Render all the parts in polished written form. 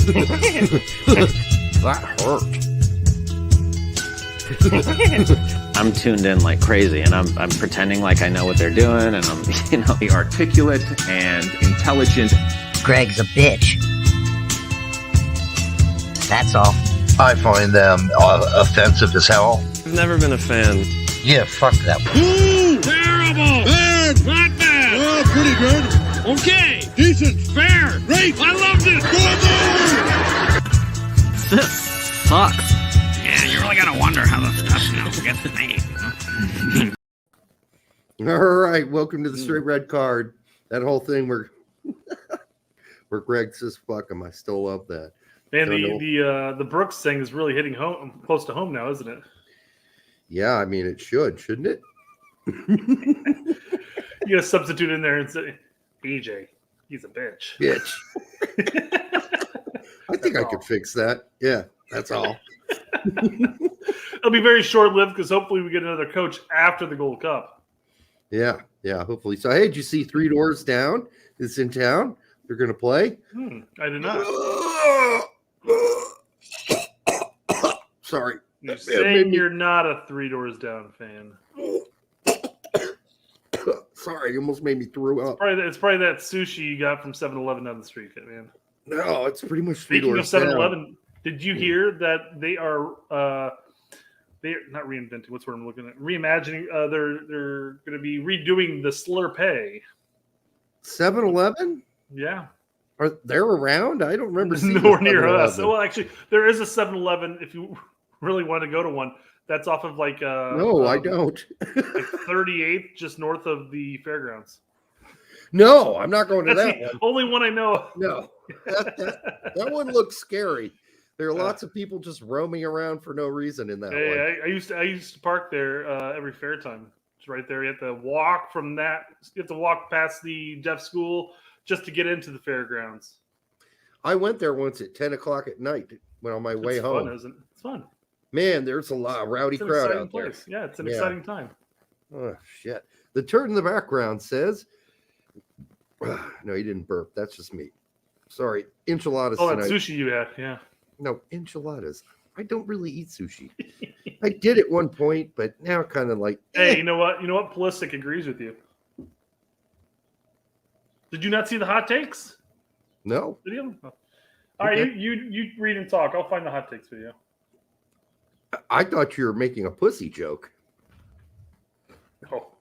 That hurt. I'm tuned in like crazy, and I'm pretending like I know what they're doing, and I'm, Be articulate and intelligent. Greg's a bitch. That's all. I find them offensive as hell. I've never been a fan. Yeah, fuck that one. Ooh, terrible! Bad! Not bad! Oh, pretty good. Okay, decent, fair, great, I loved it! This sucks. Yeah, you really gotta wonder how the stuff, gets made. All right, welcome to the Straight Red Card. That whole thing where Greg says "fuck him," I still love that. Man, the Brooks thing is really hitting home, close to home now, isn't it? Yeah, I mean it shouldn't it? You gotta substitute in there and say, "BJ, he's a bitch." Bitch. I think I could fix that. Yeah, that's all. It'll be very short-lived because hopefully we get another coach after the Gold Cup. Yeah, hopefully. So, hey, did you see Three Doors Down is in town? They're going to play? I did not. Sorry. You're saying you're not a Three Doors Down fan. Sorry, you almost made me throw up. It's probably that sushi you got from 7-Eleven down the street, man. No, it's pretty much Three Speaking of Doors Down. 7-Eleven, did you hear that they are they're not reinventing? What's what I'm looking at? Reimagining. They're going to be redoing the slur pay. 7-Eleven? Yeah. Are they around? I don't remember seeing nowhere near 7-Eleven. us. Well, actually, there is a 7-Eleven if you really want to go to one. That's off of like no, I don't. like 38th, just north of the fairgrounds. No, I'm not going to That's that the one. only one I know of. No, that one looks scary. There are lots of people just roaming around for no reason in that one. Hey, I used to park there every fair time. It's right there. You have to walk from that. You have to walk past the deaf school just to get into the fairgrounds. I went there once at 10 o'clock at night when on my way home. Fun, isn't it? It's fun. Man, there's a lot of rowdy crowd out there. Place. Yeah, it's an exciting time. Oh shit! The turd in the background says, "No, he didn't burp. That's just me. Sorry, enchiladas Oh, that tonight. sushi you had, yeah. No, enchiladas. I don't really eat sushi. I did at one point, but now kind of like. Hey, you know what? You know what? Pulisic agrees with you. Did you not see the hot takes No. video? Oh. All right, you read and talk. I'll find the hot takes video. I thought you were making a pussy joke. Oh.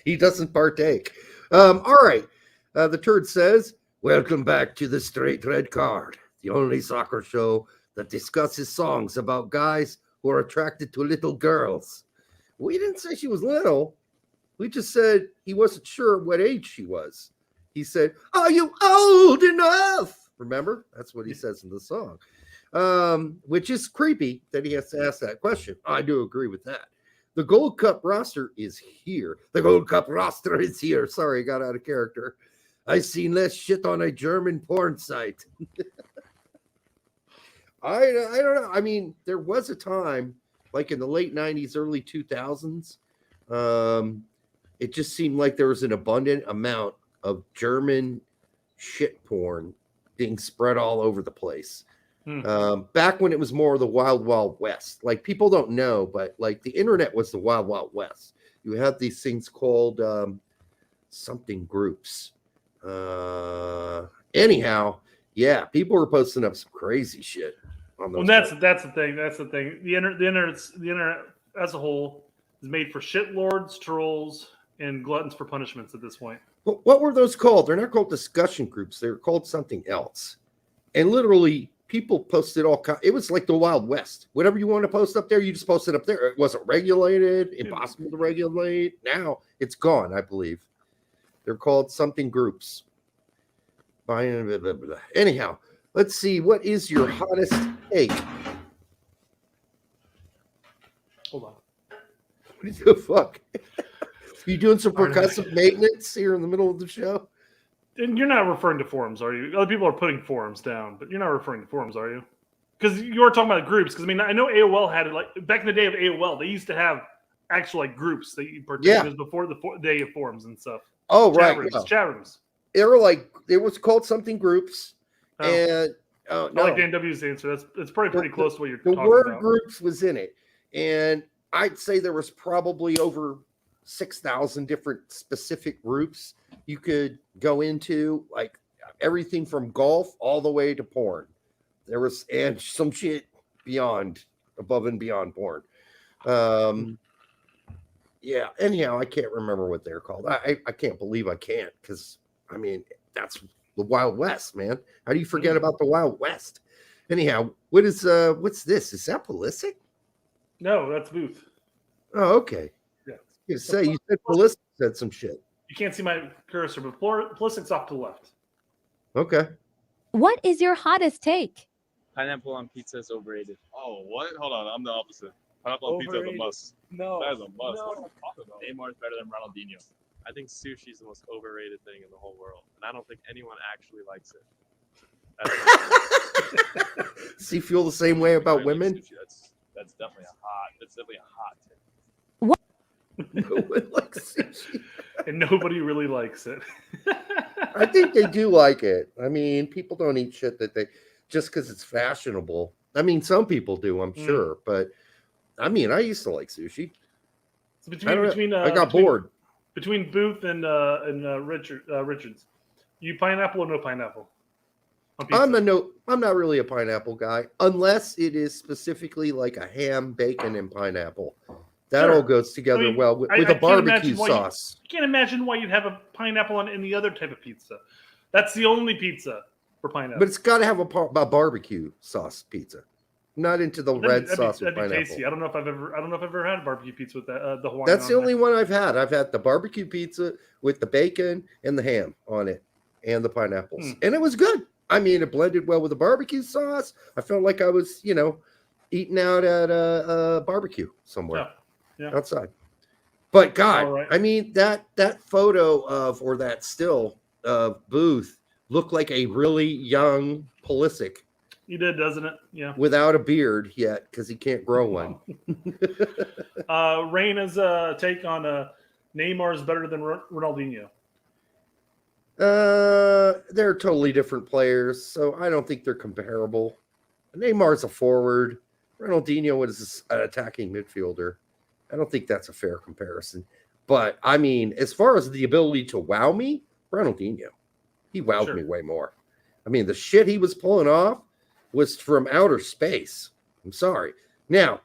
He doesn't partake. All right. The turd says, "Welcome back to the Straight Red Card, the only soccer show that discusses songs about guys who are attracted to little girls." We didn't say she was little. We just said he wasn't sure what age she was. He said, "Are you old enough?" Remember? That's what he says in the song. Which is creepy that he has to ask that question. I do agree with that. The Gold Cup roster is here. The Gold Cup roster is here. Sorry, I got out of character. I've seen less shit on a German porn site. I don't know. I mean, there was a time, like in the late 90s, early 2000s, it just seemed like there was an abundant amount of German shit porn being spread all over the place. Back when it was more of the Wild Wild West. Like, people don't know, but like the internet was the Wild Wild West. You have these things called something groups. Anyhow, yeah, people were posting up some crazy shit on those. Well, that's the thing. That's the thing. The internet as a whole is made for shit lords, trolls, and gluttons for punishments at this point. What were those called? They're not called discussion groups. They were called something else. And literally, people posted all kinds. It was like the Wild West. Whatever you want to post up there, you just post it up there. It wasn't regulated, impossible to regulate. Now it's gone, I believe. They're called something groups. Anyhow, let's see. What is your hottest take? Hold on. What the fuck? You doing some percussive maintenance here in the middle of the show? And you're not referring to forums, are you? Other people are putting forums down, but you're not referring to forums, are you? Because you were talking about groups. Because I mean, I know AOL had it like back in the day of AOL. They used to have actual like groups that you participate before the day of forums and stuff. Oh, Chat right. rooms, Yeah. chat rooms. They were like, it was called something groups. Oh. And I no, like Dan W's answer. It's probably pretty close to what you're the talking word about. groups was in it. And I'd say there was probably over 6,000 different specific groups you could go into, like everything from golf all the way to porn. There was, and some shit beyond, above and beyond porn. Yeah. Anyhow, I can't remember what they're called. I can't believe I can't, because I mean, that's the Wild West, man. How do you forget about the Wild West? Anyhow, what's this? Is that Pulisic? No, that's Booth. Oh, okay. Yeah. You said Pulisic said some shit. You can't see my cursor, but Pulisic's off to the left. Okay. What is your hottest take? Pineapple on pizza is overrated. Oh, what? Hold on. I'm the opposite. Pineapple on pizza is a must. No. That is a must. No. What am I talking about? Neymar is better than Ronaldinho. I think sushi is the most overrated thing in the whole world, and I don't think anyone actually likes it. Does he feel the same way about Really, women? sushi, that's definitely a hot take. No one likes sushi. And nobody really likes it. I think they do like it. I mean, people don't eat shit that they just because it's fashionable. I mean, some people do, I'm sure, but I mean, I used to like sushi. So I got bored. Between Booth and Richards, you pineapple or no pineapple? On pizza? I'm not really a pineapple guy unless it is specifically like a ham, bacon, and pineapple. That all goes together well with a barbecue sauce. You can't imagine why you'd have a pineapple on any other type of pizza. That's the only pizza for pineapple. But it's got to have a barbecue sauce pizza. Not into the red sauce with pineapple. Tasty. I don't know if I've ever had a barbecue pizza with that. The Hawaiian. That's the only one I've had. I've had the barbecue pizza with the bacon and the ham on it and the pineapples, and it was good. I mean, it blended well with the barbecue sauce. I felt like I was, eating out at a barbecue somewhere outside. But God, I mean that photo or that still of Booth looked like a really young Pulisic. He did, doesn't it? Yeah. Without a beard yet, because he can't grow one. Reina's take on Neymar is better than Ronaldinho. They're totally different players, so I don't think they're comparable. Neymar's a forward. Ronaldinho is an attacking midfielder. I don't think that's a fair comparison. But, I mean, as far as the ability to wow me, Ronaldinho. He wowed me way more. I mean, the shit he was pulling off was from outer space. I'm sorry. Now,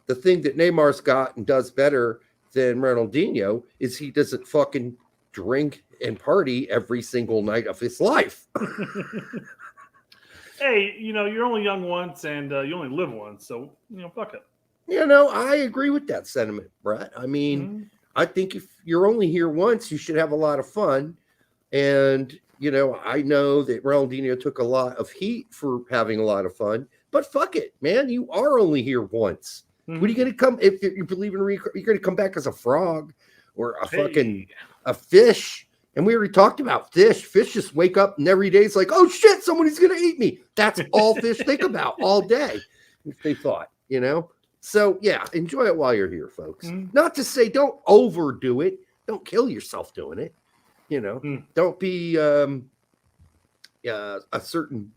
the thing that Neymar's got and does better than Ronaldinho is he doesn't fucking drink and party every single night of his life. Hey, you're only young once and you only live once, so, fuck it. I agree with that sentiment, Brett. I mean, I think if you're only here once, you should have a lot of fun. And, I know that Ronaldinho took a lot of heat for having a lot of fun, but fuck it, man. You are only here once. What are you going to come, if you believe in you're going to come back as a frog or a fish? And we already talked about fish. Fish just wake up and every day it's like, oh shit, somebody's going to eat me. That's all fish think about all day. If they thought, So yeah, enjoy it while you're here, folks. Not to say don't overdo it. Don't kill yourself doing it. Don't be a certain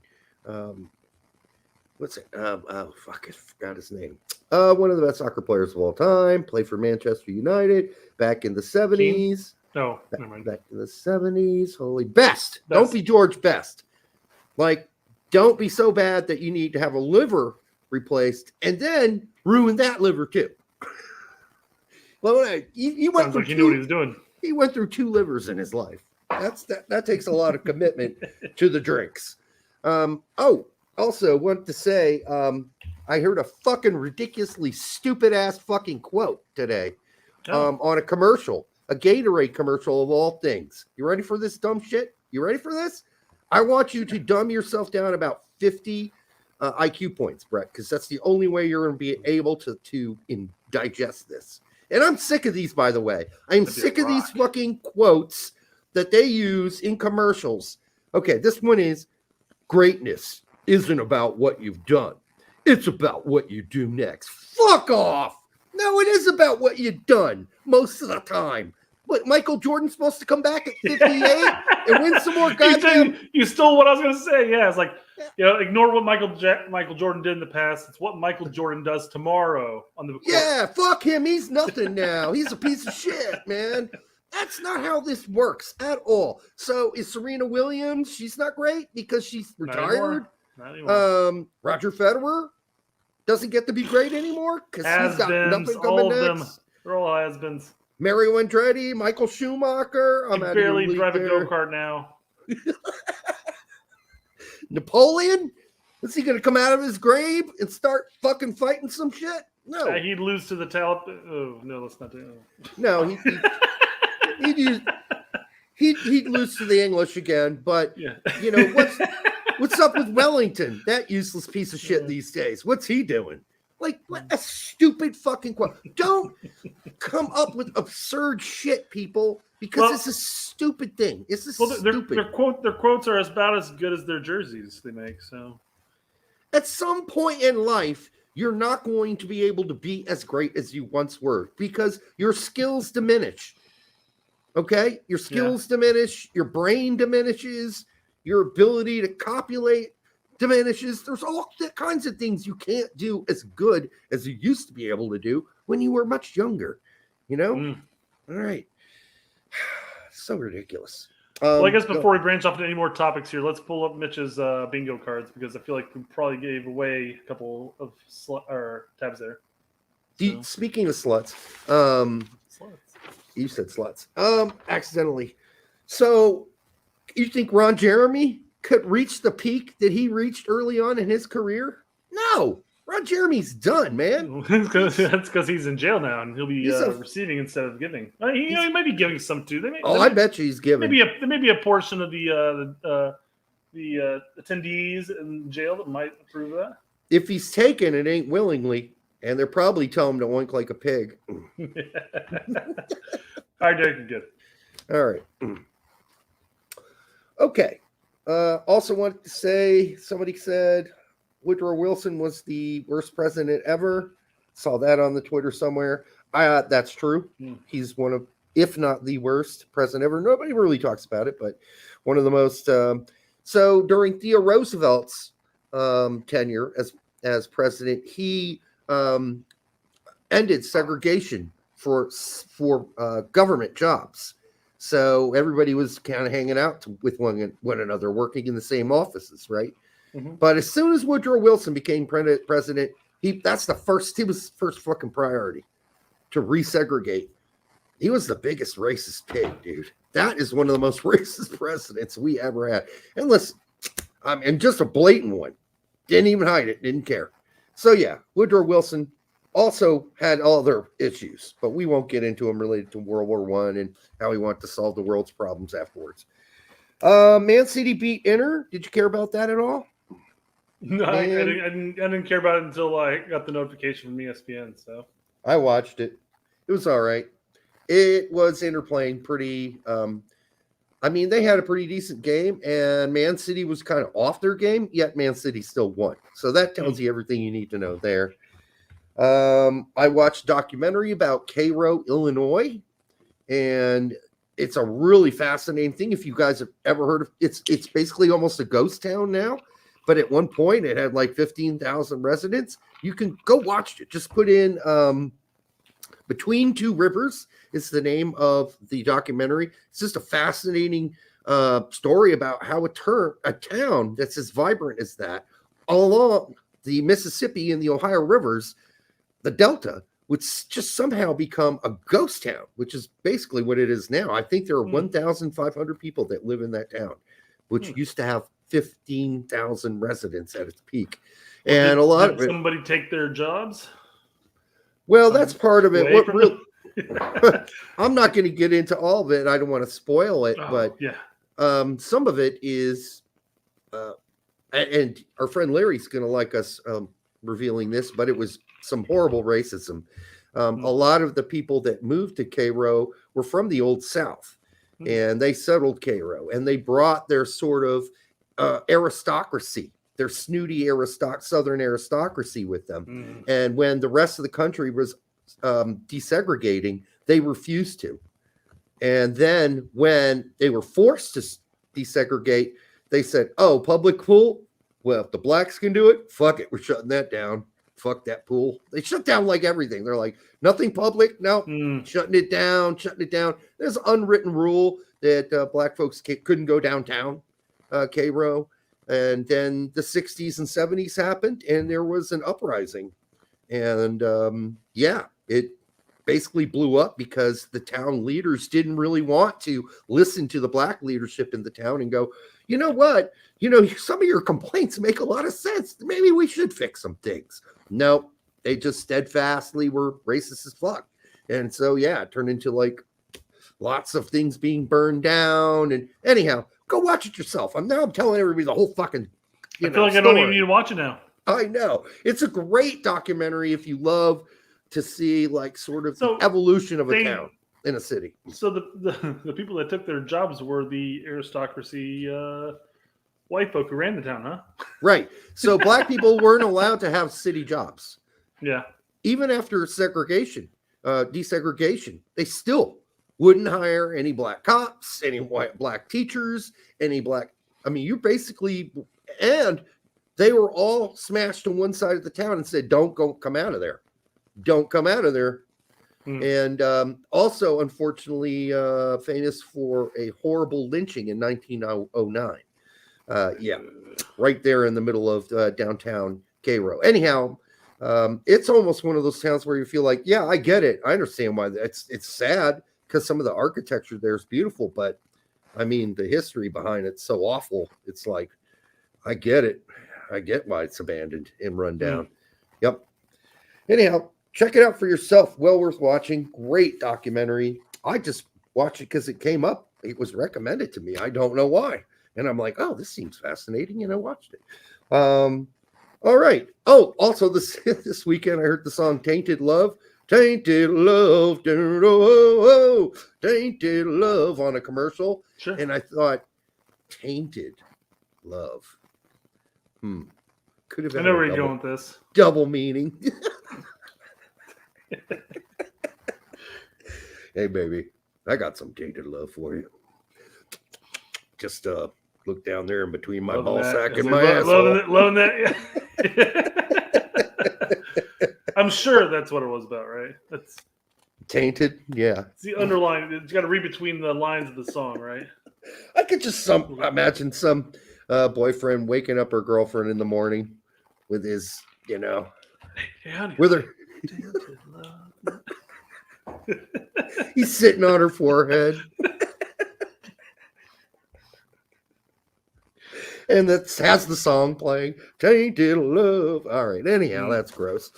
what's it? Oh fuck, I forgot his name. One of the best soccer players of all time. Played for Manchester United back in the 70s. No, never mind. Back in the 70s. Holy best. Don't be George Best. Like, don't be so bad that you need to have a liver replaced and then ruin that liver too. Well, he went Sounds through like he knew what he was doing. He went through 2 livers in his life. That takes a lot of commitment to the drinks. Also want to say, I heard a fucking ridiculously stupid ass fucking quote today on a commercial, a Gatorade commercial of all things. You ready for this dumb shit? You ready for this? I want you to dumb yourself down about 50 IQ points, Brett, because that's the only way you're going to be able to digest this. And I'm sick of these, by the way. I'm sick of these fucking quotes that they use in commercials. Okay, this one is, greatness isn't about what you've done. It's about what you do next. Fuck off. No, it is about what you've done most of the time. What, Michael Jordan's supposed to come back at 58 and win some more goddamn? You stole what I was going to say. Yeah, it's like, ignore what Michael Jordan did in the past. It's what Michael Jordan does tomorrow on the court. Yeah, fuck him. He's nothing now. He's a piece of shit, man. That's not how this works at all. So is Serena Williams? She's not great because she's retired. Not anymore. Roger Federer doesn't get to be great anymore because he's got nothing all coming of next. them. They're all has-beens. Mario Andretti, Michael Schumacher. I'm He barely drive a go-kart now. Napoleon? Is he going to come out of his grave and start fucking fighting some shit? No. He'd lose to the talent. Oh, no, let's not do it. No, he'd lose to the English again. But, what's up with Wellington? That useless piece of shit these days. What's he doing? Like, what a stupid fucking quote. Don't come up with absurd shit, people, because it's a stupid thing. It's stupid. Their quotes are about as good as their jerseys they make. So, at some point in life, you're not going to be able to be as great as you once were because your skills diminish. Okay? Your skills diminish, your brain diminishes, your ability to copulate diminishes. There's all kinds of things you can't do as good as you used to be able to do when you were much younger. All right. So ridiculous. Well, I guess before we branch off to any more topics here, let's pull up Mitch's bingo cards because I feel like we probably gave away a couple of tabs there. Speaking of sluts, you said sluts. Accidentally. So you think Ron Jeremy could reach the peak that he reached early on in his career? No. Ron Jeremy's done, man. That's because he's in jail now, and he'll be receiving instead of giving. He might be giving some too. I bet you he's giving. There may be a portion of the attendees in jail that might approve of that. If he's taken, it ain't willingly, and they're probably telling him to oink like a pig. All right, Derek, good. All right. Okay. Also wanted to say, somebody said Woodrow Wilson was the worst president ever. Saw that on the Twitter somewhere. That's true. He's one of, if not the worst president ever. Nobody really talks about it, but one of the most. So during Theodore Roosevelt's tenure as president, he ended segregation for government jobs. So everybody was kind of hanging out with one another, working in the same offices, right? Mm-hmm. But as soon as Woodrow Wilson became president, that's his first fucking priority, to resegregate. He was the biggest racist pig, dude. That is one of the most racist presidents we ever had. And listen, and just a blatant one. Didn't even hide it, didn't care. So yeah, Woodrow Wilson also had other issues, but we won't get into them related to World War I and how he wanted to solve the world's problems afterwards. Man City beat Inter. Did you care about that at all? No, I didn't care about it until I got the notification from ESPN. So I watched it. It was all right. It was Inter playing pretty. They had a pretty decent game, and Man City was kind of off their game, yet Man City still won. So that tells you everything you need to know there. I watched a documentary about Cairo, Illinois, and it's a really fascinating thing. If you guys have ever heard of it's basically almost a ghost town now, but at one point it had like 15,000 residents. You can go watch it. Just put in Between Two Rivers is the name of the documentary. It's just a fascinating story about how a town that's as vibrant as that all along the Mississippi and the Ohio rivers, the Delta, would just somehow become a ghost town, which is basically what it is now. I think there are 1,500 people that live in that town, which used to have 15,000 residents at its peak. And a lot of it. Somebody take their jobs? Well, that's part of it. I'm not going to get into all of it. I don't want to spoil it, but some of it is, and our friend Larry's going to like us revealing this, but it was some horrible racism. A lot of the people that moved to Cairo were from the Old South, and they settled Cairo, and they brought their sort of aristocracy, their snooty Southern aristocracy with them. And when the rest of the country was desegregating, they refused to. And then when they were forced to desegregate, they said, "Oh, public pool. Well, if the blacks can do it, fuck it, we're shutting that down. Fuck that pool." They shut down like everything. They're like, nothing public, no, shutting it down. There's an unwritten rule that black folks couldn't go downtown, Cairo. And then the 60s and 70s happened, and there was an uprising. And it basically blew up because the town leaders didn't really want to listen to the black leadership in the town and go, you know what? Some of your complaints make a lot of sense. Maybe we should fix some things. No, they just steadfastly were racist as fuck. And so, it turned into like lots of things being burned down. And anyhow, go watch it yourself. I'm telling everybody the whole fucking, I feel like I don't even need to watch it now. I know. It's a great documentary if you love to see like sort of the evolution of a town in a city. So the people that took their jobs were the aristocracy white folk who ran the town, huh? Right. So black people weren't allowed to have city jobs. Yeah. Even after segregation, desegregation, they still wouldn't hire any black cops, any black teachers, you basically, and they were all smashed on one side of the town and said, don't come out of there. Don't come out of there. And also, unfortunately, famous for a horrible lynching in 1909. Right there in the middle of downtown Cairo. Anyhow, it's almost one of those towns where you feel like, yeah, I get it. I understand why it's sad because some of the architecture there is beautiful, but I mean, the history behind it's so awful. It's like, I get it. I get why it's abandoned and run down. Yep. Anyhow, check it out for yourself. Well worth watching. Great documentary. I just watched it because it came up. It was recommended to me. I don't know why. And I'm like, oh, this seems fascinating. And I watched it. All right. Oh, also this weekend, I heard the song Tainted Love. Tainted Love. Tainted Love on a commercial. Sure. And I thought, Tainted Love. Could have. I know where you're going with this. Double meaning. Hey, baby, I got some tainted love for you. Just look down there in between my ball sack and my asshole. Loving that. I'm sure that's what it was about, right? That's tainted. Yeah. It's the underlying. It's got to read between the lines of the song, right? I could just imagine some boyfriend waking up her girlfriend in the morning with his, Hey, honey, with her. He's sitting on her forehead. And that has the song playing. Tainted Love. All right. Anyhow, that's gross.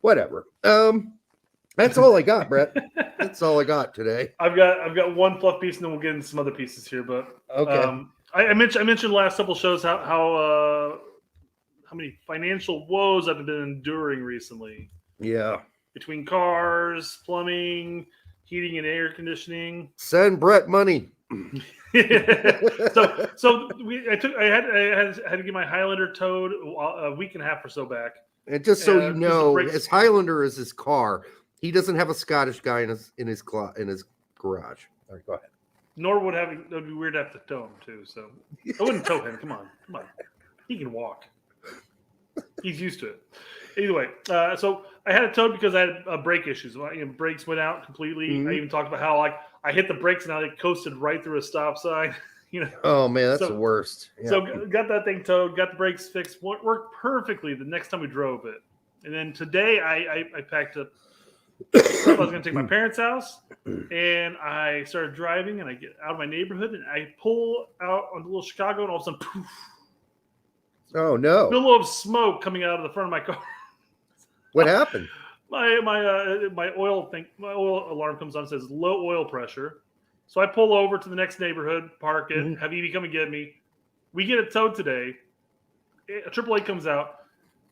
Whatever. That's all I got, Brett. That's all I got today. I've got one fluff piece, and then we'll get into some other pieces here. But okay. I mentioned last couple shows how many financial woes I've been enduring recently. Yeah. Between cars, plumbing, heating and air conditioning. Send Brett money. So I had to get my Highlander towed a week and a half or so back. And just so you know, his Highlander is his car. He doesn't have a Scottish guy in his garage. All right, go ahead. Nor would it would be weird to have to tow him too. So I wouldn't tow him. Come on. He can walk. He's used to it. Either way, so I had it towed because I had brake issues. Brakes went out completely. Mm-hmm. I even talked about how I hit the brakes and I coasted right through a stop sign. Oh man, that's the worst. Yeah. So got that thing towed, got the brakes fixed, worked perfectly the next time we drove it. And then today I packed up. I was going to take my parents' house, and I started driving, and I get out of my neighborhood, and I pull out onto Little Chicago, and all of a sudden, poof! Oh no! Billow of smoke coming out of the front of my car. What happened? My oil alarm comes on and says low oil pressure. So I pull over to the next neighborhood, park it, have Evie come and get me. We get it towed today. A AAA comes out,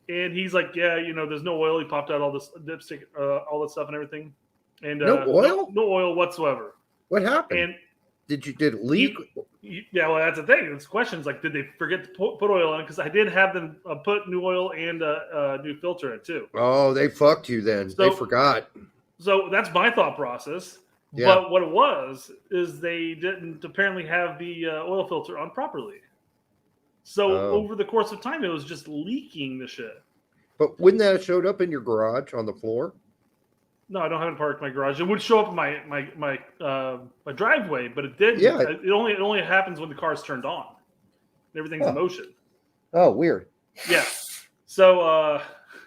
and he's like, "Yeah, there's no oil." He popped out all this dipstick, all this stuff and everything, and no oil, no oil whatsoever. What happened? And did it leak? Yeah, well, that's the thing. It's questions like, did they forget to put oil in? Because I did have them put new oil and a new filter in too. Oh, they fucked you then. They forgot. So that's my thought process. Yeah. But what it was is they didn't apparently have the oil filter on properly. So over the course of time, it was just leaking the shit. But wouldn't that have showed up in your garage on the floor? No, I don't have it parked in my garage. It would show up in my driveway, but it didn't. Yeah. It only happens when the car's turned on. Everything's in motion. Oh, weird. Yeah. So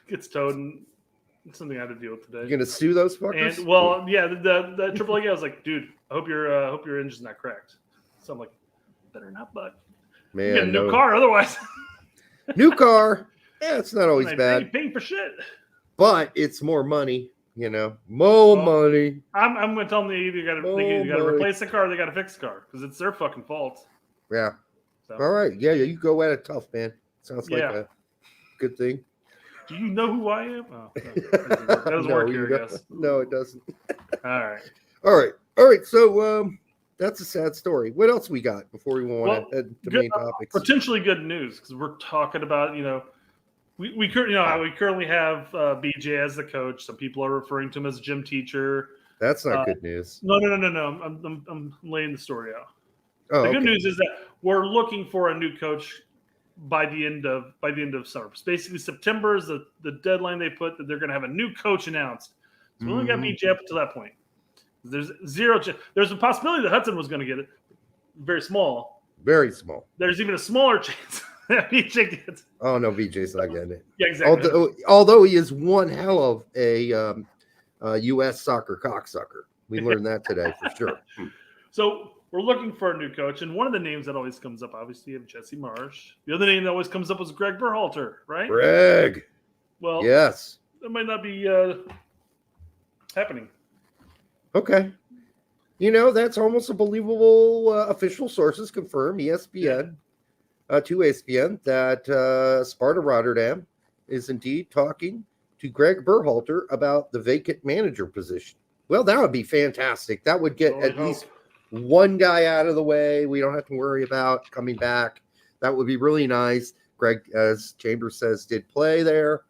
gets towed, and it's something I had to deal with today. You're gonna sue those fuckers? And well, yeah, the AAA guy was like, dude, I hope your engine's not cracked. So I'm like, better not, bud. Man, Get a new car, otherwise. New car. Yeah, it's not always I bad. ain't paying for shit. But it's more money, more money. I'm going to tell them they either got to replace the car or they got to fix the car because it's their fucking fault. Yeah. So. All right. Yeah, you go at it tough, man. Sounds like a good thing. Do you know who I am? Oh, no, that doesn't work here, I guess. No, it doesn't. All right. All right. So that's a sad story. What else we got before we want to head to main topics? Potentially good news because we're talking about, we currently have BJ as the coach. Some people are referring to him as a gym teacher. That's not good news. No. I'm laying the story out. Oh, the good news is that we're looking for a new coach by the end of summer. Basically, September is the deadline they put that they're going to have a new coach announced. So we only got BJ up until that point. There's zero. There's a possibility that Hudson was going to get it. Very small. Very small. There's even a smaller chance that BJ gets. Oh no, BJ's not getting it. Yeah, exactly. Although he is one hell of a U.S. soccer cocksucker. We learned that today for sure. So we're looking for a new coach, and one of the names that always comes up, obviously, you have Jesse Marsh. The other name that always comes up was Greg Berhalter, right? Greg. Well, yes. That might not be happening. Okay. That's almost a believable official sources confirm ESPN to ESPN that Sparta Rotterdam is indeed talking to Greg Berhalter about the vacant manager position. Well, that would be fantastic. That would get at least one guy out of the way. We don't have to worry about coming back. That would be really nice. Greg, as Chambers says, did play there.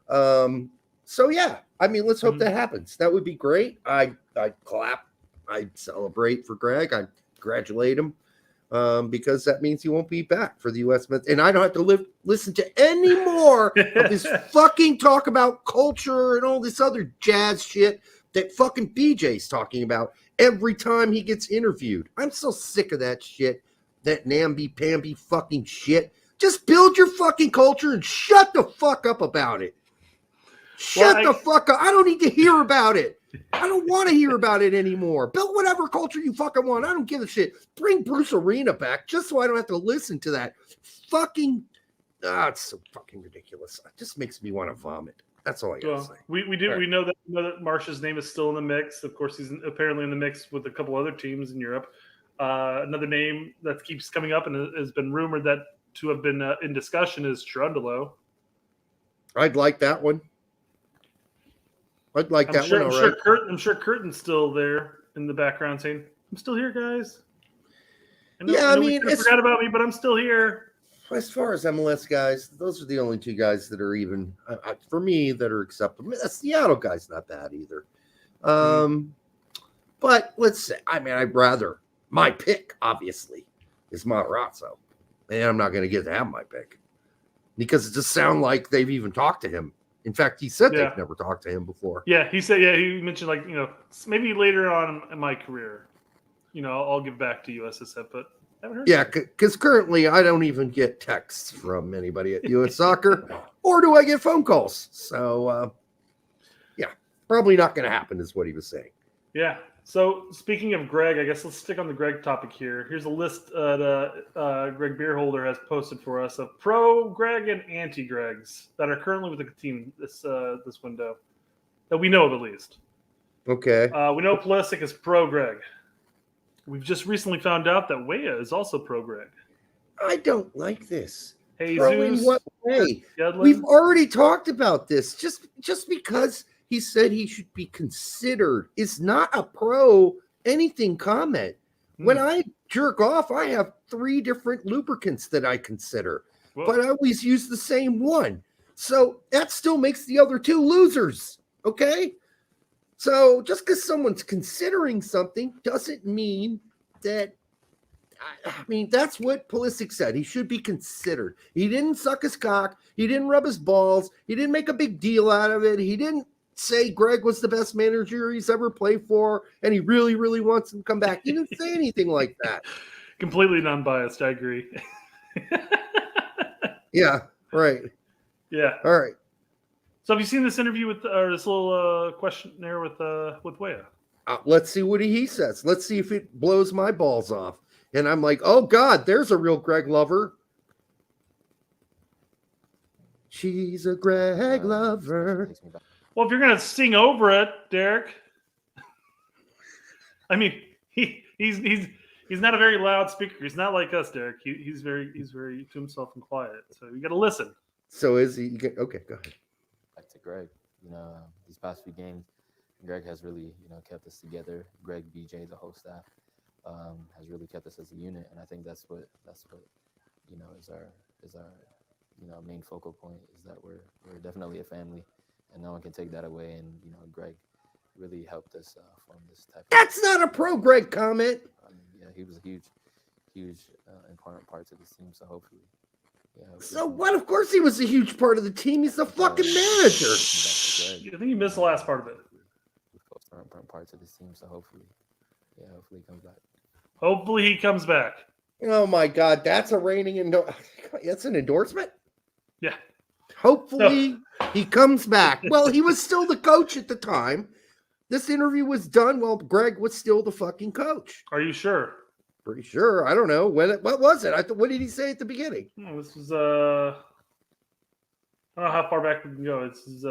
So yeah, let's hope that happens. That would be great. I'd clap. I'd celebrate for Greg. I'd congratulate him because that means he won't be back for the USMNT. And I don't have to listen to any more of this fucking talk about culture and all this other jazz shit that fucking BJ's talking about every time he gets interviewed. I'm so sick of that shit, that namby-pamby fucking shit. Just build your fucking culture and shut the fuck up about it. Shut the fuck up. I don't need to hear about it. I don't want to hear about it anymore. Build whatever culture you fucking want. I don't give a shit. Bring Bruce Arena back just so I don't have to listen to that fucking... it's so fucking ridiculous. It just makes me want to vomit. That's all I gotta say. We know that Marsh's name is still in the mix. Of course, he's apparently in the mix with a couple other teams in Europe. Another name that keeps coming up and has been rumored that to have been in discussion is Cherundolo. I'd like that one. I'd like that one. I'm sure Curtin's still there in the background saying, "I'm still here, guys." I forgot about me, but I'm still here. As far as MLS guys, those are the only two guys that are even for me that are acceptable. The Seattle guy's not bad either. But let's say, I'd rather my pick obviously is Matarazzo, and I'm not going to get to have my pick because it just sounds like they've even talked to him. In fact, he said they've never talked to him before. Yeah, he said. Yeah, he mentioned maybe later on in my career, I'll give back to USSF, but. Yeah, because currently I don't even get texts from anybody at US Soccer, or do I get phone calls? So, probably not going to happen is what he was saying. Yeah. So speaking of Greg, I guess let's stick on the Greg topic here. Here's a list that Greg Beerholder has posted for us of pro Greg and anti Gregs that are currently with the team this window that we know of at least. Okay. We know Pulisic is pro Greg. We've just recently found out that Weah is also pro Greg. I don't like this. Pro in what way? We've already talked about this. Just because he said he should be considered is not a pro anything comment. When I jerk off, I have 3 different lubricants that I consider, but I always use the same one. So that still makes the other 2 losers. Okay. So just because someone's considering something doesn't mean that. I mean, that's what Pulisic said. He should be considered. He didn't suck his cock. He didn't rub his balls. He didn't make a big deal out of it. He didn't say Greg was the best manager he's ever played for, and he really, really wants him to come back. He didn't say anything like that. Completely non-biased. I agree. Yeah, right. Yeah. All right. So have you seen this interview with, or this little questionnaire with Weah? Let's see what he says. Let's see if it blows my balls off. And I'm like, oh, God, there's a real Greg lover. She's a Greg lover. Well, if you're going to sing over it, Derek. I mean, he's not a very loud speaker. He's not like us, Derek. He's very to himself and quiet. So you got to listen. So is he? Okay, go ahead. Back to Greg. These past few games, Greg has really, kept us together. Greg, BJ, the whole staff, has really kept us as a unit, and I think that's what is our main focal point, is that we're definitely a family, and no one can take that away. And Greg really helped us form this type. That's not a pro Greg comment. Yeah, he was a huge important part to this team. So hopefully. Yeah, so what? Of course, he was a huge part of the team. He's the fucking manager. I think you missed the last part of it. Important parts of this team. So hopefully he comes back. Hopefully he comes back. Oh my God, that's a reigning that's an endorsement. Yeah. Hopefully he comes back. Well, he was still the coach at the time. This interview was done while Greg was still the fucking coach. Are you sure? Pretty sure. I don't know what was it? What did he say at the beginning? This was I don't know how far back we can go. This is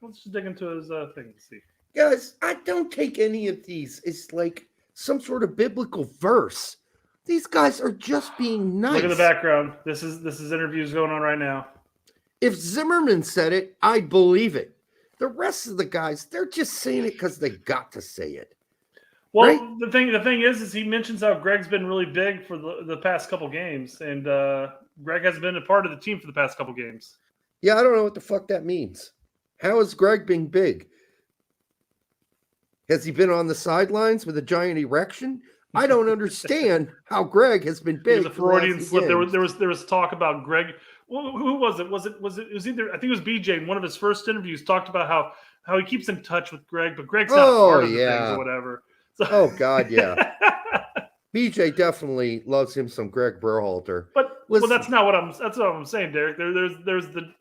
let's just dig into his thing and see. Guys, I don't take any of these. It's like some sort of biblical verse. These guys are just being nice. Look at the background. This is interviews going on right now. If Zimmerman said it, I'd believe it. The rest of the guys, they're just saying it because they got to say it. Well, right? the thing is he mentions how Greg's been really big for the past couple games, and Greg has been a part of the team for the past couple games. Yeah, I don't know what the fuck that means. How has Greg been big? Has he been on the sidelines with a giant erection? I don't understand how Greg has been big. It was a Freudian slip. There was talk about Greg. Well, who was it? Was it either? I think it was BJ in one of his first interviews talked about how he keeps in touch with Greg, but Greg's not part of the things or whatever. So. Oh God, yeah. BJ definitely loves him some Greg Berhalter. But that's not what I'm saying, Derek. There's the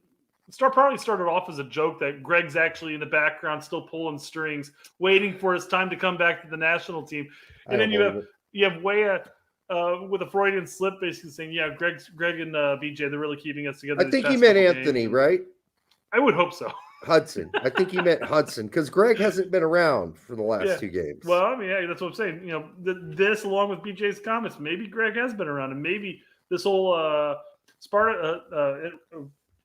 probably started off as a joke that Greg's actually in the background still pulling strings, waiting for his time to come back to the national team. And then you have Weah with a Freudian slip basically saying, yeah, Greg and BJ, they're really keeping us together. I think he meant Anthony, right? I would hope so. Hudson. I think he meant Hudson because Greg hasn't been around for the last two games. Well, I mean, yeah, that's what I'm saying. This along with BJ's comments, maybe Greg has been around, and maybe this whole Sparta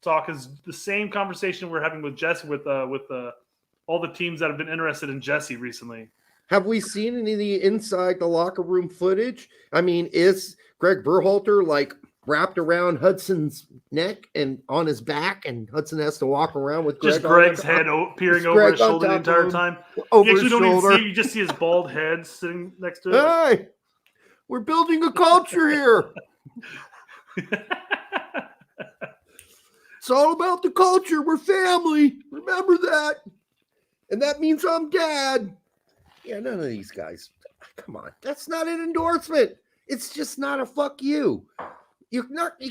talk is the same conversation we're having with Jesse with all the teams that have been interested in Jesse recently. Have we seen any of the inside the locker room footage? I mean, is Greg Berhalter like wrapped around Hudson's neck and on his back, and Hudson has to walk around with Greg just Greg's head peering over his shoulder the entire time? Over you actually his don't shoulder. even see. You just see his bald head sitting next to it. Hey, we're building a culture here. It's all about the culture. We're family. Remember that. And that means I'm dad. Yeah, none of these guys. Come on. That's not an endorsement. It's just not a fuck you. You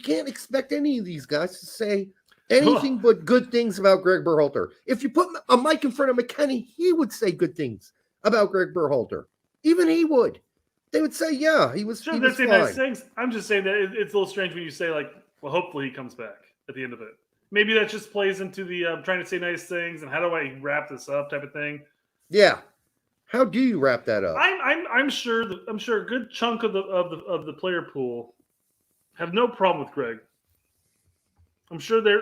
can't expect any of these guys to say anything but good things about Greg Berhalter. If you put a mic in front of McKenny, he would say good things about Greg Berhalter. Even he would. They would say, yeah, he was. Sure, he they're was saying fine. nice things. I'm just saying that it's a little strange when you say like, well, hopefully he comes back at the end of it. Maybe that just plays into the trying to say nice things and how do I wrap this up type of thing. Yeah. How do you wrap that up? I'm sure a good chunk of the player pool have no problem with Greg. I'm sure they're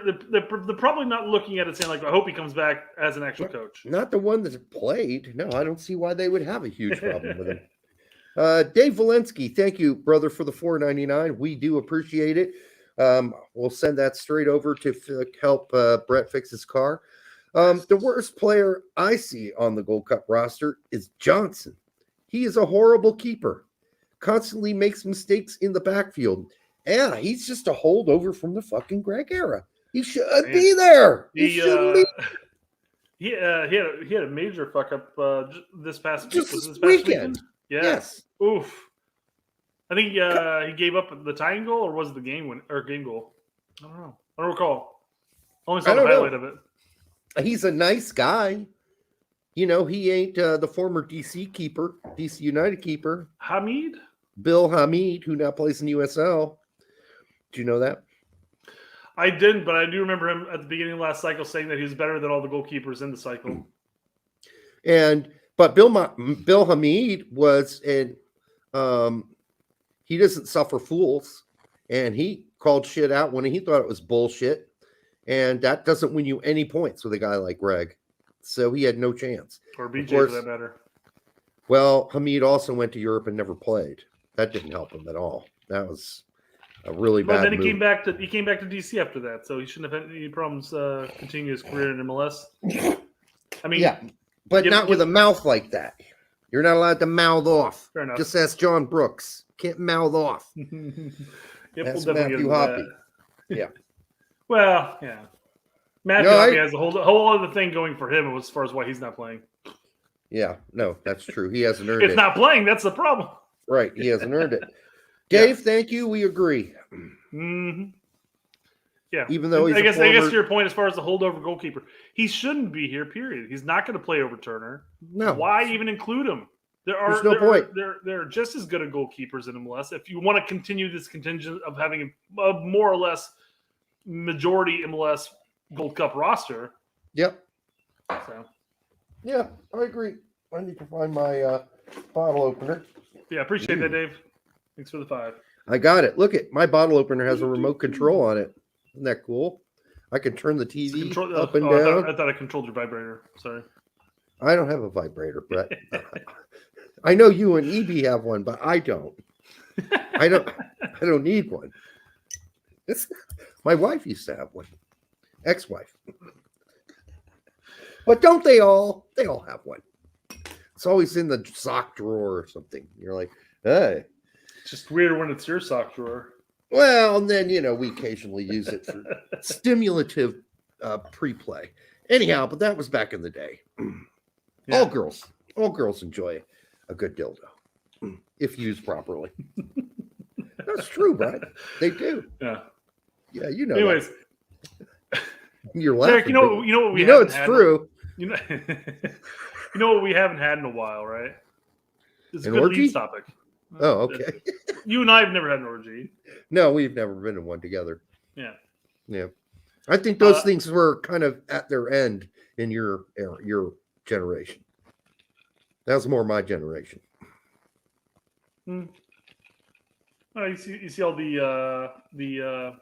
probably not looking at it saying like, I hope he comes back as an actual coach. Not the one that played. No, I don't see why they would have a huge problem with him. Dave Valensky, thank you, brother, for the $4.99. We do appreciate it. We'll send that straight over to help Brett fix his car. The worst player I see on the Gold Cup roster is Johnson. He is a horrible keeper. Constantly makes mistakes in the backfield. Yeah, he's just a holdover from the fucking Greg era. He should be there. He shouldn't be. He had a major fuck up this past weekend. Weekend? Yeah. Yes. Oof. I think he gave up the tying goal, or was it the game goal? I don't know. I don't recall. Only saw the highlight of it. He's a nice guy. You know, he ain't the former DC United keeper. Hamid? Bill Hamid, who now plays in USL. Do you know that? I didn't, but I do remember him at the beginning of last cycle saying that he was better than all the goalkeepers in the cycle. But Bill Hamid was he doesn't suffer fools, and he called shit out when he thought it was bullshit, and that doesn't win you any points with a guy like Greg. So he had no chance. Or BJ for that matter. Well, Hamid also went to Europe and never played. That didn't help him at all. That was a really bad. But then he move. came back to DC after that, so he shouldn't have had any problems continuing his career in MLS. I mean, yeah, but not with a mouth like that. You're not allowed to mouth off. Fair enough. Just ask John Brooks. Can't mouth off. That's Matthew Hoppy. Yeah. Well, yeah. Matthew Hoppy has a whole other thing going for him as far as why he's not playing. Yeah, no, that's true. He hasn't earned It's not playing. That's the problem. Right. He hasn't earned it. Dave, thank you. We agree. Mm-hmm. Yeah. Even though I guess to your point, as far as the holdover goalkeeper, he shouldn't be here, period. He's not going to play over Turner. No. Why even include him? There's no point. They're just as good at goalkeepers in MLS. If you want to continue this contingent of having a more or less majority MLS Gold Cup roster. Yep. So. Yeah, I agree. I need to find my bottle opener. Yeah, appreciate that, Dave. Thanks for the 5. I got it. Look at my bottle opener has a remote control on it. Isn't that cool? I can turn the TV up and down. I thought I controlled your vibrator. Sorry. I don't have a vibrator, Brett. I know you and EB have one, but I don't. I don't need one. My wife used to have one. Ex-wife. But don't they all? They all have one. It's always in the sock drawer or something. You're like, hey. It's just weird when it's your sock drawer. Well, and then, we occasionally use it for stimulative pre-play. Anyhow, but that was back in the day. Yeah. All girls enjoy a good dildo if used properly. That's true, Brad. They do. Yeah. Yeah, you know. Anyways, that. You're laughing. Derek, you know what we it's true. You know what we haven't had in a while, right? It's a an good orgy? Leeds topic. Oh, okay. You and I have never had an orgy. No, we've never been in one together. Yeah. Yeah. I think those things were kind of at their end in your generation. That was more my generation. Oh, you see all the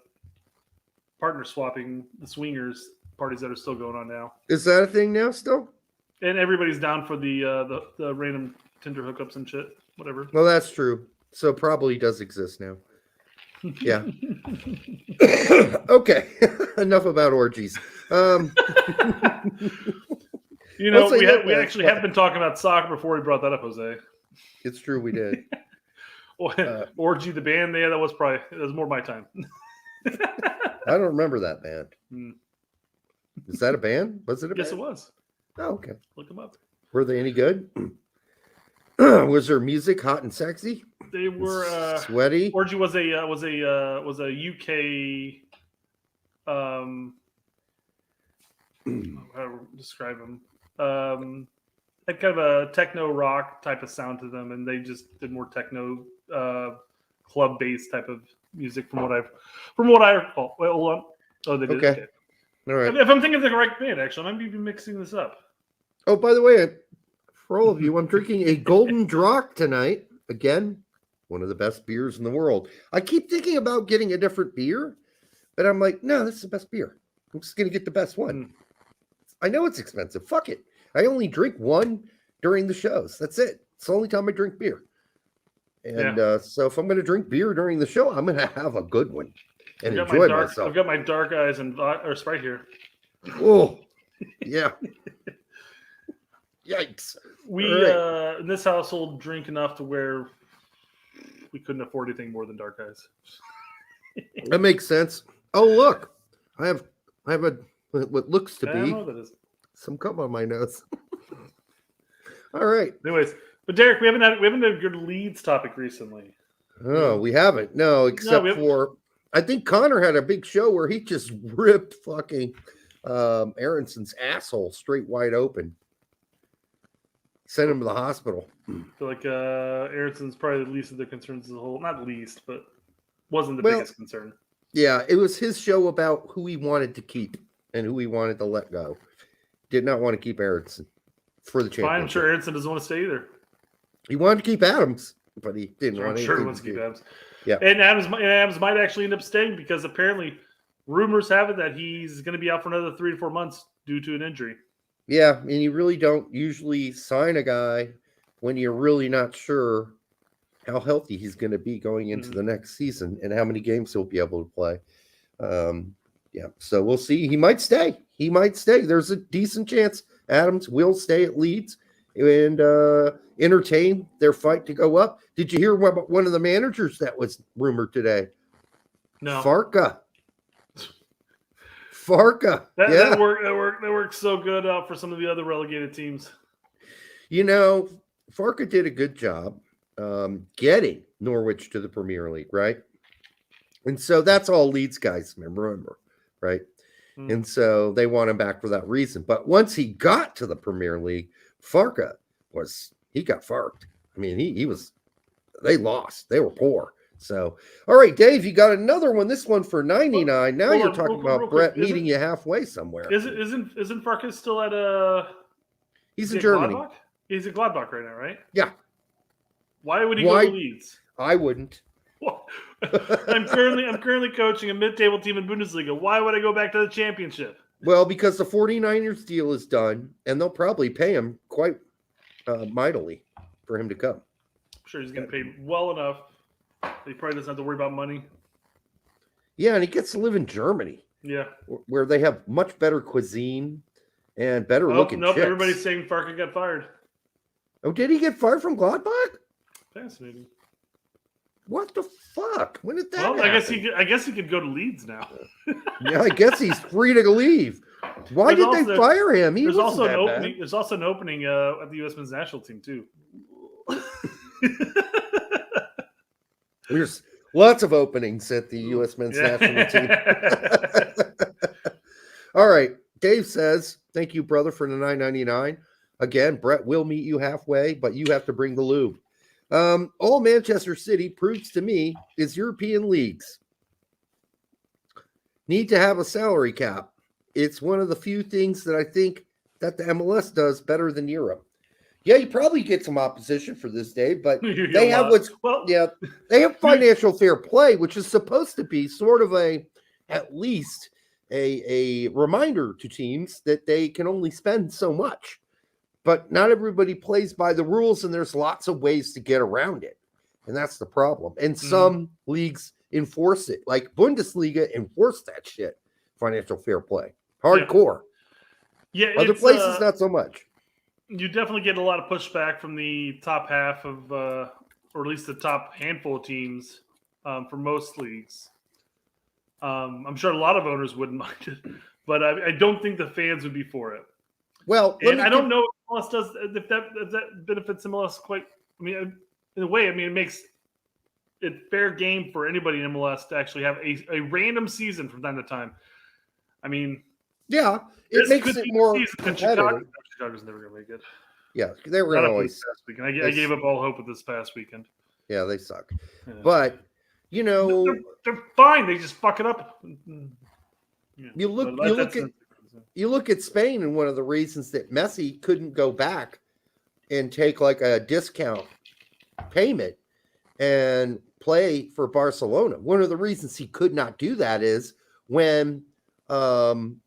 partner swapping, the swingers parties that are still going on now. Is that a thing now still? And everybody's down for the random Tinder hookups and shit, whatever. Well, that's true. So probably does exist now. Yeah. Okay. Enough about orgies. We actually have been talking about soccer before we brought that up, Jose. It's true, we did. Orgy the band, yeah, that was more my time. I don't remember that band. Is that a band? Was it a band? Yes, it was. Oh, okay. Look them up. Were they any good? Was their music hot and sexy? They were sweaty. Orgy was a UK. How to describe them? Had kind of a techno rock type of sound to them, and they just did more techno club bass type of music from what I recall. Wait, hold on. Oh, they did. Okay. All right. If I'm thinking of the correct band, actually, I might be mixing this up. Oh, by the way, for all of you, I'm drinking a Golden Drac tonight. Again, one of the best beers in the world. I keep thinking about getting a different beer, but I'm like, no, this is the best beer. I'm just going to get the best one. I know it's expensive. Fuck it. I only drink one during the shows. That's it. It's the only time I drink beer. And so if I'm going to drink beer during the show, I'm going to have a good one and enjoy myself. I've got my dark eyes and or Sprite here. Oh, Yeah. Yikes. We All right. in this household drink enough to where we couldn't afford anything more than dark eyes. That makes sense. Oh, look. I have a what looks to I don't be know what that is. some cum on my nose. All right. Anyways, but Derek, we haven't had a good Leeds topic recently. Oh, we haven't. No, except we haven't. for I think Connor had a big show where he just ripped fucking Aronson's asshole straight wide open. Sent him to the hospital. I feel like Aronson's probably the least of their concerns as a whole. Not least, but wasn't the Well, biggest concern. Yeah, it was his show about who he wanted to keep and who he wanted to let go. Did not want to keep Aronson for the championship. Fine, I'm sure Aronson doesn't want to stay either. He wanted to keep Adams, but he didn't want I'm sure he anything wants to keep do. Adams. Yeah. And Adams might actually end up staying because apparently rumors have it that he's going to be out for another 3 to 4 months due to an injury. Yeah, and you really don't usually sign a guy when you're really not sure how healthy he's going to be going into the next season and how many games he'll be able to play. Yeah, so we'll see. He might stay. There's a decent chance Adams will stay at Leeds and entertain their fight to go up. Did you hear about one of the managers that was rumored today? No. Farka. That works so good out for some of the other relegated teams. You know, Farka did a good job getting Norwich to the Premier League, right? And so that's all Leeds guys remember, right? And so they want him back for that reason. But once he got to the Premier League, Farka got farked. I mean, they lost. They were poor. So, all right, Dave, you got another one. This one for 99. Now you're talking about Brett meeting you halfway somewhere. Isn't Farkas still at He's in Germany. Gladbach? He's at Gladbach right now, right? Yeah. Why would he go to Leeds? I wouldn't. I'm currently coaching a mid-table team in Bundesliga. Why would I go back to the championship? Well, because the 49ers deal is done, and they'll probably pay him quite mightily for him to come. I'm sure he's getting paid well enough. He probably doesn't have to worry about money. Yeah, and he gets to live in Germany. Yeah. Where they have much better cuisine and better looking chicks. Everybody's saying Farka got fired. Oh, did he get fired from Gladbach? Fascinating. What the fuck? When did that happen? I guess he could go to Leeds now. Yeah, I guess he's free to leave. Why did they fire him? There's also an opening at the U.S. men's national team too. There's lots of openings at the U.S. men's national team. All right. Dave says, thank you, brother, for the $9.99. Again, Brett will meet you halfway, but you have to bring the lube. All Manchester City proves to me is European leagues need to have a salary cap. It's one of the few things that I think that the MLS does better than Europe. Yeah, you probably get some opposition for this, Dave, but they have they have financial fair play, which is supposed to be sort of at least a reminder to teams that they can only spend so much. But not everybody plays by the rules, and there's lots of ways to get around it. And that's the problem. And some leagues enforce it, like Bundesliga enforced that shit, financial fair play. Hardcore. Yeah, other places, not so much. You definitely get a lot of pushback from the top half of, or at least the top handful of teams for most leagues. I'm sure a lot of owners wouldn't mind it, but I don't think the fans would be for it. Well, I don't know if MLS does if that benefits MLS quite. I mean, in a way, it makes it fair game for anybody in MLS to actually have a random season from time to time. I mean, yeah, it makes it more competitive. Chicago's never going to make it. Yeah, they were going to always. I gave up all hope with this past weekend. Yeah, they suck. Yeah. But you know, they're fine. They just fuck it up. Yeah. You look at Spain, and one of the reasons that Messi couldn't go back and take like a discount payment and play for Barcelona. One of the reasons he could not do that is when the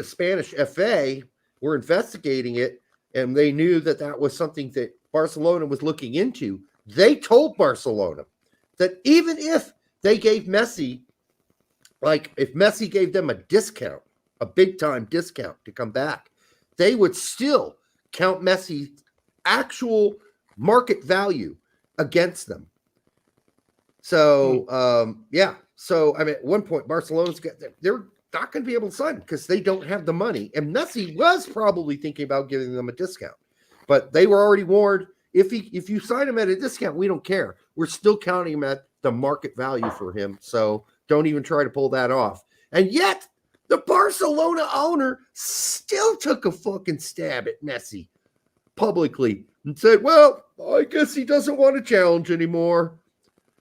Spanish FA were investigating it, and they knew that that was something that Barcelona was looking into. They told Barcelona that even if they gave Messi, like if Messi gave them a discount a big time discount to come back, they would still count Messi's actual market value against them. So, yeah. So, I mean, at one point, they're not going to be able to sign because they don't have the money. And Messi was probably thinking about giving them a discount, but they were already warned, if you sign him at a discount, we don't care. We're still counting him at the market value for him. So don't even try to pull that off. And yet the Barcelona owner still took a fucking stab at Messi publicly and said, well, I guess he doesn't want to challenge anymore.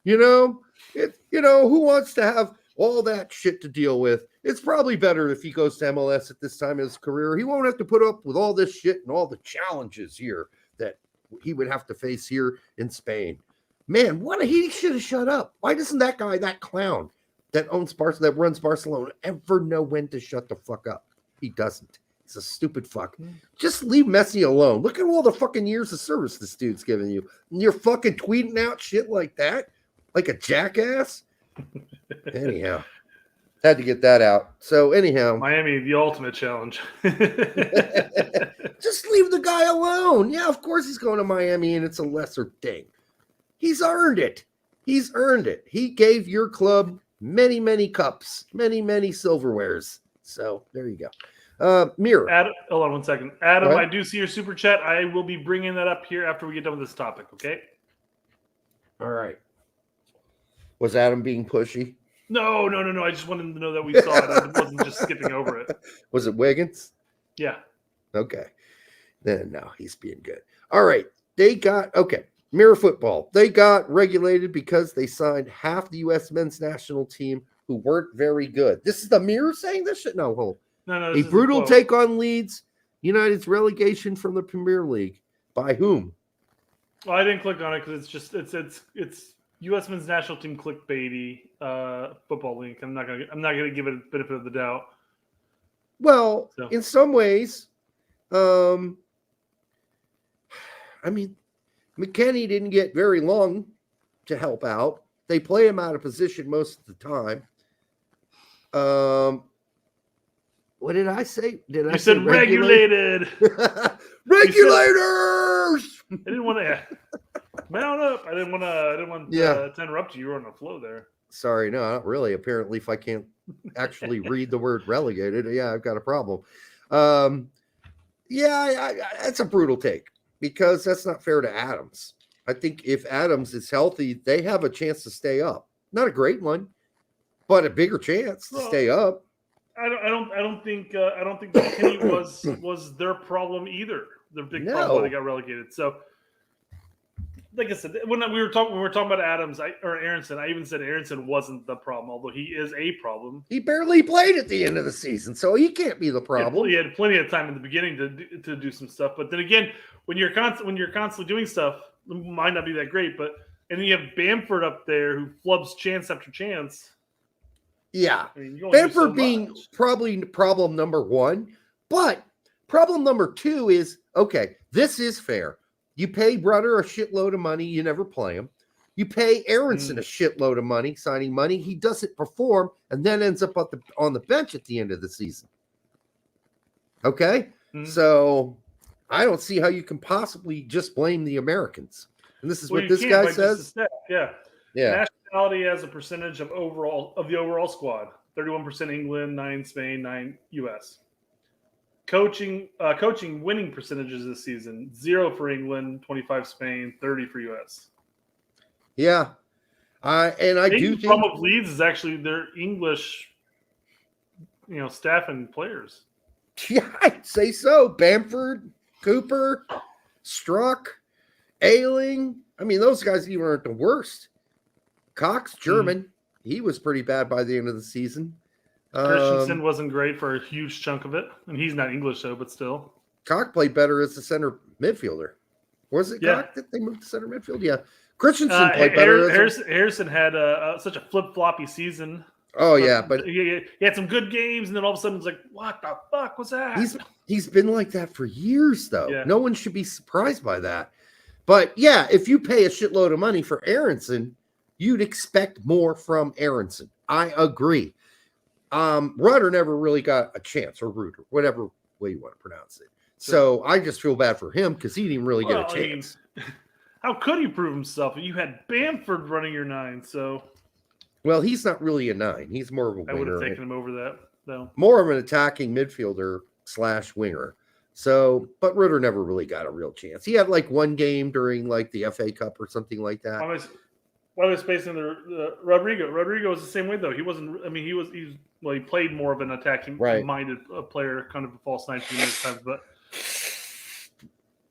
Who wants to have all that shit to deal with? It's probably better if he goes to MLS at this time of his career. He won't have to put up with all this shit and all the challenges here that he would have to face here in Spain. Man, he should have shut up. Why doesn't that guy, that clown that runs Barcelona, ever know when to shut the fuck up? He doesn't. He's a stupid fuck. Just leave Messi alone. Look at all the fucking years of service this dude's giving you. And you're fucking tweeting out shit like that, like a jackass. Anyhow, had to get that out. So anyhow, Miami, the ultimate challenge. Just leave the guy alone. Yeah, of course he's going to Miami, and it's a lesser thing. He's earned it. He's earned it. He gave your club many, many cups, many, many silverwares. So there you go. Mirror. Adam, hold on 1 second. Adam, I do see your super chat. I will be bringing that up here after we get done with this topic, okay? All right. Was Adam being pushy? No. I just wanted to know that we saw it. I wasn't just skipping over it. Was it Wiggins? Yeah. Okay. Then no, he's being good. All right. Mirror football. They got regulated because they signed half the U.S. men's national team who weren't very good. This is the Mirror saying this shit? No, hold. No. A brutal take on Leeds United's relegation from the Premier League. By whom? Well, I didn't click on it because it's U.S. men's national team clickbaity football link. I'm not gonna give it a benefit of the doubt. Well, in some ways, McKennie didn't get very long to help out. They play him out of position most of the time. What did I say? I say regulated? Regulators! I didn't want to mount up. I didn't want to interrupt you. You were on the flow there. Sorry, no, not really. Apparently, if I can't actually read the word relegated, I've got a problem. That's a brutal take because that's not fair to Adams. I think if Adams is healthy, they have a chance to stay up. Not a great one, but a bigger chance to stay up. I don't think McKennie was their problem either. Their big problem when they got relegated. So, like I said, when we were talking about Adams or Aronson, I even said Aronson wasn't the problem, although he is a problem. He barely played at the end of the season, so he can't be the problem. He had plenty of time in the beginning to do some stuff, but then again, when you're constantly doing stuff, it might not be that great. But and then you have Bamford up there who flubs chance after chance. Yeah, Bamford being probably problem number one, but problem number two is this is fair. You pay Brunner a shitload of money, you never play him. You pay Aronson a shitload of money, signing money. He doesn't perform and then ends up on the bench at the end of the season. Okay? So I don't see how you can possibly just blame the Americans. And this is what this guy says. Yeah. Nationality as a percentage of the overall squad. 31% England, 9 Spain, 9 US. Coaching winning percentages this season: 0 for England, 25 Spain, 30 for US. Yeah, I do think the problem with Leeds is actually their English, staff and players. Yeah, I'd say so. Bamford, Cooper, Struck, Ayling. I mean, those guys even aren't the worst. Cox, German, he was pretty bad by the end of the season. Christensen wasn't great for a huge chunk of it, and he's not English though, but still. Cox played better as a center midfielder. Was it Cox that they moved to center midfield? Yeah, Christensen played better. Harrison had such a flip-floppy season. Oh yeah, but he had some good games, and then all of a sudden it's like, what the fuck was that? He's been like that for years, though. Yeah. No one should be surprised by that. But yeah, if you pay a shitload of money for Aronson, you'd expect more from Aronson. I agree. Rudder never really got a chance, or Reuter, whatever way you want to pronounce it. So I just feel bad for him because he didn't really get a chance. How could he prove himself? You had Bamford running your 9, so. Well, he's not really a 9. He's more of a winger. I would have taken him over that, though. More of an attacking midfielder / winger. So, but Ritter never really got a real chance. He had like one game during like the FA Cup or something like that. Why was spacing the Rodrigo? Rodrigo was the same way though. He wasn't. I mean, he played more of an attacking minded player, kind of a false 9 most times.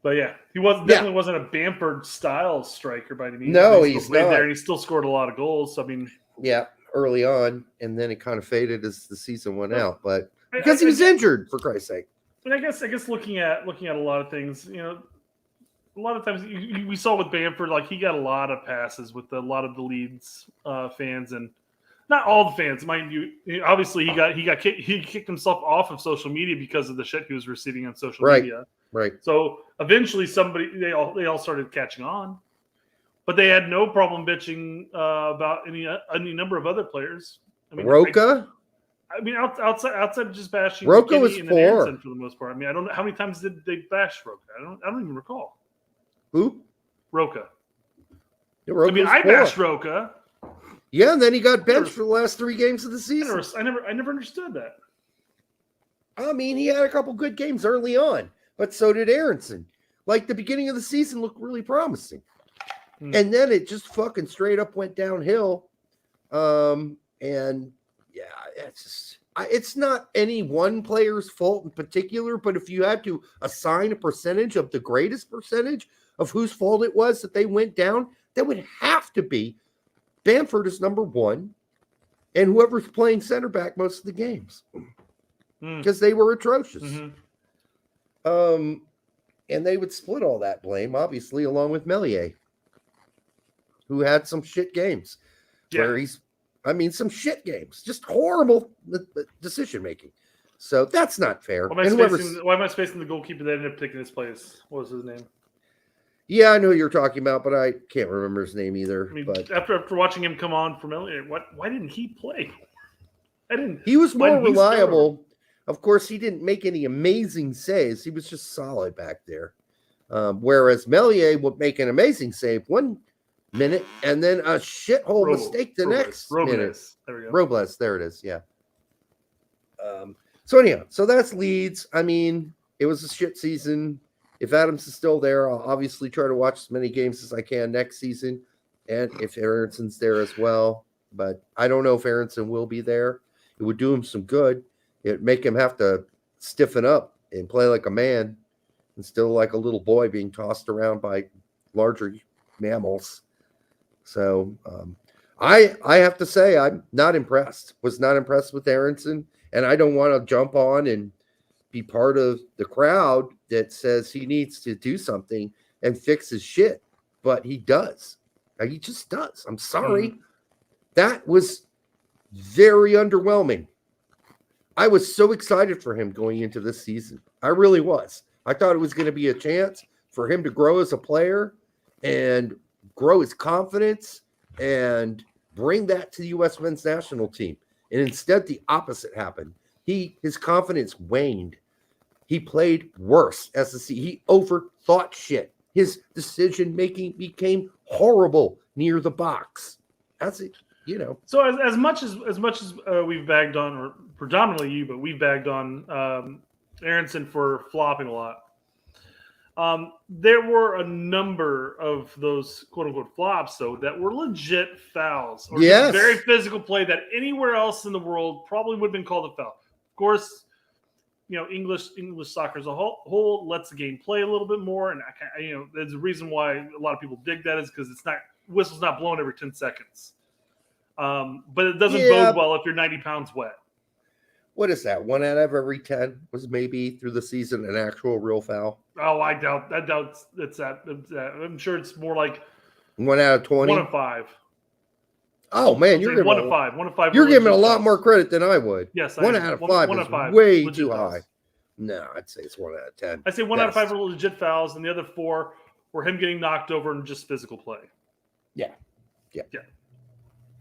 But yeah, he definitely wasn't a Bamford style striker by any means. No, he's not. There, and he still scored a lot of goals. So, I mean, yeah, early on, and then it kind of faded as the season went out. But because he was injured, for Christ's sake. But I guess looking at a lot of things, you know, a lot of times we saw with Bamford, like he got a lot of passes with a lot of the Leeds fans, and not all the fans, mind you. Obviously, he kicked himself off of social media because of the shit he was receiving on social media. Right. So eventually, they all started catching on, but they had no problem bitching about any number of other players. I mean, Roca. I mean, outside of just bashing Roca was and 4 for the most part. I mean, I don't know how many times did they bash Roca. I don't even recall. Who? Roca. Yeah, I mean, I bashed Roca. Yeah, and then he got benched for the last 3 games of the season. I never understood that. I mean, he had a couple good games early on, but so did Aronson. Like the beginning of the season looked really promising, and then it just fucking straight up went downhill. And yeah, it's not any one player's fault in particular, but if you had to assign a percentage of the greatest percentage of whose fault it was that they went down, that would have to be Bamford is number 1, and whoever's playing center back most of the games, because they were atrocious. And they would split all that blame, obviously, along with Melier, who had some shit games. Where some shit games, just horrible decision making. So that's not fair. Why am I spacing the goalkeeper that ended up taking his place? What was his name? Yeah, I know who you're talking about, but I can't remember his name either. I mean, but after watching him come on from Melier, why didn't he play? He was more reliable. Of course, he didn't make any amazing saves. He was just solid back there. Whereas Melier would make an amazing save 1 minute and then a shithole mistake the next minute. There we go. Robles, there it is. Yeah. So anyhow, so that's Leeds. I mean, it was a shit season. If Adams is still there, I'll obviously try to watch as many games as I can next season. And if Aronson's there as well. But I don't know if Aronson will be there. It would do him some good. It would make him have to stiffen up and play like a man instead of like a little boy being tossed around by larger mammals. So I have to say I'm not impressed. Was not impressed with Aronson, and I don't want to jump on and be part of the crowd that says he needs to do something and fix his shit, but he does. He just does. I'm sorry. That was very underwhelming. I was so excited for him going into this season. I really was. I thought it was going to be a chance for him to grow as a player and grow his confidence and bring that to the U.S. men's national team. And instead, the opposite happened. His confidence waned. He played worse as the season. He overthought shit. His decision-making became horrible near the box. That's it. You know. So as much as we've bagged on, or predominantly you, but we've bagged on Aronson for flopping a lot. There were a number of those quote unquote flops, though, that were legit fouls or just very physical play that anywhere else in the world probably would have been called a foul. Of course, you know, English soccer as a whole lets the game play a little bit more, and there's a reason why a lot of people dig that is because whistle's not blown every 10 seconds. But it doesn't bode well if you're 90 pounds wet. What is that? 1 out of every 10 was maybe through the season an actual real foul. Oh, I doubt it's that. I'm sure it's more like 1 out of 20. 1 of 5. Oh man, you're giving 1 of 5. 1 of 5. You're giving a lot more credit than I would. Yes, 1 out of 5 is way too high. No, I'd say it's 1 out of 10. I say 1 out of 5 were legit fouls, and the other 4 were him getting knocked over and just physical play. Yeah.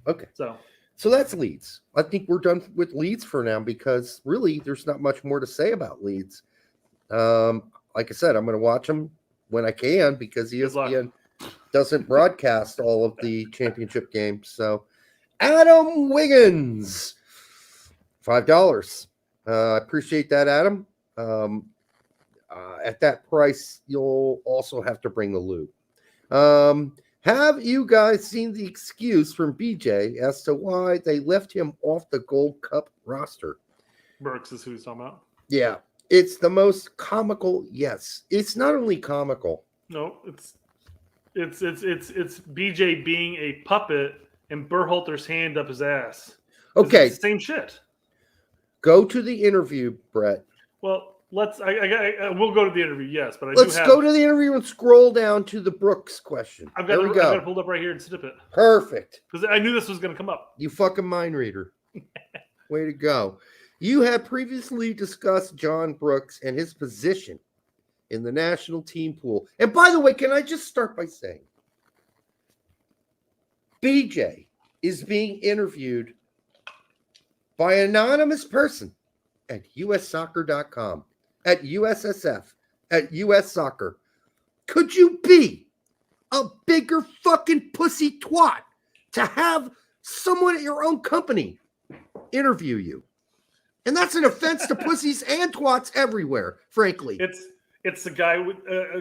Okay. So So that's Leeds. I think we're done with Leeds for now because really there's not much more to say about Leeds. Like I said, I'm going to watch them when I can because ESPN doesn't broadcast all of the championship games. So Adam Wiggins, $5. I appreciate that, Adam. At that price, you'll also have to bring the loot. Have you guys seen the excuse from BJ as to why they left him off the Gold Cup roster? Brooks is who he's talking about. Yeah, it's the most comical. Yes, it's not only comical. No, it's BJ being a puppet and Berhalter's hand up his ass. Okay, it's the same shit. Go to the interview, Brett. Well, let's. We'll go to the interview. Yes, but let's go to the interview and scroll down to the Brooks question. I've got it pulled up right here and snip it. Perfect. Because I knew this was going to come up. You fucking mind reader. Way to go. You had previously discussed John Brooks and his position in the national team pool. And by the way, can I just start by saying BJ is being interviewed by an anonymous person at ussoccer.com, at USSF, at US Soccer. Could you be a bigger fucking pussy twat to have someone at your own company interview you? And that's an offense to pussies and twats everywhere, frankly. It's the guy with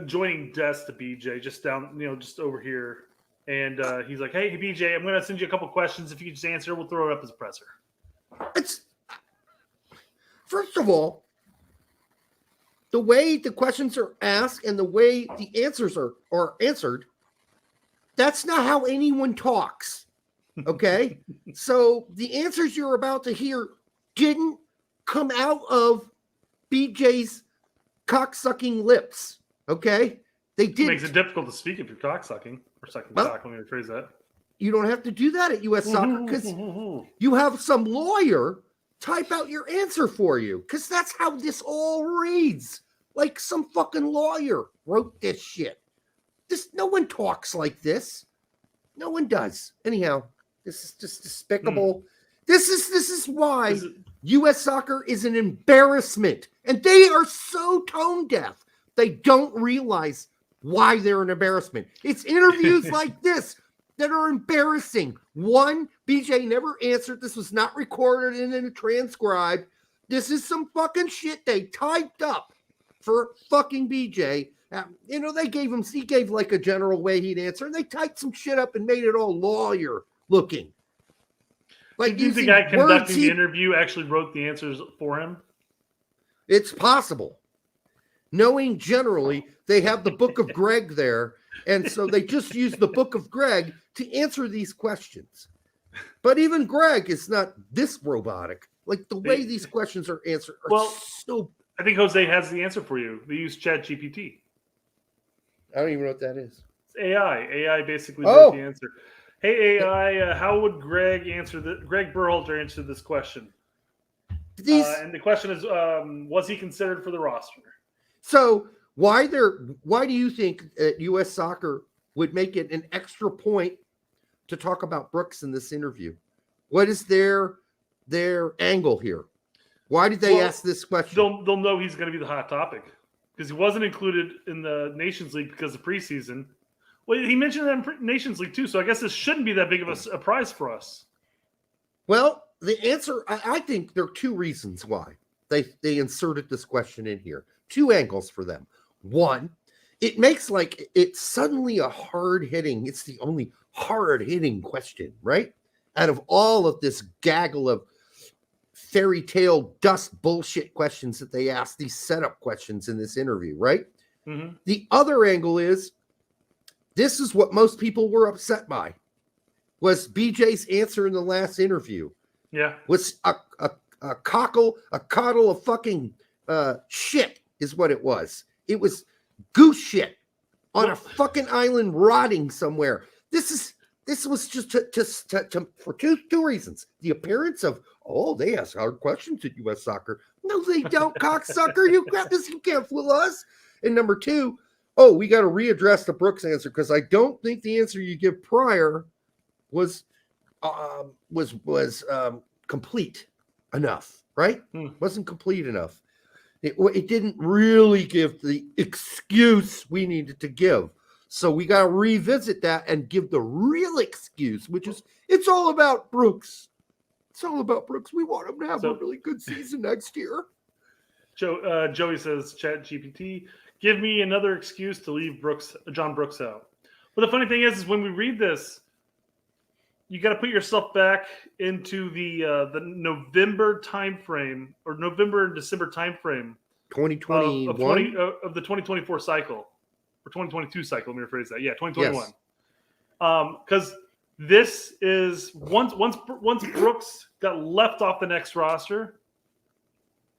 joining desk to BJ just down, just over here. And he's like, hey, BJ, I'm going to send you a couple questions. If you can just answer, we'll throw it up as a presser. First of all, the way the questions are asked and the way the answers are answered, that's not how anyone talks. Okay? So the answers you're about to hear didn't come out of BJ's cocksucking lips. Okay? They did. It makes it difficult to speak if you're cocksucking or sucking cock. Let me rephrase that. You don't have to do that at US Soccer because you have some lawyer type out your answer for you because that's how this all reads. Like some fucking lawyer wrote this shit. No one talks like this. No one does. Anyhow, this is just despicable. This is why US Soccer is an embarrassment. And they are so tone deaf. They don't realize why they're an embarrassment. It's interviews like this that are embarrassing. One, BJ never answered. This was not recorded and then transcribed. This is some fucking shit they typed up for fucking BJ. He gave like a general way he'd answer, and they typed some shit up and made it all lawyer looking. Like do you think the guy conducting the interview actually wrote the answers for him? It's possible. Knowing generally they have the Book of Greg there, and so they just use the Book of Greg to answer these questions. But even Greg is not this robotic. Like the way these questions are answered are so. I think Jose has the answer for you. They use ChatGPT. I don't even know what that is. It's AI. AI basically wrote the answer. Hey AI, how would Greg Berhalter answer this question? And the question is, was he considered for the roster? So why do you think US Soccer would make it an extra point to talk about Brooks in this interview? What is their angle here? Why did they ask this question? They'll know he's going to be the hot topic because he wasn't included in the Nations League because of preseason. Well, he mentioned that in Nations League too, so I guess this shouldn't be that big of a surprise for us. Well, the answer, I think there are two reasons why they inserted this question in here. Two angles for them. One, it makes it's suddenly a hard-hitting, it's the only hard-hitting question, right? Out of all of this gaggle of fairy tale dust bullshit questions that they asked, these setup questions in this interview, right? Mm-hmm. The other angle is, this is what most people were upset by, was BJ's answer in the last interview. Yeah. Was a coddle of fucking shit is what it was. It was goose shit on a fucking island rotting somewhere. This was just for two reasons. The appearance of, they ask hard questions at US Soccer. No, they don't, cocksucker. You got this. You can't fool us. And number two, we got to readdress the Brooks answer because I don't think the answer you give prior was was complete enough, right? Wasn't complete enough. It didn't really give the excuse we needed to give. So we got to revisit that and give the real excuse, which is it's all about Brooks. It's all about Brooks. We want him to have a really good season next year. Joey says, Chat GPT, give me another excuse to leave John Brooks out. But the funny thing is when we read this, you got to put yourself back into the November timeframe or November and December timeframe 2021 of the 2024 cycle or 2022 cycle. Let me rephrase that. Yeah, 2021. Yes. Because this is once Brooks got left off the next roster.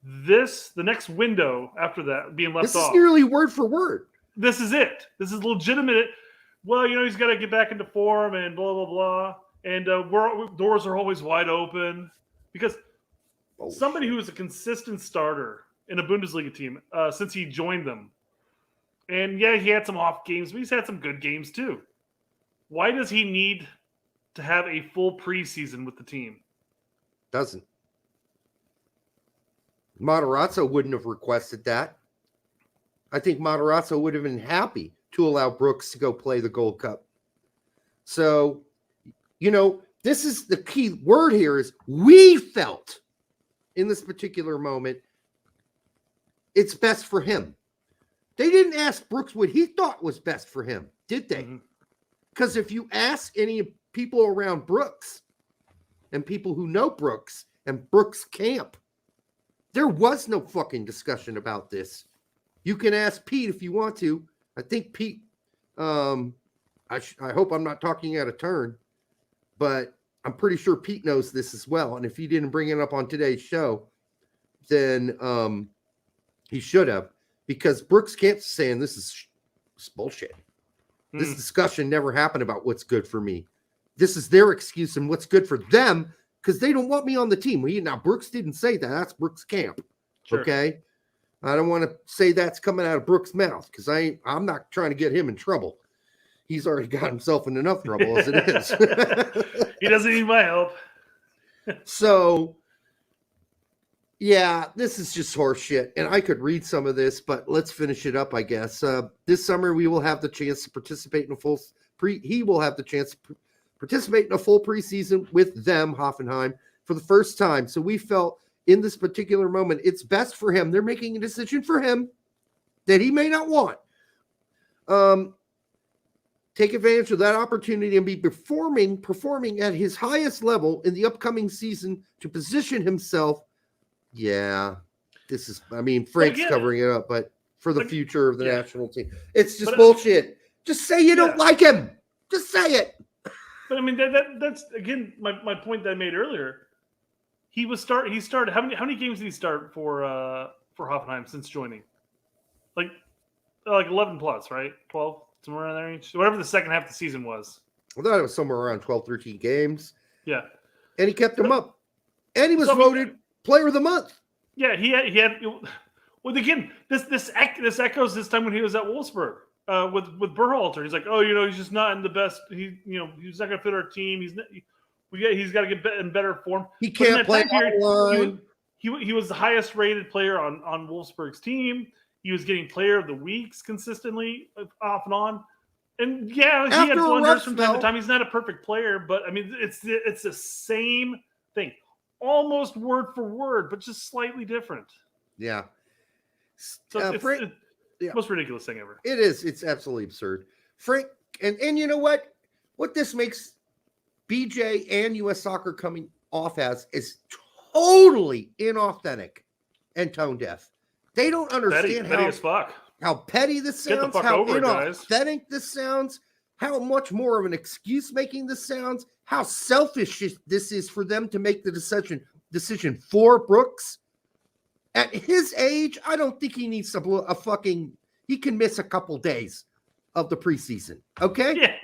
The next window after that being left off. This is nearly word for word. This is it. This is legitimate. Well, he's got to get back into form and blah blah blah. And doors are always wide open because somebody who is a consistent starter in a Bundesliga team since he joined them. And yeah, he had some off games, but he's had some good games too. Why does he need to have a full preseason with the team? Doesn't. Matarazzo wouldn't have requested that. I think Matarazzo would have been happy to allow Brooks to go play the Gold Cup. So, this is the key word here is we felt in this particular moment it's best for him. They didn't ask Brooks what he thought was best for him, did they? Because if you ask any people around Brooks and people who know Brooks and Brooks camp, there was no fucking discussion about this. You can ask Pete if you want to. I think Pete, I hope I'm not talking out of turn, but I'm pretty sure Pete knows this as well. And if he didn't bring it up on today's show, then he should have, because Brooks Camp's saying this is bullshit. This discussion never happened about what's good for me. This is their excuse and what's good for them because they don't want me on the team. Now, Brooks didn't say that. That's Brooks Camp. Sure. Okay? I don't want to say that's coming out of Brooks' mouth because I'm not trying to get him in trouble. He's already got himself in enough trouble as it is. He doesn't need my help. So, yeah, this is just horse shit. And I could read some of this, but let's finish it up, I guess. This summer, we will have the chance to participate in a full he will have the chance to participate in a full preseason with them, Hoffenheim, for the first time. So we felt in this particular moment, it's best for him. They're making a decision for him that he may not want. Take advantage of that opportunity and be performing at his highest level in the upcoming season to position himself. Yeah, this is, Frank's covering it up, but for the future of the national team. It's just bullshit. Just say you don't like him. Just say it. But that's again my point that I made earlier. He started how many games did he start for Hoffenheim since joining? Like 11 plus, right? 12, somewhere in that range. Whatever the second half of the season was. I thought it was somewhere around 12, 13 games. Yeah. And he kept him up. And he was voted Player of the Month. Yeah, he had. Well, again, this echoes this time when he was at Wolfsburg with Berhalter. He's like, he's just not in the best. He's not going to fit our team. He's got to get in better form. He can't play online. He was the highest rated player on Wolfsburg's team. He was getting player of the weeks consistently off and on. And yeah, he had blunders from time to time. He's not a perfect player, but it's the same thing. Almost word for word, but just slightly different. Yeah. So it's the most ridiculous thing ever. It is. It's absolutely absurd. Frank, and you know what? What this makes BJ and US Soccer coming off as is totally inauthentic and tone deaf. They don't understand petty as fuck. How petty this sounds, how inauthentic this sounds, how much more of an excuse making this sounds, how selfish this is for them to make the decision for Brooks. At his age, I don't think he needs he can miss a couple days of the preseason. Okay? Yeah.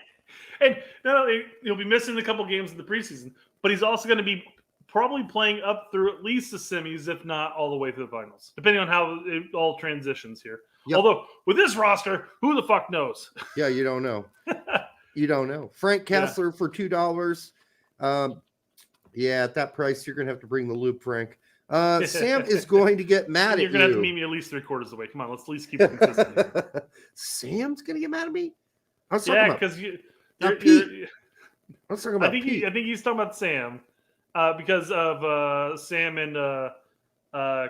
And not only he'll be missing a couple games in the preseason, but he's also going to be probably playing up through at least the semis, if not all the way to the finals, depending on how it all transitions here. Yep. Although with this roster, who the fuck knows? Yeah, you don't know. You don't know. Frank Kessler for $2. Yeah, at that price, you're gonna have to bring the loop, Frank. Sam is going to get mad at you. You're gonna have to meet me at least 3/4 away. Come on, let's at least keep it consistent here. Sam's gonna get mad at me. I was Yeah, talking about because Pete. I was talking about Pete. I think he's talking about Sam, because of Sam and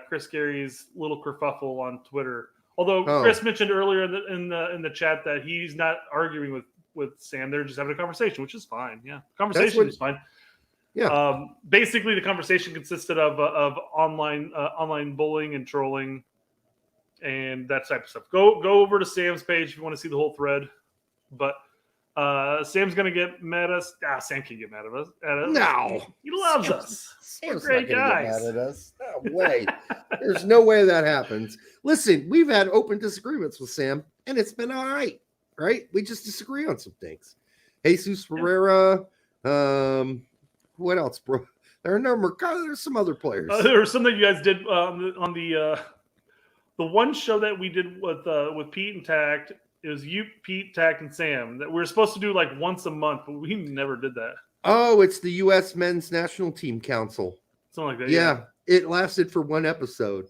Chris Gary's little kerfuffle on Twitter. Although Chris mentioned earlier in the chat that he's not arguing with Sam, they're just having a conversation, which is fine. Yeah, conversation is fine. Yeah. Basically, the conversation consisted of online bullying and trolling and that type of stuff. Go over to Sam's page if you want to see the whole thread. But Sam's gonna get mad at us. Sam can get mad at us. No, he loves us. Sam's We're great not gonna guys. get mad at us. No way. There's no way that happens. Listen, we've had open disagreements with Sam, and it's been all right. Right? We just disagree on some things. Jesus Ferreira. What else, bro? There are a number. There's some other players. There was something you guys did on the one show that we did with Pete and Tact. It was you, Pete, Tact, and Sam that we were supposed to do like once a month, but we never did that. Oh, it's the U.S. Men's National Team Council. Something like that. Yeah, it lasted for one episode.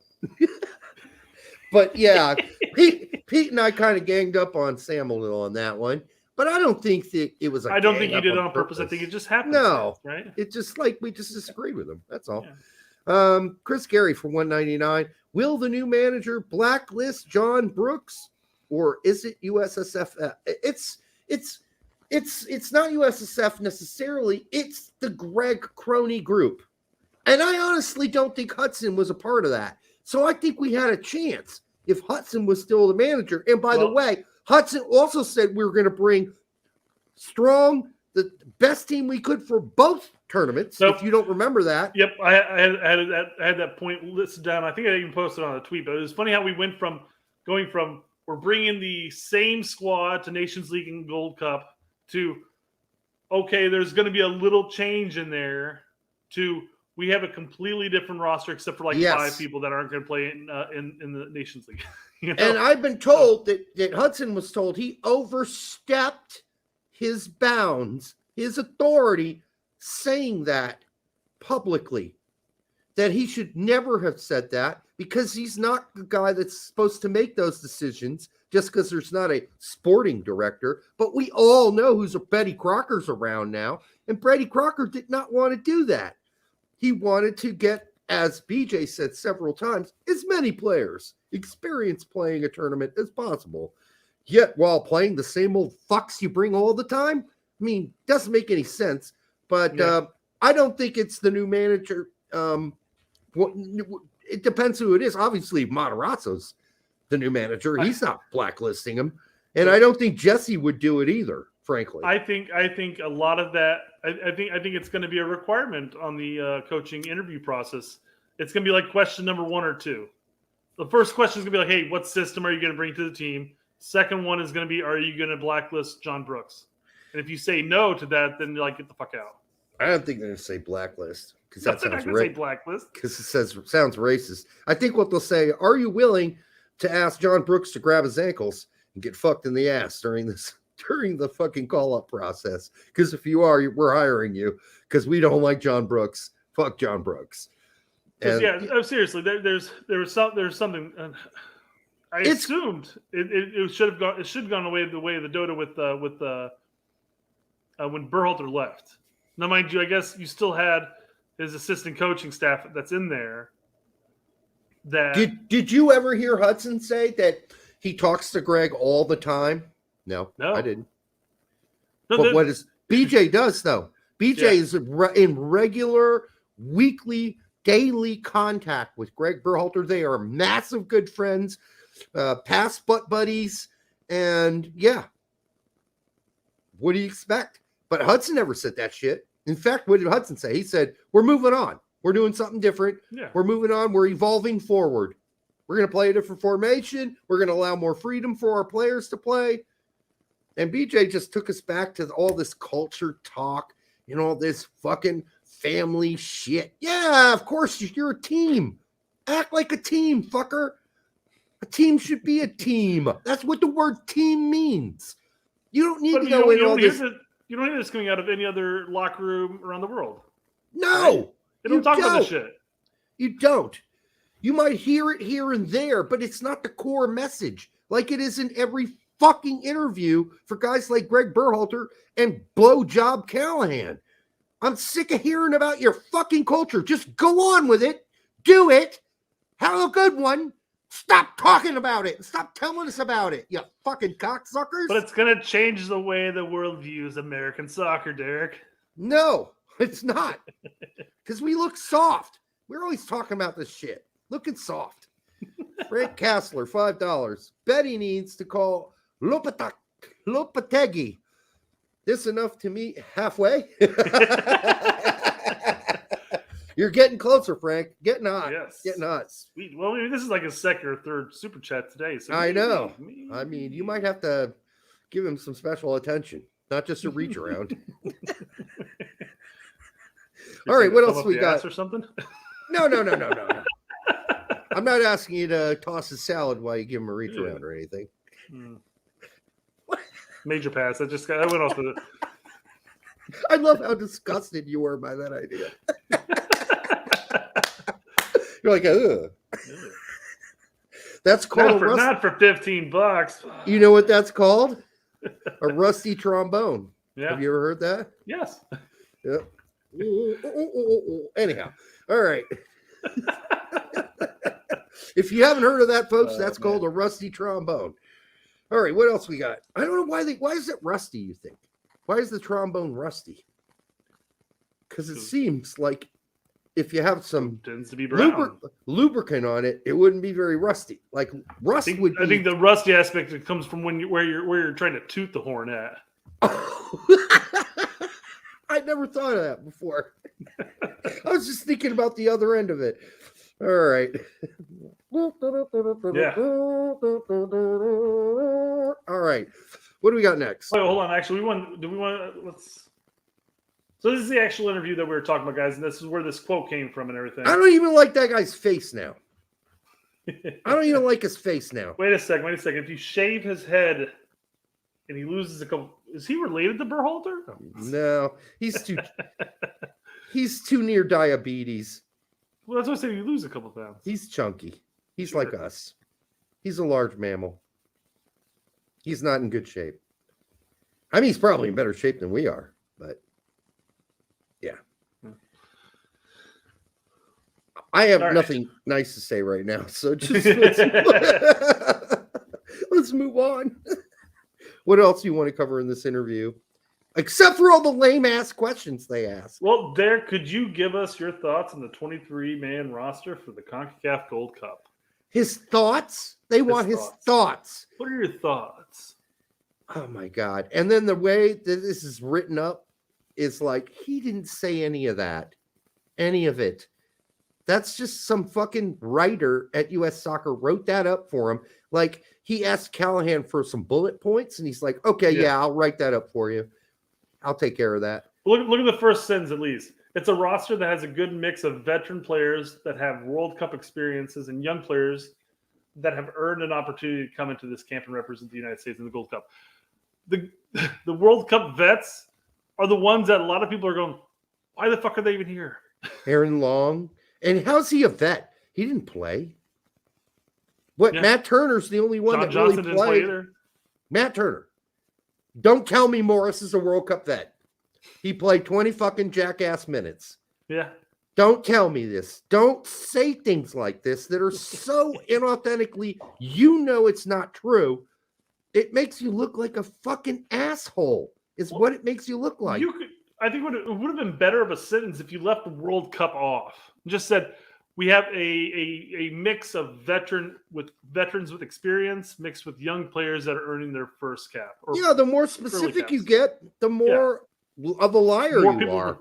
But yeah, Pete and I kind of ganged up on Sam a little on that one. But I don't think that it was. I don't think you did it on purpose. I think it just happened. No, right? It's just like we just disagreed with him. That's all. Yeah. Chris Gary for $1.99. Will the new manager blacklist John Brooks, or is it USSF? It's not USSF necessarily. It's the Greg Crony group, and I honestly don't think Hudson was a part of that. So I think we had a chance if Hudson was still the manager. And by the way, Hudson also said we were going to bring the best team we could for both tournaments. So, if you don't remember that. Yep, I had that point listed down. I think I even posted on a tweet. But it was funny how we went from going from we're bringing the same squad to Nations League and Gold Cup to, okay, there's going to be a little change in there to we have a completely different roster except for like 5 people that aren't going to play in the Nations League. You know? And I've been told that Hudson was told he overstepped his bounds, his authority, saying that publicly, that he should never have said that because he's not the guy that's supposed to make those decisions just because there's not a sporting director. But we all know who's Betty Crocker's around now, and Betty Crocker did not want to do that. He wanted to get, as BJ said several times, as many players experience playing a tournament as possible. Yet while playing the same old fucks you bring all the time, I mean, doesn't make any sense. But I don't think it's the new manager. It depends who it is. Obviously, Materazzo's the new manager. He's not blacklisting him. And I don't think Jesse would do it either, frankly. I think a lot of that. I think it's going to be a requirement on the coaching interview process. It's going to be like question number 1 or 2. The first question is going to be like, "Hey, what system are you going to bring to the team?" Second one is going to be, "Are you going to blacklist John Brooks?" And if you say no to that, then you're like, "Get the fuck out." I don't think they're going to say blacklist because that sounds say blacklist because it sounds racist. I think what they'll say: "Are you willing to ask John Brooks to grab his ankles and get fucked in the ass during the fucking call-up process? Because if you are, we're hiring you because we don't like John Brooks. Fuck John Brooks." And, seriously, there's something. I assumed it should have gone away the way of the Dota with when Berhalter left. Now, mind you, I guess you still had his assistant coaching staff that's in there. That did you ever hear Hudson say that he talks to Greg all the time? No, I didn't. No, but what is BJ does though? BJ is in regular weekly, daily contact with Greg Berhalter. They are massive good friends, past butt buddies, and what do you expect? But Hudson never said that shit. In fact, what did Hudson say? He said, "We're moving on. We're doing something different. We're moving on. We're evolving forward. We're going to play a different formation. We're going to allow more freedom for our players to play." And BJ just took us back to all this culture talk, all this fucking family shit. Yeah, of course, you're a team. Act like a team, fucker. A team should be a team. That's what the word team means. You don't need to go into all this. You don't hear this coming out of any other locker room around the world. No, right? They don't talk about this shit. You don't. You might hear it here and there, but it's not the core message like it is in every fucking interview for guys like Greg Berhalter and Blowjob Callahan. I'm sick of hearing about your fucking culture. Just go on with it. Do it. Have a good one. Stop talking about it. Stop telling us about it, you fucking cocksuckers. But it's going to change the way the world views American soccer, Derek. No, it's not. Because we look soft. We're always talking about this shit. Looking soft. Frank Kassler, $5. Betty needs to call Lopetegui. This enough to meet halfway? You're getting closer, Frank. Getting hot. Yes. Getting hot. Sweet. Well, maybe this is like a second or third super chat today. So I know. I mean, you might have to give him some special attention, not just a reach around. All right, what else we got? Or something? No. I'm not asking you to toss a salad while you give him a reach around or anything. Major pass. I went off the. I love how disgusted you were by that idea. You're like, ugh. That's called not for $15. You know what that's called? A rusty trombone. Yeah. Have you ever heard that? Yes. Yep. Anyhow, all right. If you haven't heard of that, folks, that's called a rusty trombone. All right, what else we got? I don't know why is it rusty, you think? Why is the trombone rusty? Because it seems like if you have some tends to be brown. Lubricant on it, it wouldn't be very rusty. Like rust I would be. I think the rusty aspect it comes from where you're trying to toot the horn at. I never thought of that before. I was just thinking about the other end of it. All right. Yeah. All right. What do we got next? Wait, hold on. Actually, let's. So this is the actual interview that we were talking about, guys, and this is where this quote came from and everything. I don't even like that guy's face now. I don't even like his face now. Wait a second. If you shave his head and he loses a couple, is he related to Berhalter? No, he's too near diabetes. Well, that's what I said. You lose a couple pounds. He's chunky. He's like us. He's a large mammal. He's not in good shape. I mean, he's probably in better shape than we are, but yeah. I have nothing nice to say right now, so just let's move on. What else do you want to cover in this interview? Except for all the lame-ass questions they ask. Well, Derek, could you give us your thoughts on the 23-man roster for the CONCACAF Gold Cup? His thoughts? They want his thoughts. What are your thoughts? Oh, my God. And then the way that this is written up is like, he didn't say any of that. Any of it. That's just some fucking writer at US Soccer wrote that up for him. Like, he asked Callahan for some bullet points, and he's like, okay, yeah, I'll write that up for you. I'll take care of that. Look at the first sentence, at least. It's a roster that has a good mix of veteran players that have World Cup experiences and young players that have earned an opportunity to come into this camp and represent the United States in the Gold Cup. The World Cup vets are the ones that a lot of people are going, why the fuck are they even here? Aaron Long. And how's he a vet? He didn't play. What? Yeah. Matt Turner's the only one that Johnson really didn't play played. either. Matt Turner. Don't tell me Morris is a World Cup vet. He played 20 fucking jackass minutes. Yeah. Don't tell me this. Don't say things like this that are so inauthentically, it's not true. It makes you look like a fucking asshole, is what it makes you look like. I think it would have been better of a sentence if you left the World Cup off. Just said, we have a mix of veterans with experience mixed with young players that are earning their first cap. The more specific you get, the more of a liar you are.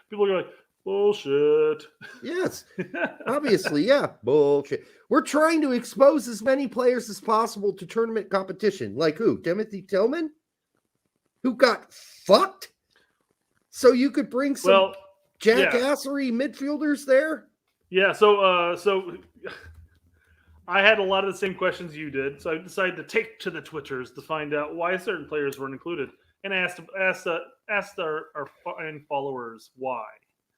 People are like, bullshit. Yes, obviously, bullshit. We're trying to expose as many players as possible to tournament competition. Like who? Timothy Tillman? Who got fucked? So you could bring some jackassery midfielders there? Yeah, so I had a lot of the same questions you did, so I decided to take to the Twitters to find out why certain players weren't included, and asked ask our fine followers why.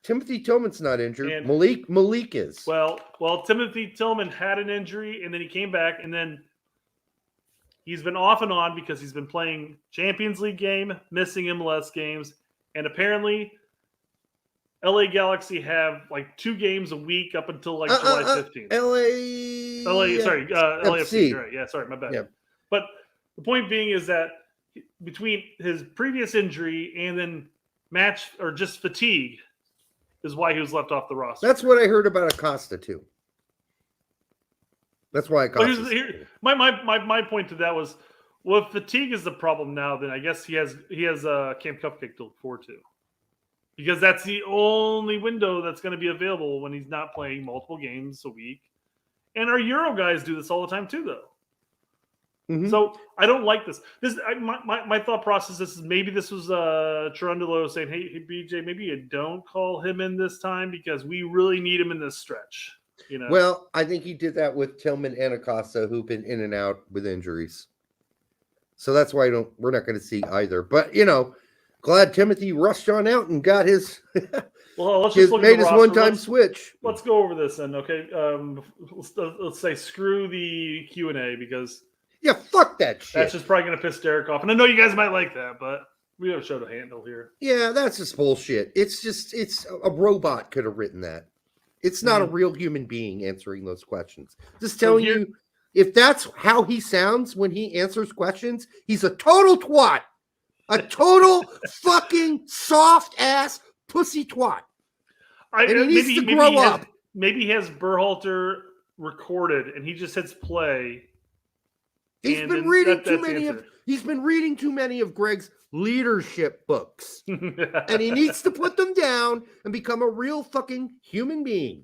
Timothy Tillman's not injured. And- Malik is. Well, Timothy Tillman had an injury, and then he came back, and then he's been off and on because he's been playing Champions League game, missing MLS games, and apparently LA Galaxy have like 2 games a week up until like July 15th. LAFC. Right. Yeah, sorry, my bad. Yeah. But the point being is that between his previous injury and then match or just fatigue is why he was left off the roster. That's what I heard about Acosta too. That's why Acosta. My point to that was, well, if fatigue is the problem now, then I guess he has Camp Cupcake to look forward to, because that's the only window that's going to be available when he's not playing multiple games a week. And our Euro guys do this all the time too, though. Mm-hmm. So I don't like this. My thought process is maybe this was Cherundolo saying, "Hey, BJ, maybe you don't call him in this time because we really need him in this stretch." You know. Well, I think he did that with Tillman and Acosta, who've been in and out with injuries. So that's why we're not going to see either. But glad Timothy rushed on out and got his. Well, let's just made his one-time switch. Let's go over this then, okay? Let's say screw the Q&A because. Yeah, fuck that shit. That's just probably going to piss Derek off. And I know you guys might like that, but we have a show to handle here. Yeah, that's just bullshit. It's a robot could have written that. It's not a real human being answering those questions. Just telling you, if that's how he sounds when he answers questions, he's a total twat. A total fucking soft-ass pussy twat. And he needs to grow up. Maybe he has Berhalter recorded, and he just hits play. He's been reading too many of Greg's leadership books. And he needs to put them down and become a real fucking human being.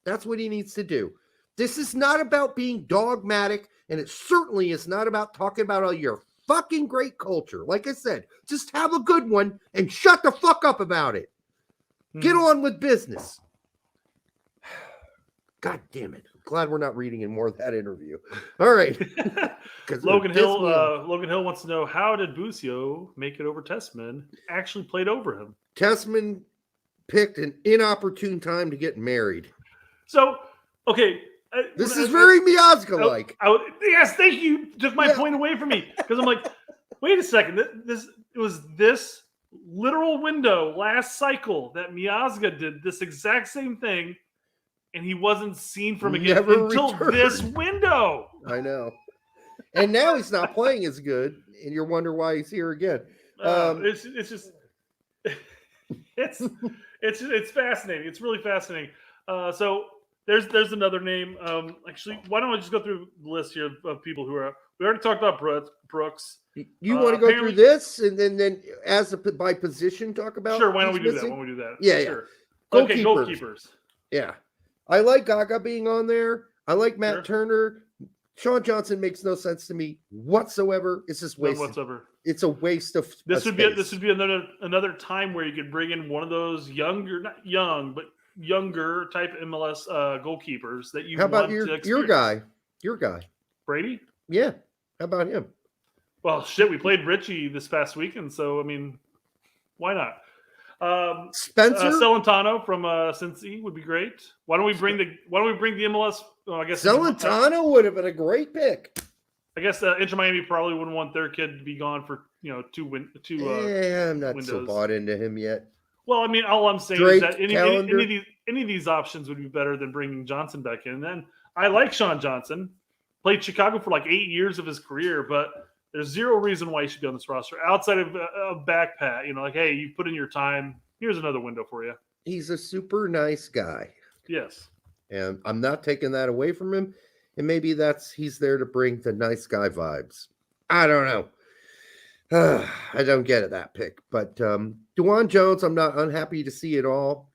That's what he needs to do. This is not about being dogmatic, and it certainly is not about talking about all your fucking great culture. Like I said, just have a good one and shut the fuck up about it. Get on with business. God damn it. I'm glad we're not reading any more of that interview. All right. Logan Hill wants to know, how did Busio make it over Tessman? Actually played over him. Tessman picked an inopportune time to get married. So, okay. This is very Miazga-like. Yes, thank you. Took my point away from me. Because I'm like, wait a second. It was this literal window last cycle that Miazga did this exact same thing. And he wasn't seen from again until this window. I know. And now he's not playing as good. And you're wondering why he's here again. It's just it's fascinating. It's really fascinating. So there's another name. Actually, why don't I just go through the list here of people who are. We already talked about Brooks. You want to go through this and then by position talk about? Sure. Why don't we do that? Yeah. Sure. Yeah. Okay. Goalkeepers. Yeah. I like Gaga being on there. I like Matt Turner. Sean Johnson makes no sense to me whatsoever. It's just wasted. None whatsoever. It's a waste of. This would be another time where you could bring in one of those younger type MLS goalkeepers that you. How about your guy? Your guy, Brady. Yeah. How about him? Well, shit. We played Richie this past weekend, so I mean, why not? Spencer Celentano from Cincy would be great. Why don't we bring the MLS? I guess Celentano would have been a great pick. I guess Inter Miami probably wouldn't want their kid to be gone for two. I'm not windows. so bought into him yet. Well, I mean, all I'm saying is that any of these options would be better than bringing Johnson back in. And then I like Sean Johnson. Played Chicago for like 8 years of his career, but there's zero reason why he should be on this roster outside of a back pat. Like, hey, you put in your time. Here's another window for you. He's a super nice guy. Yes. And I'm not taking that away from him. And maybe he's there to bring the nice guy vibes. I don't know. I don't get it, that pick. But DeJuan Jones, I'm not unhappy to see it all.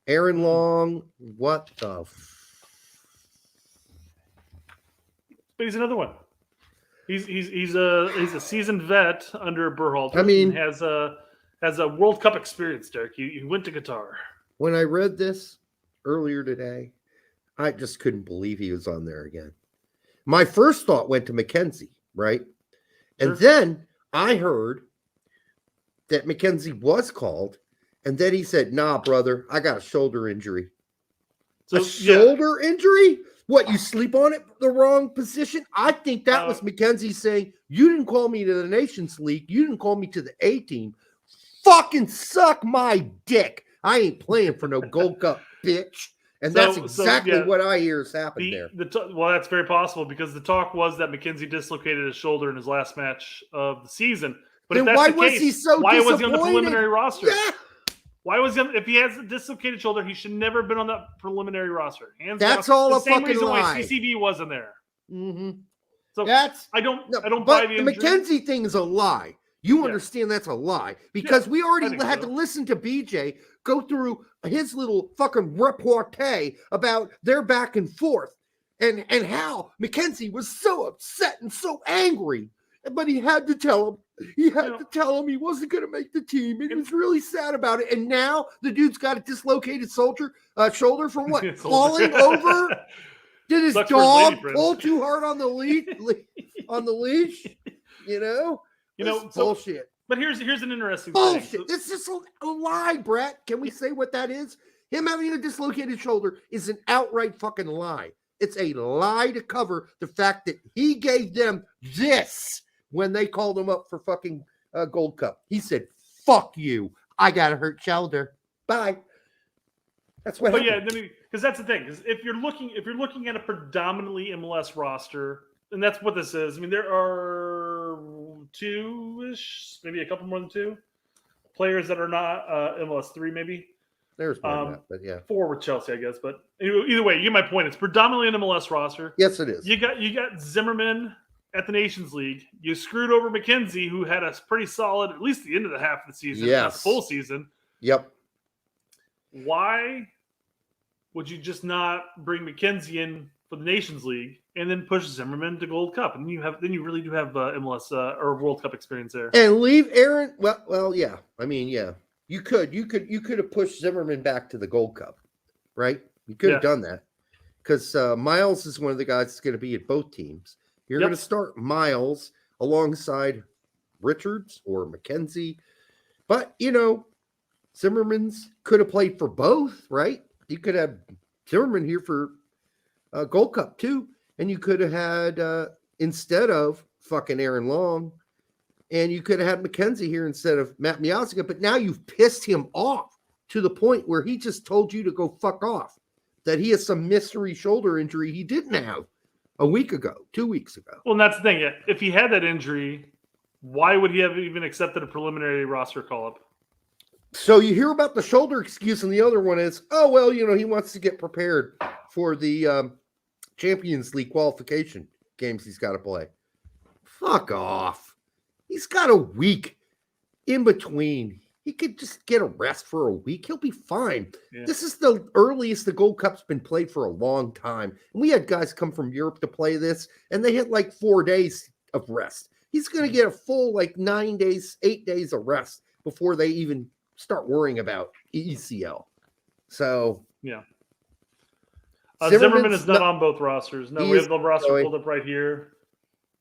Aaron Long, what the But he's another one. He's a seasoned vet under Berhalter. I mean, has a World Cup experience, Derek. He went to Qatar. When I read this earlier today, I just couldn't believe he was on there again. My first thought went to McKenzie, right? And then I heard that McKenzie was called, and then he said, "Nah, brother, I got a shoulder injury." So, A shoulder injury? What, you sleep on it the wrong position? I think that was McKenzie saying, "You didn't call me to the Nations League. You didn't call me to the A team. Fucking suck my dick. I ain't playing for no Gold Cup, bitch." And that's exactly what I hear has happened there. Well, that's very possible because the talk was that McKenzie dislocated his shoulder in his last match of the season. But then if that's why the was case, he so why disappointed? was he on the preliminary roster? Yeah. Why was he? If he has a dislocated shoulder, he should never have been on that preliminary roster. Hands That's down. all the a same fucking reason lie. why CCV wasn't there. Mm-hmm. So I don't But buy the the injury. McKenzie thing is a lie. You understand that's a lie because we already had to listen to BJ go through his little fucking repartee about their back and forth and how McKenzie was so upset and so angry, but he had to tell him. He had to tell him he wasn't going to make the team. And he was really sad about it. And now the dude's got a dislocated shoulder for what? Falling over? Did his dog pull too hard on the leash? You know, bullshit. But here's an interesting bullshit. thing. It's just a lie, Brett. Can we say what that is? Him having a dislocated shoulder is an outright fucking lie. It's a lie to cover the fact that he gave them this when they called him up for fucking Gold Cup. He said, "Fuck you. I got a hurt shoulder. Bye." That's what happened. Yeah, because that's the thing. Because if you're looking at a predominantly MLS roster, and that's what this is. I mean, there are two-ish, maybe a couple more than two players that are not MLS 3, maybe. There's more than that, but yeah. 4 with Chelsea, I guess. But either way, you get my point. It's predominantly an MLS roster. Yes, it is. You got Zimmerman at the Nations League. You screwed over McKenzie, who had a pretty solid, at least the end of the half of the season, not the full season. Yep. Why would you just not bring McKenzie in for the Nations League and then push Zimmerman to Gold Cup? And then you really do have MLS or World Cup experience there. And leave Aaron. Well, yeah. I mean, yeah. You could have pushed Zimmerman back to the Gold Cup, right? You could have done that because Miles is one of the guys that's going to be at both teams. You're going to start Miles alongside Richards or McKenzie, but Zimmerman's could have played for both, right? You could have Zimmerman here for Gold Cup too, and you could have had instead of fucking Aaron Long, and you could have had McKenzie here instead of Matt Miazga. But now you've pissed him off to the point where he just told you to go fuck off, that he has some mystery shoulder injury he didn't have a week ago, 2 weeks ago. Well, and that's the thing. If he had that injury, why would he have even accepted a preliminary roster call-up? So you hear about the shoulder excuse, and the other one is, oh, well, he wants to get prepared for the Champions League qualification games he's got to play. Fuck off. He's got a week in between. He could just get a rest for a week. He'll be fine. Yeah. This is the earliest the Gold Cup's been played for a long time. And we had guys come from Europe to play this, and they hit like 4 days of rest. He's going to get a full 9 days, 8 days of rest before they even start worrying about ECL. So, yeah. Zimmerman is not on both rosters. No, we have the roster pulled up right here.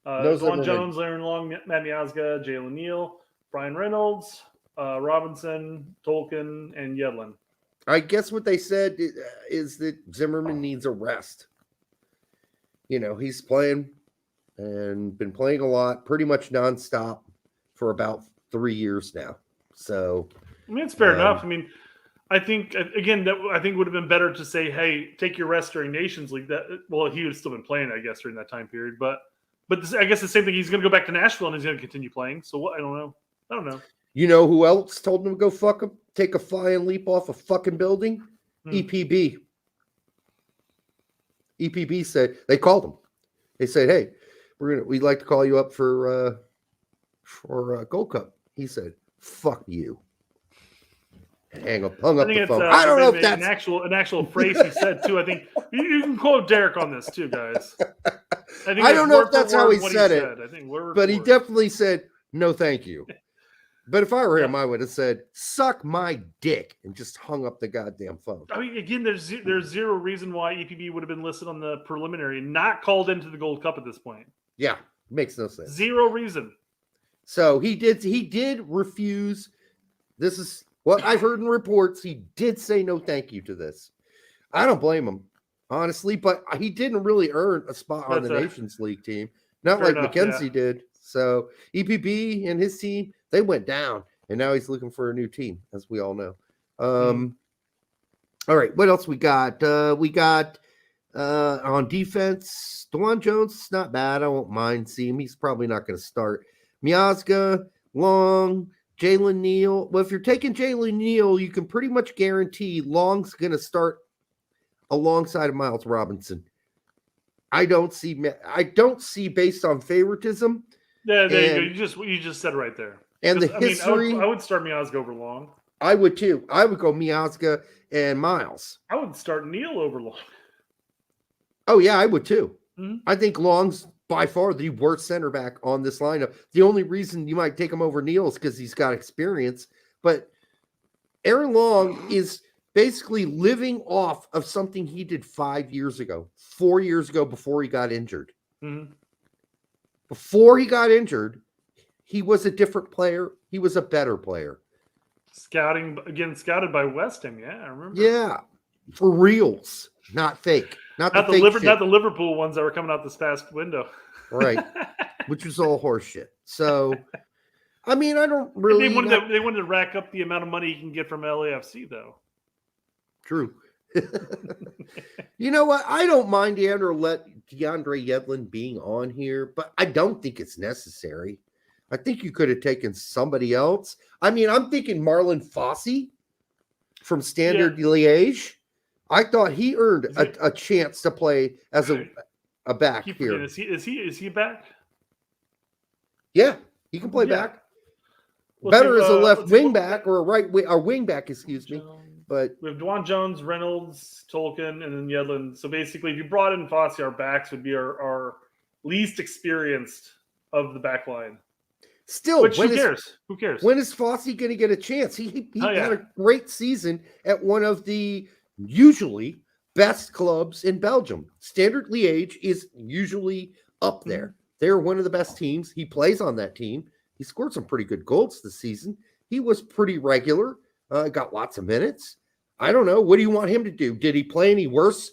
Don Jones, Aaron Long, Matt Miazga, Jalen Neal, Brian Reynolds, Robinson, Tolkien, and Yedlin. I guess what they said is that Zimmerman needs a rest. He's playing and been playing a lot, pretty much nonstop for about 3 years now. So, I mean, it's fair enough. I mean, I think it would have been better to say, "Hey, take your rest during Nations League." He would have still been playing, I guess, during that time period. But I guess the same thing. He's going to go back to Nashville and he's going to continue playing. So what? I don't know. You know who else told him to go fuck him? Take a flying leap off a fucking building? EPB. EPB said they called him. They said, "Hey, we'd like to call you up for Gold Cup." He said, "Fuck you." And hung up the phone. I don't know if that's an actual phrase he said too. I think you can quote Derek on this too, guys. I don't know if that's how he said it, I think but he definitely said, "No, thank you." But if I were him, I would have said, "Suck my dick," and just hung up the goddamn phone. I mean, again, there's zero reason why EPB would have been listed on the preliminary and not called into the Gold Cup at this point. Yeah, makes no sense. Zero reason. So he did refuse. This is what I've heard in reports. He did say no thank you to this. I don't blame him, honestly, but he didn't really earn a spot on the Nations League team. Not like McKenzie did. So EPB and his team, they went down, and now he's looking for a new team, as we all know. All right, what else we got? We got on defense, DeJuan Jones. It's not bad. I won't mind seeing him. He's probably not going to start. Miazga, Long, Jalen Neal. Well, if you're taking Jalen Neal, you can pretty much guarantee Long's going to start alongside of Miles Robinson. I don't see based on favoritism. Yeah, there you go. You just said it right there. And the history. I would start Miazga over Long. I would too. I would go Miazga and Miles. I would start Neal over Long. Oh yeah, I would too. Mm-hmm. I think Long's by far the worst center back on this lineup. The only reason you might take him over Neal is because he's got experience. But Aaron Long is basically living off of something he did 4 years ago, before he got injured. Mm-hmm. Before he got injured, he was a different player. He was a better player. Scouted by West Ham. Yeah, I remember. Yeah, for reals, not fake. Not the Liverpool ones that were coming out this past window. Right, which was all horseshit. So, I mean, I don't really. They wanted to rack up the amount of money you can get from LAFC, though. True. You know what? I don't mind DeAndre Yedlin being on here, but I don't think it's necessary. I think you could have taken somebody else. I mean, I'm thinking Marlon Fossey from Standard Liège. I thought he earned a chance to play as a back here. Is he back? Yeah, he can play back. Better as a left wing back or a wing back, excuse me. But we have DeJuan Jones, Reynolds, Tolkien, and then Yedlin. So basically, if you brought in Fossey, our backs would be our least experienced of the back line. Still, who cares? Who cares? When is Fossey going to get a chance? He had a great season at one of the usually best clubs in Belgium. Standard Liège is usually up there. They're one of the best teams. He plays on that team. He scored some pretty good goals this season. He was pretty regular. Got lots of minutes. I don't know. What do you want him to do? Did he play any worse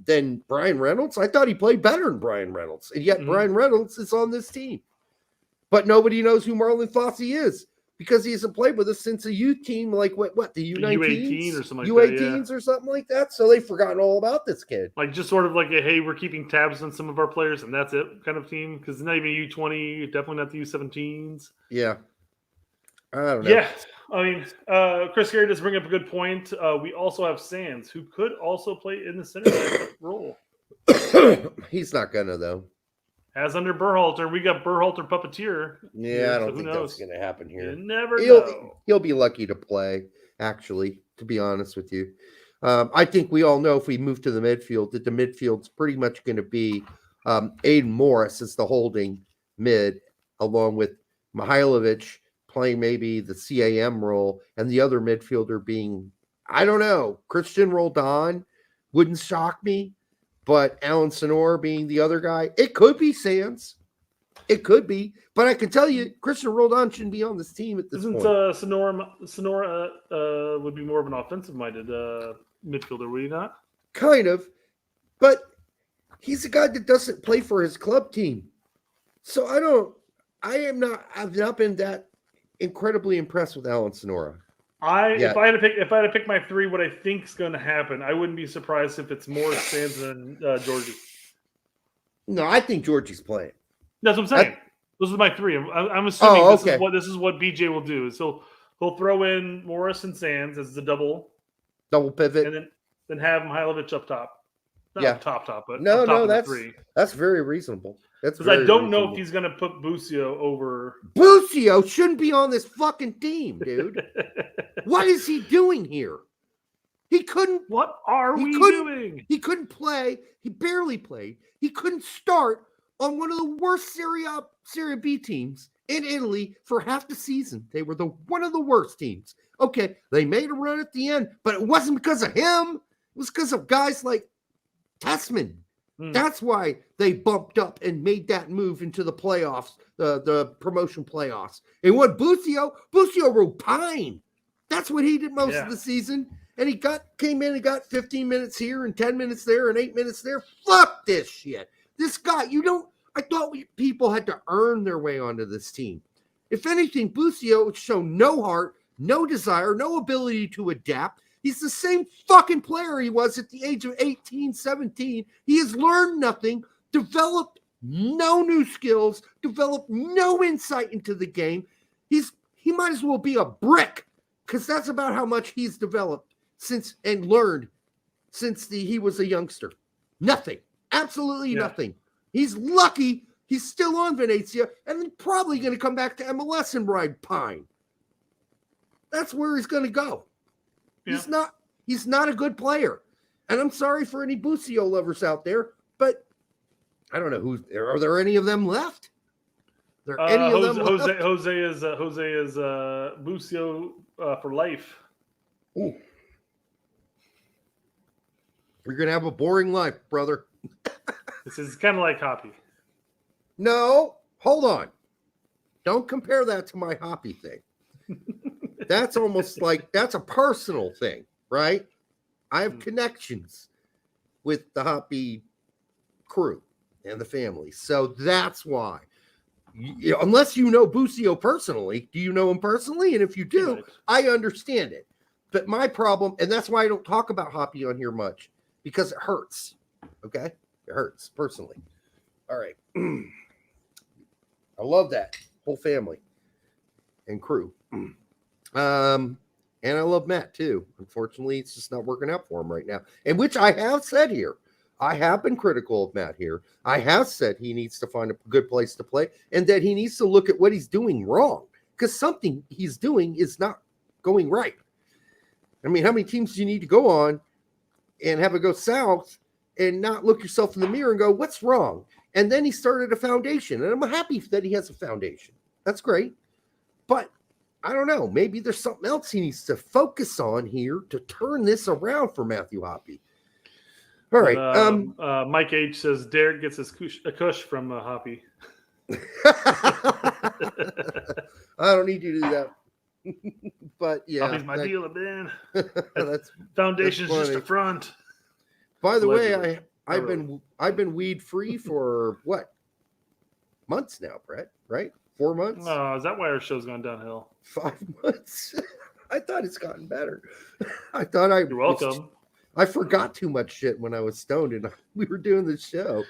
than Brian Reynolds? I thought he played better than Brian Reynolds. And yet Brian Reynolds is on this team. But nobody knows who Marlon Fossey is because he hasn't played with us since a youth team like the U19s? U18 or something like U18s or something like that. So they've forgotten all about this kid. Like just sort of like hey, we're keeping tabs on some of our players and that's it kind of team because it's not even U20, definitely not the U17s. Yeah. I don't know. Yeah. I mean, Chris Gary does bring up a good point. We also have Sands, who could also play in the center back role. He's not gonna though. As under Berhalter, we got Berhalter puppeteer. Yeah, I don't think that's gonna happen here. You never know. He'll be lucky to play. Actually, to be honest with you, I think we all know if we move to the midfield that the midfield's pretty much going to be Aiden Morris as the holding mid, along with Mihailovic playing maybe the CAM role, and the other midfielder being, I don't know, Christian Roldan wouldn't shock me, but Alan Sonora being the other guy. It could be Sands. It could be. But I can tell you, Christian Roldan shouldn't be on this team at this point. Sonora would be more of an offensive-minded midfielder, would he not? Kind of. But he's a guy that doesn't play for his club team. So I've not been that incredibly impressed with Alan Sonora. If I had to pick my three, what I think is going to happen, I wouldn't be surprised if it's more Sands than Georgie. No, I think Georgie's playing. That's what I'm saying. Those are my three. I'm assuming this is what BJ will do. So he'll throw in Morris and Sands as the double pivot, and then have Mihailovic up top. Not top, but that's very reasonable. That's because I don't know if he's going to put Busio over. Busio shouldn't be on this fucking team, dude. What is he doing here? He couldn't. What are we doing? He couldn't play. He barely played. He couldn't start on one of the worst Serie B teams in Italy for half the season. They were one of the worst teams. Okay, they made a run at the end, but it wasn't because of him. It was because of guys like Tessman That's why they bumped up and made that move into the playoffs, the promotion playoffs. And what Busio rode pine. That's what he did most of the season. And he came in and got 15 minutes here and 10 minutes there and 8 minutes there. Fuck this shit. This guy, I thought people had to earn their way onto this team. If anything, Busio shown no heart, no desire, no ability to adapt. He's the same fucking player he was at the age of 18, 17. He has learned nothing, developed no new skills, developed no insight into the game. He might as well be a brick, because that's about how much he's developed and learned since he was a youngster. Nothing. Absolutely nothing. He's lucky he's still on Venezia and then probably going to come back to MLS and ride pine. That's where he's going to go. Yeah. He's not a good player. And I'm sorry for any Busio lovers out there, but I don't know are there any of them left? Are there any of them left? Jose is Busio for life. Ooh. You're going to have a boring life, brother. This is kind of like Hoppy. No, hold on. Don't compare that to my Hoppy thing. That's almost like that's a personal thing, right? I have connections with the Hoppy crew and the family. So that's why. Unless you know Busio personally, do you know him personally? And if you do, I understand it. But my problem, and that's why I don't talk about Hoppy on here much, because it hurts. Okay? It hurts personally. All right. I love that whole family and crew. And I love Matt too. Unfortunately, it's just not working out for him right now. And which I have said here. I have been critical of Matt here. I have said he needs to find a good place to play and that he needs to look at what he's doing wrong, because something he's doing is not going right. I mean, how many teams do you need to go on and have it go south and not look yourself in the mirror and go, what's wrong? And then he started a foundation, and I'm happy that he has a foundation. That's great. But I don't know. Maybe there's something else he needs to focus on here to turn this around for Matthew Hoppy. All right. Mike H says Derek gets his kush from Hoppy. I don't need you to do that. But yeah, Hoppy's my dealer, man. Foundation's just a front. By the way, I've been weed free for what? Months now, Brett, right? 4 months? Oh, is that why our show's gone downhill? 5 months. I thought it's gotten better. You're welcome. I forgot too much shit when I was stoned and we were doing this show.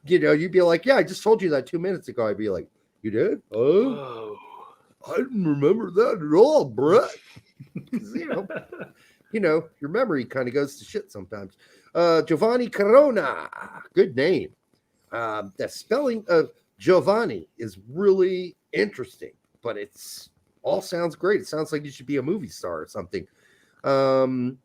You know, you'd be like, yeah, I just told you that 2 minutes ago. I'd be like, you did? Oh, I didn't remember that at all, Brett. you know, your memory kind of goes to shit sometimes. Giovanni Corona, good name. The spelling of Giovanni is really interesting, but it's all sounds great. It sounds like you should be a movie star or something. $2.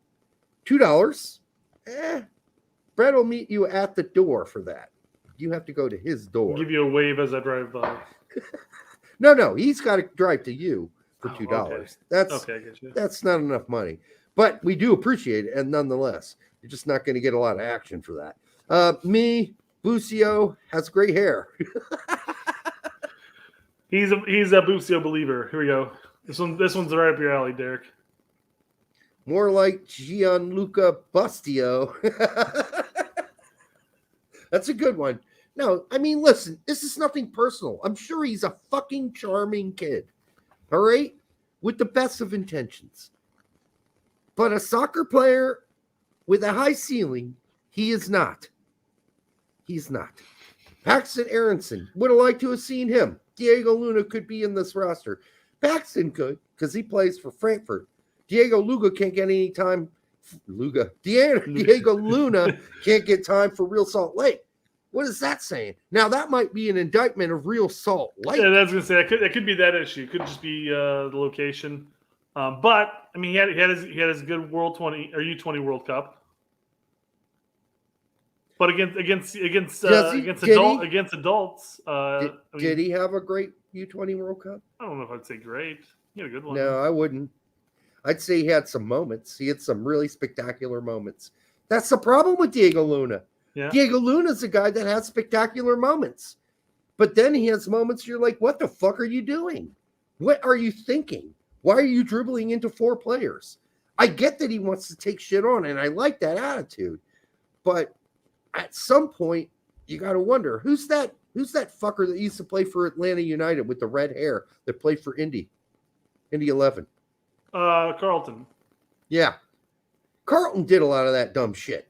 Brett will meet you at the door for that. You have to go to his door. I'll give you a wave as I drive by. No, he's got to drive to you for $2. Okay. That's not enough money, but we do appreciate it, and nonetheless, you're just not going to get a lot of action for that. Busio has great hair. He's a Busio believer. Here we go. This one's right up your alley, Derek. More like Gianluca Bustio. That's a good one. No, I mean, listen, this is nothing personal. I'm sure he's a fucking charming kid. All right? With the best of intentions. But a soccer player with a high ceiling, he is not. He's not. Paxton Aronson, would have liked to have seen him. Diego Luna could be in this roster. Paxton could, because he plays for Frankfurt. Diego Luga can't get any time. Diego Luna can't get time for Real Salt Lake. What is that saying? Now, that might be an indictment of Real Salt Lake. Yeah, I was going to say, it could be that issue. It could just be the location. But, I mean, he had his good World 20 or U20 World Cup. But against adults. Did he have a great U20 World Cup? I don't know if I'd say great. He had a good one. No, I wouldn't. I'd say he had some moments. He had some really spectacular moments. That's the problem with Diego Luna. Yeah. Diego Luna's a guy that has spectacular moments. But then he has moments you're like, what the fuck are you doing? What are you thinking? Why are you dribbling into 4 players? I get that he wants to take shit on, and I like that attitude. But at some point, you got to wonder, who's that fucker that used to play for Atlanta United with the red hair that played for Indy 11? Carlton. Yeah. Carlton did a lot of that dumb shit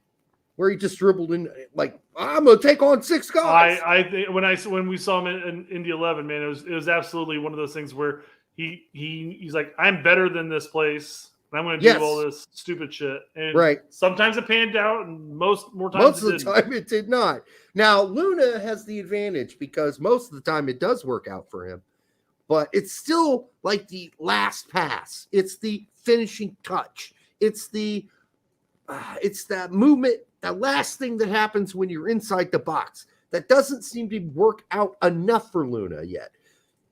where he just dribbled in like, I'm going to take on 6 guys. I think when we saw him in Indy 11, man, it was absolutely one of those things where he's like, I'm better than this place. And I'm going to do all this stupid shit. And sometimes it panned out, and most of the time it did not. Now, Luna has the advantage because most of the time it does work out for him. But it's still like the last pass. It's the finishing touch. It's that movement, the last thing that happens when you're inside the box. That doesn't seem to work out enough for Luna yet.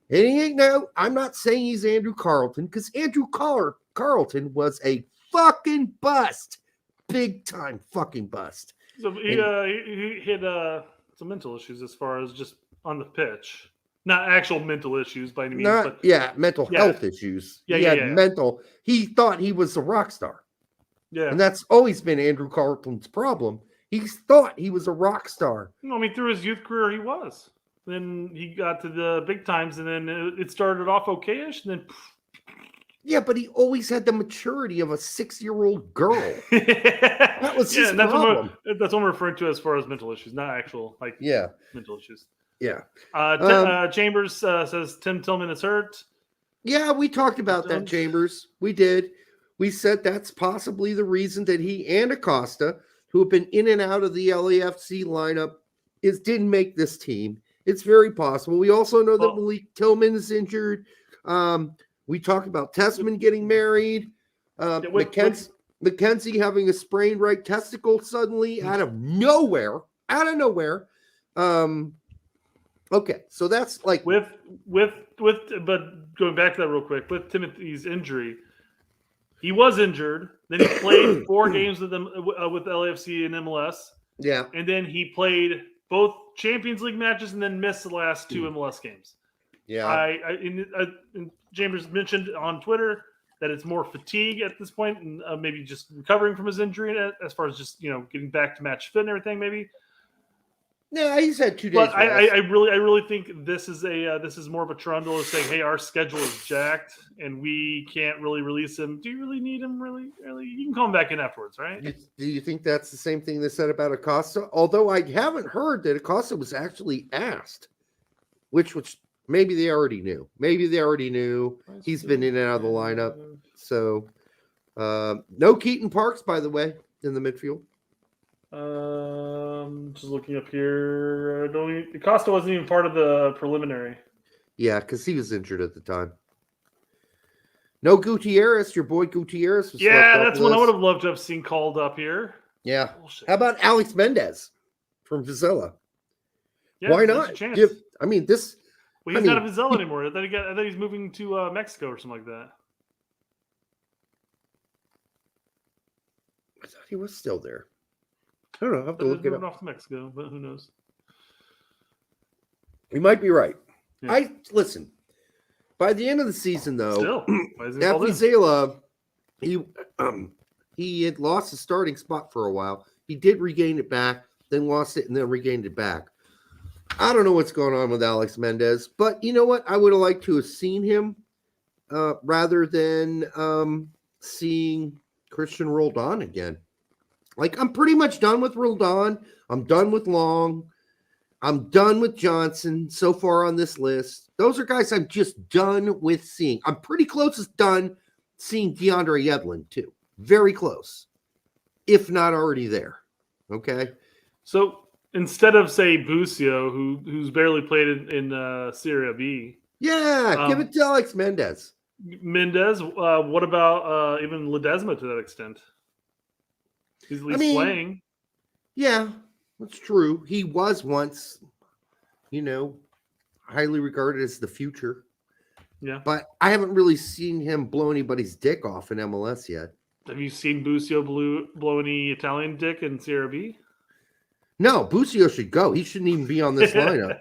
And he ain't I'm not saying he's Andrew Carlton, because Andrew Carlton was a fucking bust. Big time fucking bust. So he hit some mental issues as far as just on the pitch. Not actual mental issues by any means. Mental health issues. Mental. He thought he was a rock star. Yeah. And that's always been Andrew Carlton's problem. He thought he was a rock star. No, I mean, through his youth career, he was. Then he got to the big times, and then it started off okay-ish, and then... Yeah, but he always had the maturity of a 6-year-old girl. That was his problem. That's what I'm referring to as far as mental issues, not actual, mental issues. Yeah. Chambers says Tim Tillman is hurt. Yeah, we talked about that, Chambers. We did. We said that's possibly the reason that he and Acosta, who have been in and out of the LAFC lineup, didn't make this team. It's very possible. We also know that Malik Tillman is injured. We talked about Tessman getting married. McKenzie having a sprained right testicle suddenly out of nowhere. Okay, so that's like but going back to that real quick, with Timothy's injury, he was injured. Then he played 4 games with them with LAFC and MLS. Yeah, and then he played both Champions League matches and then missed the last 2 MLS games. Yeah, Chambers mentioned on Twitter that it's more fatigue at this point, and maybe just recovering from his injury as far as just getting back to match fit and everything. Maybe. Yeah, he's had 2 days. But I really think this is more of a trundle of saying, hey, our schedule is jacked and we can't really release him. Do you really need him? Really? You can call him back in afterwards, right? Do you think that's the same thing they said about Acosta? Although I haven't heard that Acosta was actually asked, which maybe they already knew. He's been in and out of the lineup. So no Keaton Parks, by the way, in the midfield. Just looking up here. Acosta wasn't even part of the preliminary. Yeah, because he was injured at the time. No Gutierrez, your boy Gutierrez. That's one I would have loved to have seen called up here. Yeah. Bullshit. How about Alex Mendez from Vizela? Yeah, why not? He's not at Vizela anymore. I thought he's moving to Mexico or something like that. I thought he was still there. I don't know. I'll have to look it up. Off to Mexico, but who knows? You might be right. Yeah. Listen. By the end of the season, though, at Vizela, he had lost his starting spot for a while. He did regain it back, then lost it, and then regained it back. I don't know what's going on with Alex Mendez, but you know what? I would have liked to have seen him rather than seeing Christian Roldan again. Like, I'm pretty much done with Roldan. I'm done with Long. I'm done with Johnson so far on this list. Those are guys I'm just done with seeing. I'm pretty close as done seeing DeAndre Yedlin, too. Very close, if not already there. Okay? So, instead of, say, Busio, who's barely played in Serie B. Yeah, give it to Alex Mendez. What about even Ledesma to that extent? He's at least playing. Yeah, that's true. He was once, highly regarded as the future. Yeah. But I haven't really seen him blow anybody's dick off in MLS yet. Have you seen Busio blow any Italian dick in Serie B? No, Busio should go. He shouldn't even be on this lineup.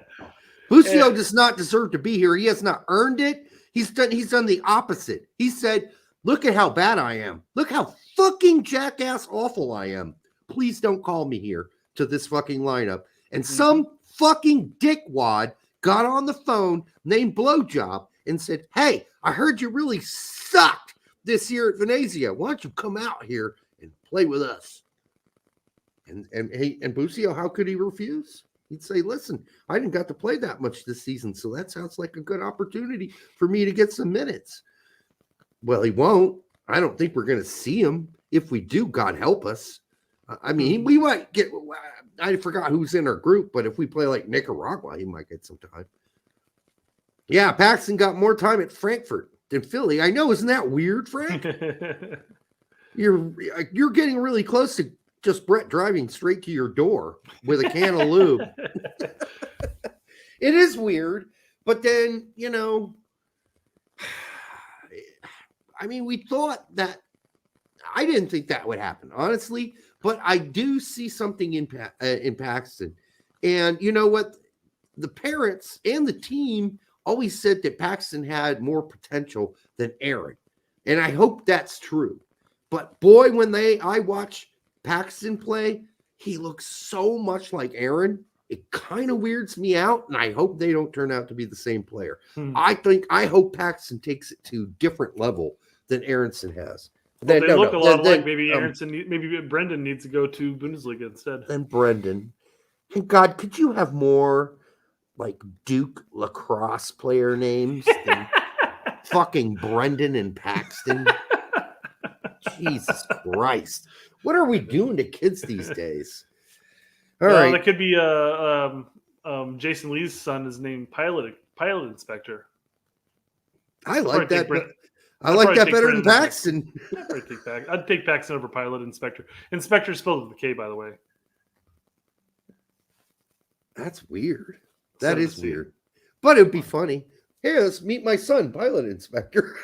Busio does not deserve to be here. He has not earned it. He's done the opposite. He said, look at how bad I am. Look how fucking jackass awful I am. Please don't call me here to this fucking lineup. And some fucking dickwad got on the phone named Blowjob and said, hey, I heard you really sucked this year at Venezia. Why don't you come out here and play with us? And Busio, how could he refuse? He'd say, listen, I didn't got to play that much this season, so that sounds like a good opportunity for me to get some minutes. Well, he won't. I don't think we're going to see him. If we do, God help us. I mean, we might get – I forgot who's in our group, but if we play like Nicaragua, he might get some time. Yeah, Paxton got more time at Frankfurt than Philly. I know. Isn't that weird, Frank? You're getting really close to just Brett driving straight to your door with a can of lube. It is weird, but then, you know, I mean, we thought that I didn't think that would happen, honestly, but I do see something in Paxton. And you know what? The parents and the team always said that Paxton had more potential than Aaron. And I hope that's true. But boy, when I watch Paxton play, he looks so much like Aaron. It kind of weirds me out, and I hope they don't turn out to be the same player. I hope Paxton takes it to a different level than Aronson has. Well, they look a lot like maybe Aronson, maybe Brendan needs to go to Bundesliga instead. Then Brendan. And God, could you have more like Duke lacrosse player names than fucking Brendan and Paxton? Jesus Christ. What are we doing to kids these days? All right. That could be Jason Lee's son is named Pilot Inspector. I like that. I like that better than Paxton. I'd take Paxton over Pilot Inspector. Inspector is spelled with a K, by the way. That's weird. That is weird. But it'd be funny. Hey, let's meet my son, Pilot Inspector.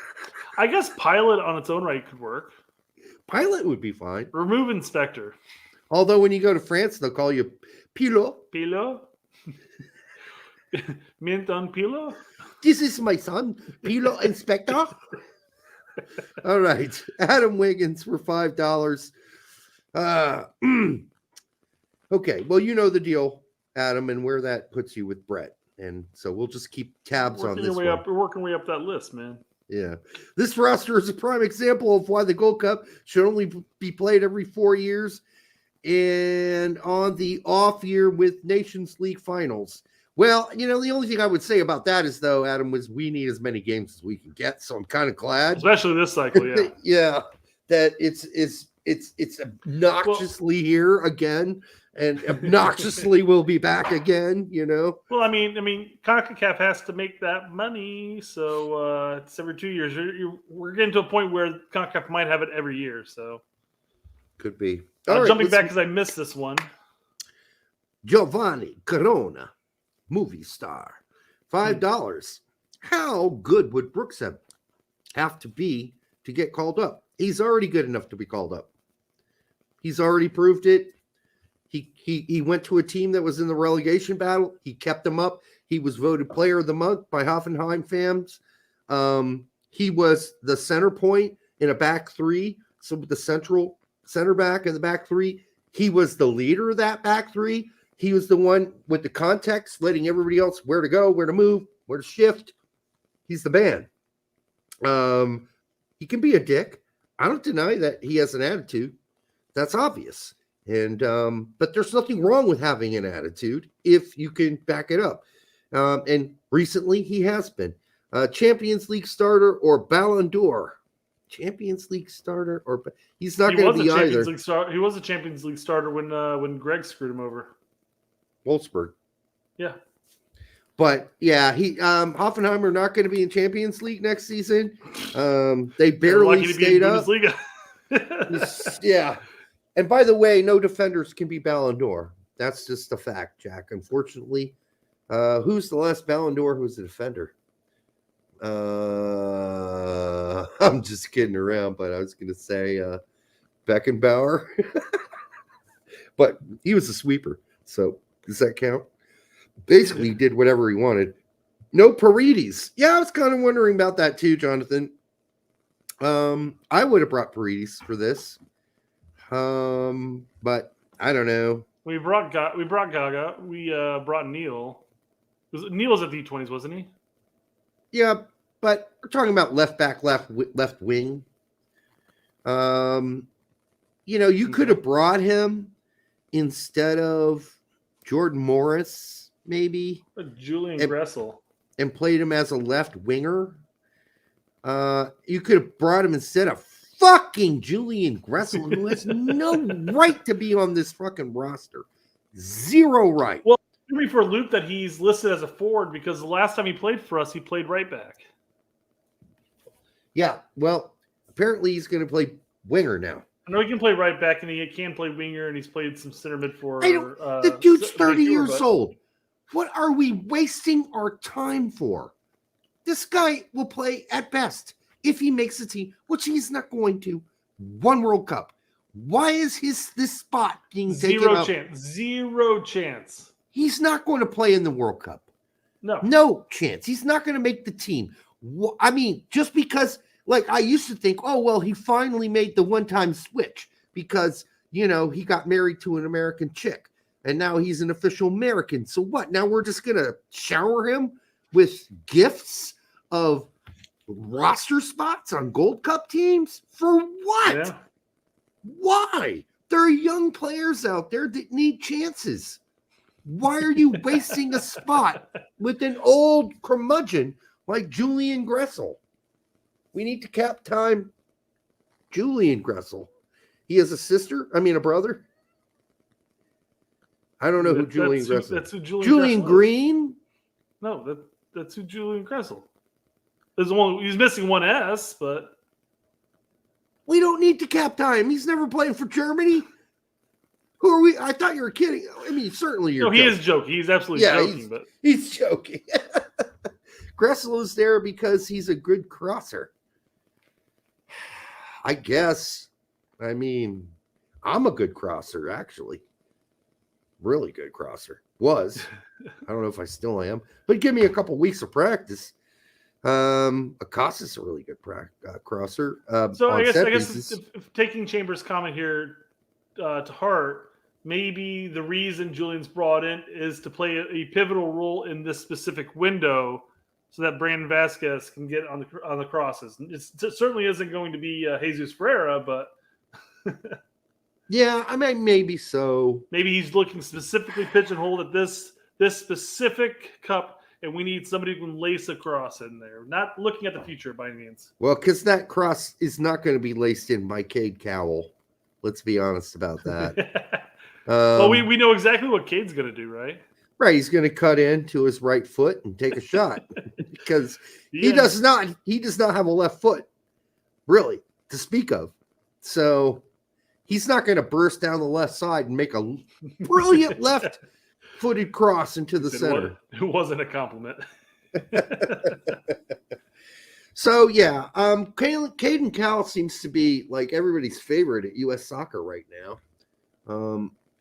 I guess Pilot on its own right could work. Pilot would be fine. Remove Inspector. Although when you go to France, they'll call you Pilot. Pilot? Mint on Pilot? This is my son, Pilot Inspector. All right. Adam Wiggins for $5. Okay. Well, you know the deal, Adam, and where that puts you with Brett. And so we'll just keep tabs on this. We're working way up that list, man. Yeah. This roster is a prime example of why the Gold Cup should only be played every 4 years and on the off year with Nations League finals. Well, you know, the only thing I would say about that is, though, Adam, was we need as many games as we can get. So I'm kind of glad. Especially this cycle, yeah. Yeah. That it's obnoxiously here again. And obnoxiously will be back again, you know. Well, I mean, CONCACAF has to make that money, so it's every 2 years. We're getting to a point where CONCACAF might have it every year, so could be. Jumping back because I missed this one. Giovanni Corona, movie star, $5. How good would Brooks have to be to get called up? He's already good enough to be called up. He's already proved it. He went to a team that was in the relegation battle. He kept them up. He was voted player of the month by Hoffenheim fans. He was the center point in a back three. So with the central center back in the back three, he was the leader of that back three. He was the one with the context, letting everybody else where to go, where to move, where to shift. He's the man. He can be a dick. I don't deny that he has an attitude. That's obvious. And but there's nothing wrong with having an attitude if you can back it up. And recently he has been Champions League starter or Ballon d'Or. Champions League starter or he's not going to be either. He was a Champions League starter when Greg screwed him over. Wolfsburg. Yeah. But yeah, Hoffenheim are not going to be in Champions League next season. They barely stayed up. Yeah. And by the way, no defenders can be Ballon d'Or. That's just a fact, Jack. Unfortunately, who's the last Ballon d'Or who's a defender? I'm just kidding around, but I was going to say Beckenbauer. But he was a sweeper. So does that count? Basically, he did whatever he wanted. No Paredes. Yeah, I was kind of wondering about that too, Jonathan. I would have brought Paredes for this. But I don't know. We brought Gaga. We brought Neil. Neil was at the U20s, wasn't he? Yeah, but we're talking about left back, left wing. You could have brought him instead of Jordan Morris, maybe. Julian Gressel. And played him as a left winger. You could have brought him instead of fucking Julian Gressel, who has no right to be on this fucking roster. Zero right. Well, give me for a loop that he's listed as a forward because the last time he played for us, he played right back. Yeah, well, apparently he's going to play winger now. I know he can play right back and he can play winger, and he's played some center mid for. The dude's 30 years old. What are we wasting our time for? This guy will play at best if he makes the team, which he's not going to. One World Cup. Why is this spot being taken up? Zero chance. He's not going to play in the World Cup. No chance. He's not going to make the team. I mean, just because, like, I used to think, oh, well, he finally made the one-time switch because, he got married to an American chick. And now he's an official American. So what? Now we're just going to shower him with gifts of roster spots on Gold Cup teams? For what? Yeah. Why? There are young players out there that need chances. Why are you wasting a spot with an old curmudgeon like Julian Gressel? We need to cap time Julian Gressel. He has a brother. I don't know who Julian Gressel is. That's who Julian Gressel Green? No, that's who Julian Gressel. He's missing one S, but we don't need to cap time. He's never played for Germany. Who are we? I thought you were kidding. I mean, certainly you're. No, he is joking. He's absolutely joking. He's joking. Gressel is there because he's a good crosser. I guess. I mean, I'm a good crosser, actually. Really good crosser. Was. I don't know if I still am. But give me a couple weeks of practice. Acosta's a really good crosser. So I guess if taking Chambers' comment here to heart, maybe the reason Julian's brought in is to play a pivotal role in this specific window so that Brandon Vasquez can get on the crosses. It certainly isn't going to be Jesus Ferreira, but yeah, I mean, maybe so. Maybe he's looking specifically pigeonholed at this specific cup, and we need somebody who can lace a cross in there. Not looking at the future by any means. Well, because that cross is not going to be laced in by Cade Cowell. Let's be honest about that. Well, we know exactly what Cade's going to do, right? Right, he's going to cut into his right foot and take a shot because he does not have a left foot, really, to speak of. So he's not going to burst down the left side and make a brilliant left-footed cross into the center. It wasn't a compliment. So, yeah, Caden Cowell seems to be like everybody's favorite at U.S. Soccer right now.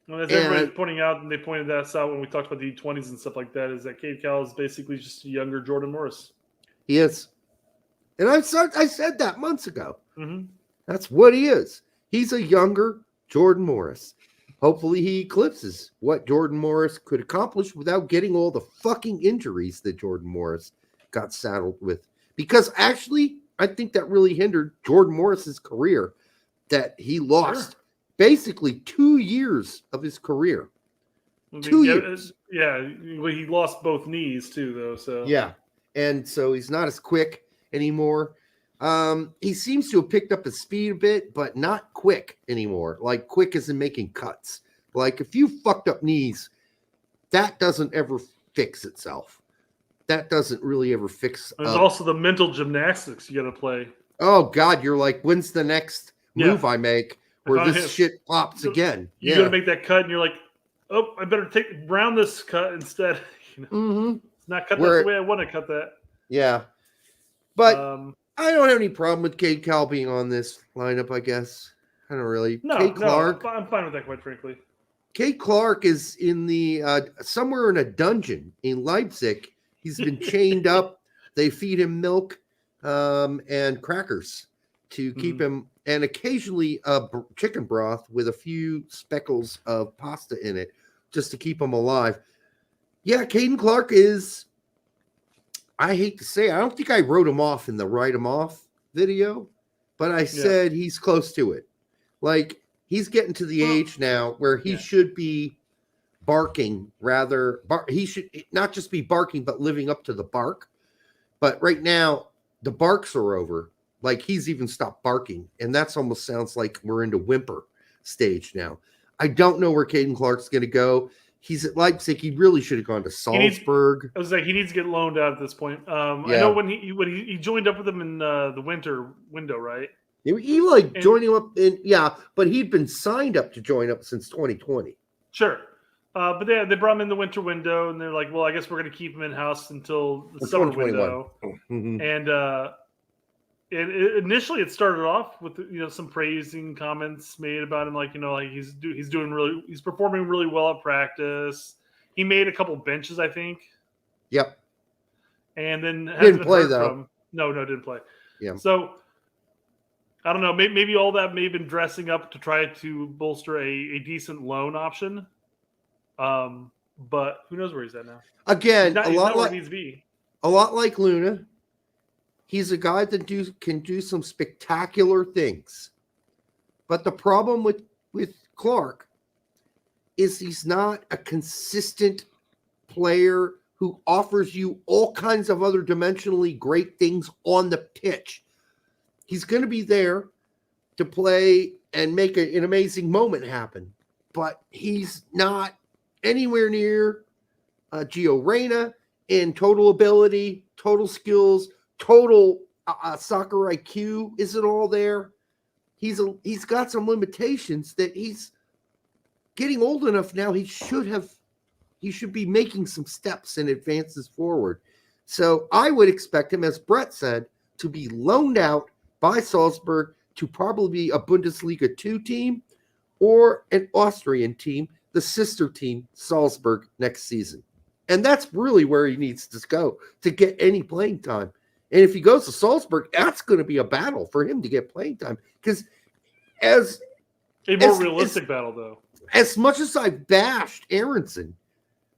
Well, as everybody's pointing out, and they pointed that out when we talked about the U20s and stuff like that, is that Cade Cowell is basically just a younger Jordan Morris. He is. And I said that months ago. Mm-hmm. That's what he is. He's a younger Jordan Morris. Hopefully he eclipses what Jordan Morris could accomplish without getting all the fucking injuries that Jordan Morris got saddled with. Because actually, I think that really hindered Jordan Morris's career, that he lost basically 2 years of his career. 2 years. Yeah, he lost both knees too, though. So yeah, and so he's not as quick anymore. He seems to have picked up his speed a bit, but not quick anymore. Like quick as in making cuts. Like if you fucked up knees, that doesn't ever fix itself. That doesn't really ever fix. There's also the mental gymnastics you got to play. Oh God, you're like, when's the next move I make where this shit pops again? You got to make that cut, and you're like, oh, I better round this cut instead. It's not cut the way I want to cut that. Yeah, but I don't have any problem with Cade Cowell being on this lineup. I guess I don't really. No, Cade Clark. I'm fine with that, quite frankly. Kate Clark is in the somewhere in a dungeon in Leipzig. He's been chained up. They feed him milk and crackers to keep him, and occasionally chicken broth with a few speckles of pasta in it, just to keep him alive. Yeah, Caden Clark is, I hate to say, I don't think I wrote him off in the write him off video, but I said he's close to it. Like, he's getting to the age now where he should be barking he should not just be barking, but living up to the bark. But right now, the barks are over. Like, he's even stopped barking. And that's almost sounds like we're into whimper stage now. I don't know where Caden Clark's going to go. He's at Leipzig. He really should have gone to Salzburg. I was like, he needs to get loaned out at this point. I know when he joined up with them in the winter window, right? He joined him up but he'd been signed up to join up since 2020. Sure. But they brought him in the winter window, and they're like, well, I guess we're going to keep him in-house until the summer window. And initially it started off with some praising comments made about him, like he's performing really well at practice. He made a couple benches, I think. Yep. And then didn't play though. No, didn't play. Yeah. So I don't know. Maybe all that may have been dressing up to try to bolster a decent loan option. But who knows where he's at now? Again, he's not where he needs to be. A lot like Luna. He's a guy that can do some spectacular things. But the problem with Clark is he's not a consistent player who offers you all kinds of other dimensionally great things on the pitch. He's going to be there to play and make an amazing moment happen. But he's not anywhere near Gio Reyna in total ability, total skills, total soccer IQ isn't all there. He's got some limitations that he's getting old enough now. He should be making some steps and advances forward. So I would expect him, as Brett said, to be loaned out by Salzburg to probably a Bundesliga 2 team or an Austrian team, the sister team, Salzburg, next season. And that's really where he needs to go to get any playing time. And if he goes to Salzburg, that's going to be a battle for him to get playing time. Because realistic battle, though. As much as I bashed Aronson,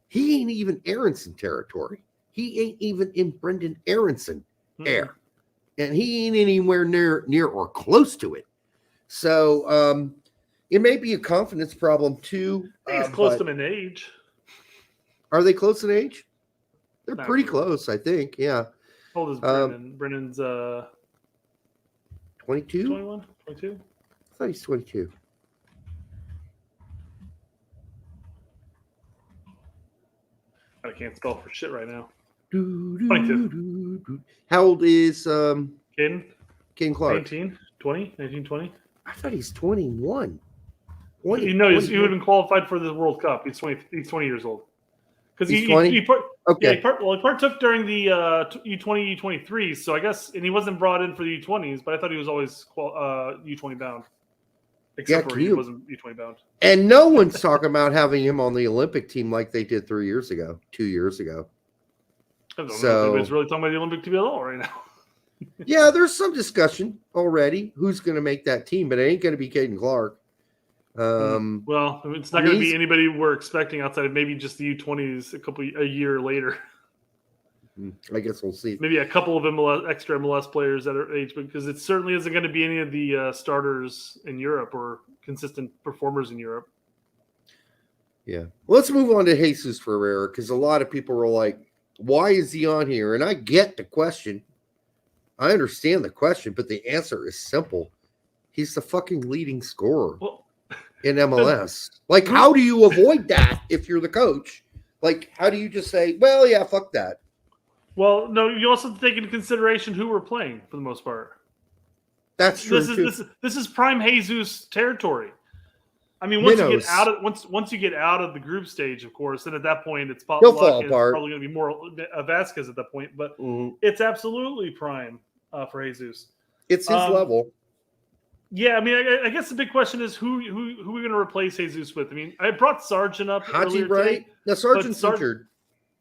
he ain't even Aronson territory. He ain't even in Brendan Aronson air. And he ain't anywhere near or close to it. So it may be a confidence problem, too. I think it's close to him in age. Are they close in age? They're pretty close, I think. Yeah. How old is Brendan? Brendan's 22? 21? 22? I thought he's 22. I can't spell for shit right now. 22. How old is Caden Clark? 19, 20, 19, 20. I thought he's 21. He would have been qualified for the World Cup. He's 20 years old. Because he partook during the U20, U23s. So I guess, and he wasn't brought in for the U20s, but I thought he was always U20 bound. Except for he wasn't U20 bound. And no one's talking about having him on the Olympic team like they did 2 years ago. I don't know if anybody's really talking about the Olympic team at all right now. Yeah, there's some discussion already. Who's going to make that team? But it ain't going to be Caden Clark. Well, it's not going to be anybody we're expecting outside of maybe just the U20s a year later. I guess we'll see. Maybe a couple of extra MLS players that are age, because it certainly isn't going to be any of the starters in Europe or consistent performers in Europe. Yeah. Well, let's move on to Jesus Ferreira, because a lot of people were like, why is he on here? And I get the question. I understand the question, but the answer is simple. He's the fucking leading scorer in MLS. Like, how do you avoid that if you're the coach? Like, how do you just say, well, yeah, fuck that? Well, no, you also have to take into consideration who we're playing for the most part. That's true. This is prime Jesus territory. I mean, once you get out of the group stage, of course, then at that point it's probably going to be more Vasquez at that point. But it's absolutely prime for Jesus. It's his level. Yeah, I mean, I guess the big question is who are we going to replace Jesus with? I mean, I brought Sargent up Haji, earlier right? today. Now, Sargent's injured.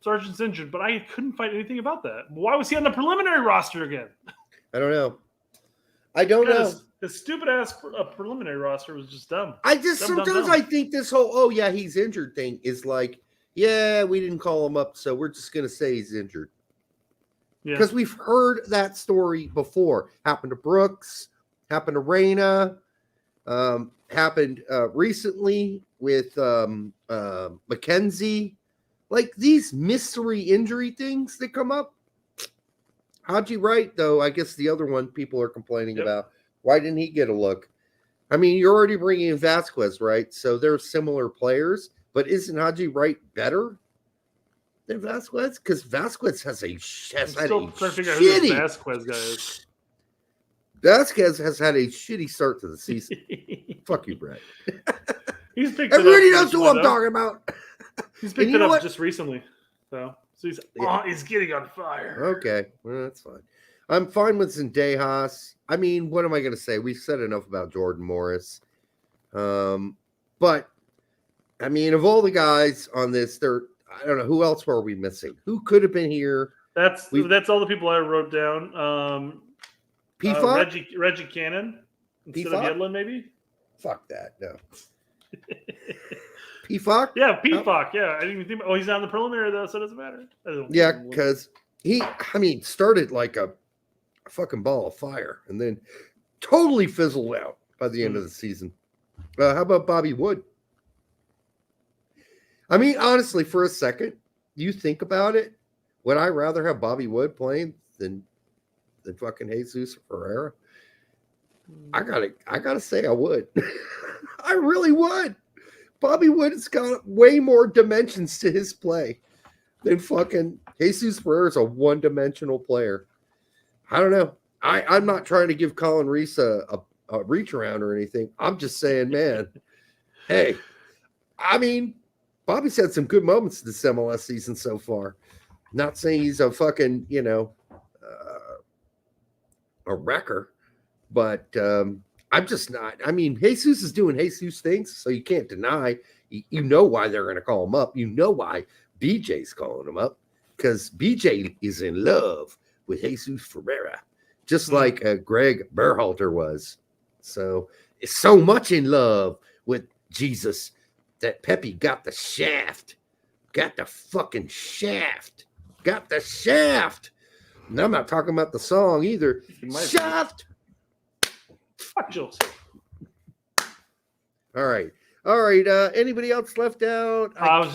Sargent's injured, but I couldn't find anything about that. Why was he on the preliminary roster again? I don't know. I don't know. His stupid ass preliminary roster was just dumb. I just dumb. I think this whole he's injured thing is like, yeah, we didn't call him up, so we're just gonna say he's injured. Yeah. Because we've heard that story before. Happened to Brooks, happened to Reyna, happened recently with McKenzie. Like these mystery injury things that come up. Haji Wright, though, I guess the other one people are complaining about. Why didn't he get a look? I mean, you're already bringing in Vasquez, right? So they're similar players, but isn't Haji Wright better than Vasquez? Because Vasquez has had a shitty. Vasquez guy is. Vasquez has had a shitty start to the season. Fuck you, Brett. He's picked Everybody it up knows who I'm talking about. He's picked it up just recently, so he's getting on fire. Okay, well, that's fine. I'm fine with Zendejas. I mean, what am I going to say? We've said enough about Jordan Morris. But, I mean, of all the guys on this, I don't know, who else were we missing? Who could have been here? That's all the people I wrote down. Reggie Cannon instead of Yedlin, maybe? Fuck that, no. P-Fock? Yeah, P-Fock, yeah. I didn't even think he's not in the preliminary, though, so it doesn't matter. Yeah, because he started like a fucking ball of fire and then totally fizzled out by the end of the season. How about Bobby Wood? I mean, honestly, for a second, you think about it, would I rather have Bobby Wood playing than fucking Jesus Ferreira? I gotta say I would. I really would. Bobby Wood has got way more dimensions to his play than fucking Jesus Ferreira is a one-dimensional player. I don't know. I'm not trying to give Colin Reese a reach around or anything. I'm just saying, man, hey, I mean, Bobby's had some good moments this MLS season so far. Not saying he's a fucking, a wrecker, but I'm just not. I mean, Jesus is doing Jesus things, so you can't deny. You know why they're going to call him up. You know why BJ's calling him up, because BJ is in love with Jesus Ferreira, just like Greg Berhalter was. So it's so much in love with Jesus that Pepe got the shaft. Got the fucking shaft. Got the shaft. And I'm not talking about the song either. Shaft. Fuck Joseph. All right. Anybody else left out? I was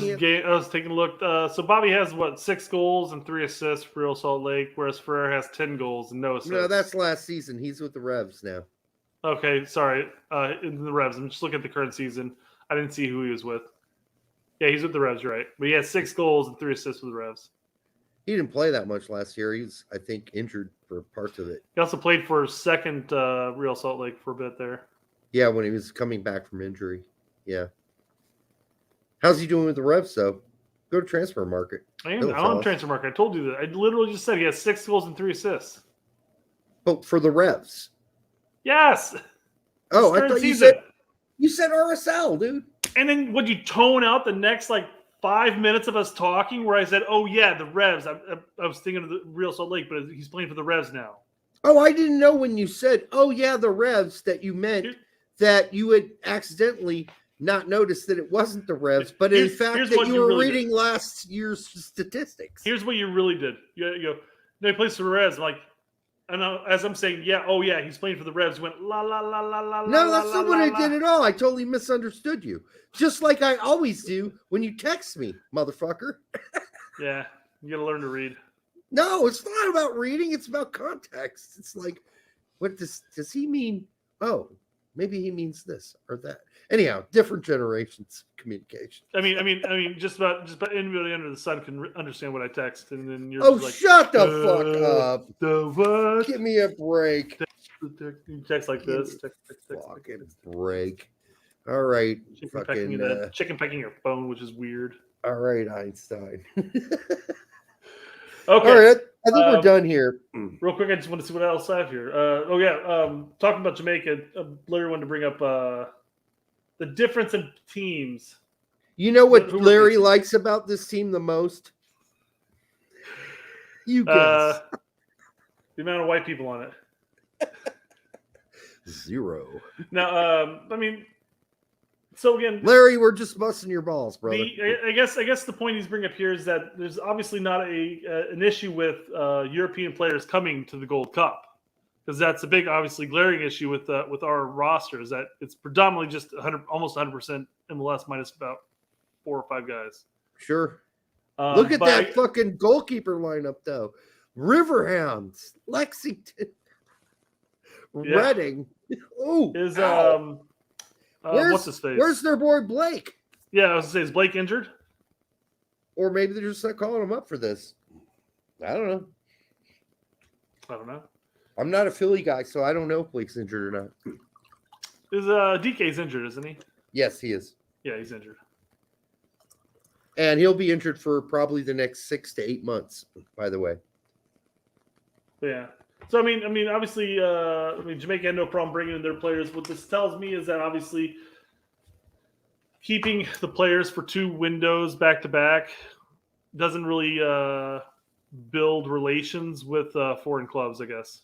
taking a look. So Bobby has 6 goals and 3 assists for Real Salt Lake, whereas Ferrer has 10 goals and no assists. No, that's last season. He's with the Revs now. Okay, sorry. In the Revs. I'm just looking at the current season. I didn't see who he was with. Yeah, he's with the Revs, right? But he has 6 goals and 3 assists with the Revs. He didn't play that much last year. He was, I think, injured for parts of it. He also played for second Real Salt Lake for a bit there. Yeah, when he was coming back from injury. Yeah. How's he doing with the Revs, though? Go to transfer market. I'm on transfer market. I told you that. I literally just said he has 6 goals and 3 assists. Oh, for the Revs? Yes. Oh, I thought you said RSL, dude. And then would you tone out the next 5 minutes of us talking where I said, "Oh yeah, the Revs." I was thinking of the Real Salt Lake, but he's playing for the Revs now. Oh, I didn't know when you said, "Oh yeah, the Revs," that you meant that you had accidentally not noticed that it wasn't the Revs, but in fact that you were reading last year's statistics. Here's what you really did. You go, no, he plays for the Revs. I'm like, and as I'm saying, yeah, oh yeah, he's playing for the Revs. You went la la la la la. No, that's not what I did at all. I totally misunderstood you, just like I always do when you text me, motherfucker. Yeah, you gotta learn to read. No, it's not about reading. It's about context. It's like, what does he mean? Oh, maybe he means this or that. Anyhow, different generations of communication. I mean, just about anybody under the sun can understand what I text, and then you're just like, shut the fuck up. The what? Give me a break. You text like this. Text. Fucking break. All right. Chicken pecking your phone, which is weird. All right, Einstein. Okay. All right. I think we're done here. Real quick, I just want to see what else I have here. Talking about Jamaica, Larry wanted to bring up the difference in teams. You know what Who we're Larry facing. likes about this team the most? You guess. The amount of white people on it. 0. Now, I mean, so again, Larry, we're just busting your balls, brother. I guess the point he's bringing up here is that there's obviously not an issue with European players coming to the Gold Cup, because that's a big, obviously glaring issue with our roster, is that it's predominantly just almost 100% MLS minus about 4 or 5 guys. Sure. Look at that fucking goalkeeper lineup, though. Riverhounds, Lexington, Reading. Oh, what's his face? Where's their boy Blake? Yeah, I was gonna say, is Blake injured? Or maybe they're just not calling him up for this. I don't know. I'm not a Philly guy, so I don't know if Blake's injured or not. Is DK's injured, isn't he? Yes, he is. Yeah, he's injured. And he'll be injured for probably the next 6 to 8 months, by the way. Yeah. So, I mean, obviously, Jamaica had no problem bringing in their players. What this tells me is that obviously keeping the players for 2 windows back to back doesn't really build relations with foreign clubs, I guess.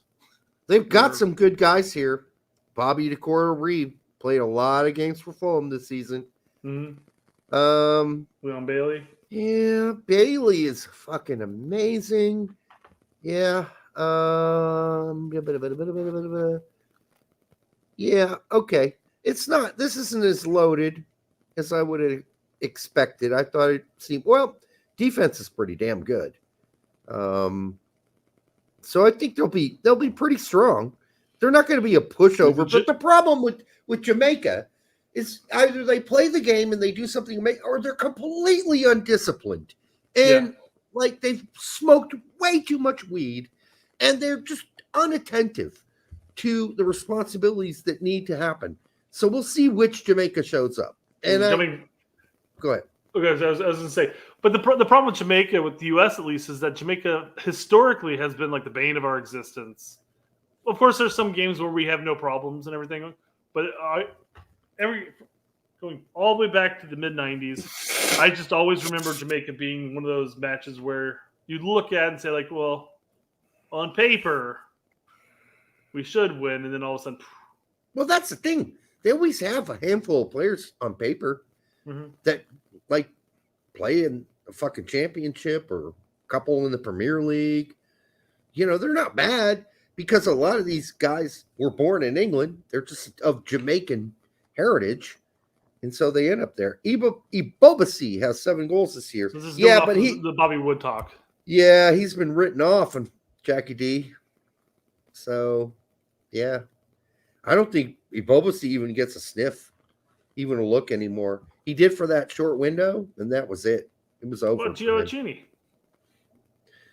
They've got some good guys here. Bobby DeCora-Reeve played a lot of games for Fulham this season. Mm-hmm. Leon Bailey. Yeah, Bailey is fucking amazing. Yeah. Yeah, okay. This isn't as loaded as I would have expected. I thought it seemed, defense is pretty damn good. So I think they'll be pretty strong. They're not going to be a pushover, but the problem with Jamaica is either they play the game and they do something, or they're completely undisciplined. And they've smoked way too much weed. And they're just unattentive to the responsibilities that need to happen. So we'll see which Jamaica shows up. And go ahead. Okay, I was going to say, but the problem with Jamaica, with the U.S. at least, is that Jamaica historically has been like the bane of our existence. Of course, there's some games where we have no problems and everything, but going all the way back to the mid-'90s, I just always remember Jamaica being one of those matches where you'd look at it and say, like, well, on paper, we should win, and then all of a sudden... Well, that's the thing. They always have a handful of players on paper that, like, play in a fucking championship or a couple in the Premier League. You know, they're not bad because a lot of these guys were born in England. They're just of Jamaican heritage, and so they end up there. Ibobasi has 7 goals this year. So this is but the Bobby Wood talk. Yeah, he's been written off on Jackie D. So, yeah. I don't think Ibobasi even gets a sniff, even a look anymore. He did for that short window, and that was it. It was over. What, Gio Chini?